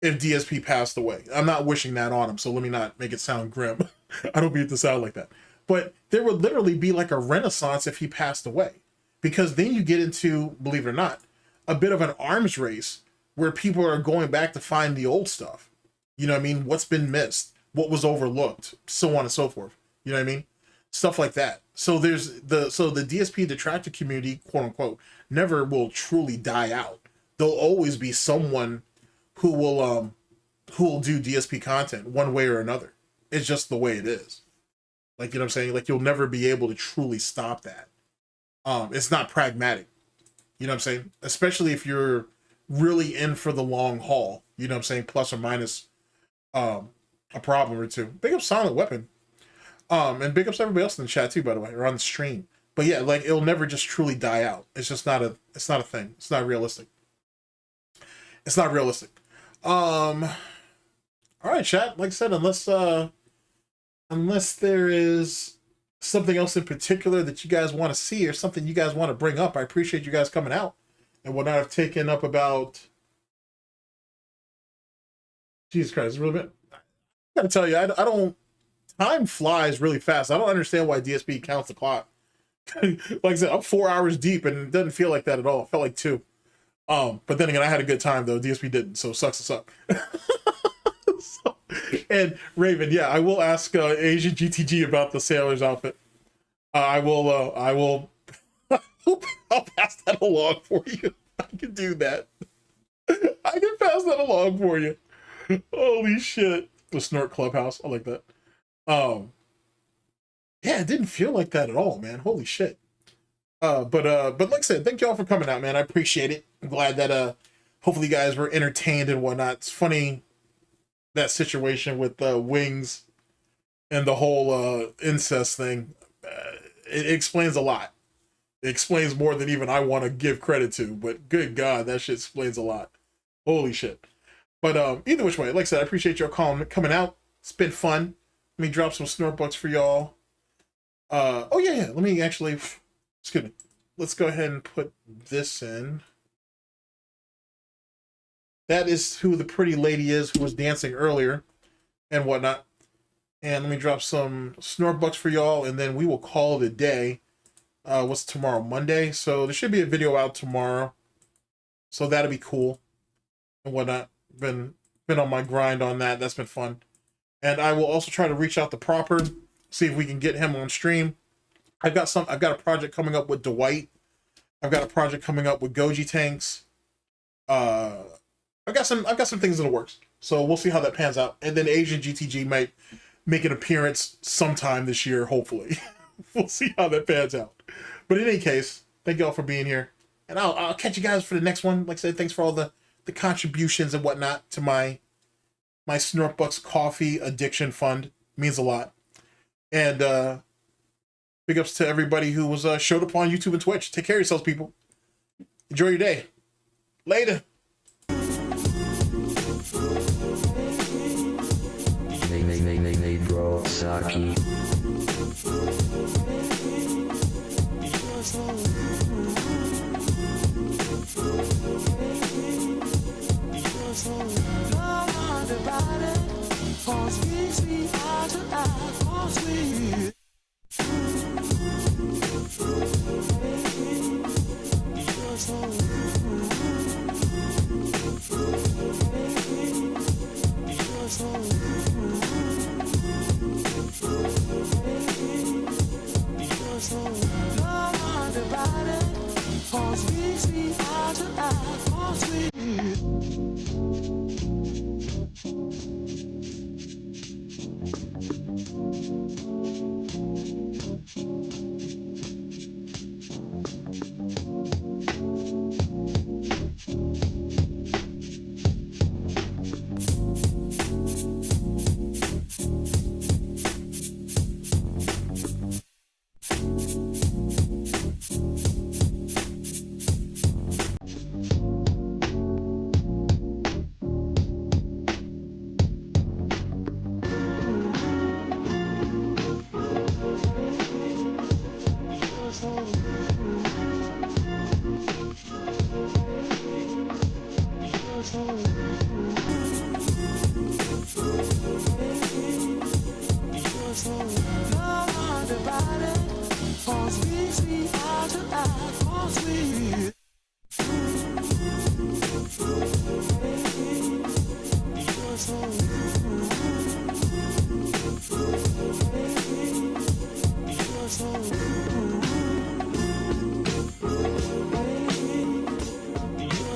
if DSP passed away. I'm not wishing that on him, so let me not make it sound grim. I don't mean it to sound like that. But there would literally be like a renaissance if he passed away. Because then you get into, believe it or not, a bit of an arms race where people are going back to find the old stuff. You know what I mean? What's been missed, what was overlooked, so on and so forth. You know what I mean? Stuff like that. So the DSP detractor community, quote unquote, never will truly die out. There'll always be someone who will do DSP content one way or another. It's just the way it is. Like, you know what I'm saying? Like, you'll never be able to truly stop that. It's not pragmatic. You know what I'm saying? Especially if you're really in for the long haul. You know what I'm saying? Plus or minus a problem or two. Big up Silent Weapon. And big ups to everybody else in the chat too, by the way, or on the stream. But yeah, like, it'll never just truly die out. It's just not a thing. It's not realistic. It's not realistic. All right, chat. Like I said, unless there is something else in particular that you guys want to see or something you guys want to bring up, I appreciate you guys coming out. And what I've taken up about, Jesus Christ, it's really been, I gotta tell you, I don't, time flies really fast. I don't understand why DSP counts the clock. Like I said, I'm 4 hours deep and it doesn't feel like that at all. It felt like 2. But then again, I had a good time though. DSP didn't, so sucks to suck. And Raven, yeah, I will ask Asian GTG about the sailor's outfit. I will I'll pass that along for you. I can do that. I can pass that along for you. Holy shit. The Snort Clubhouse. I like that. Yeah, it didn't feel like that at all, man. Holy shit. But like I said, thank y'all for coming out, man. I appreciate it. I'm glad that hopefully you guys were entertained and whatnot. It's funny, that situation with Wings and the whole incest thing. It explains a lot. It explains more than even I want to give credit to, but good God, that shit explains a lot. Holy shit. But either which way, like I said, I appreciate y'all coming out. It's been fun. Let me drop some SnortBucks for y'all. Oh yeah, let me actually, excuse me. Let's go ahead and put this in. That is who the pretty lady is who was dancing earlier and whatnot. And let me drop some SnortBucks for y'all, and then we will call it a day. What's tomorrow? Monday? So there should be a video out tomorrow. So that'll be cool and whatnot. Been on my grind on that. That's been fun. And I will also try to reach out to Proper, see if we can get him on stream. I've got a project coming up with Dwight. I've got a project coming up with Goji Tanks. I've got some things in the works. So we'll see how that pans out. And then Asian GTG might make an appearance sometime this year, hopefully. We'll see how that pans out. But in any case, thank y'all for being here. And I'll catch you guys for the next one. Like I said, thanks for all the contributions and whatnot to my SnortBucks coffee addiction fund. It means a lot. And big ups to everybody who was showed up on YouTube and Twitch. Take care of yourselves, people. Enjoy your day. Later. Sweet.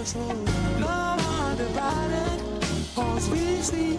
Love undivided, 'cause we see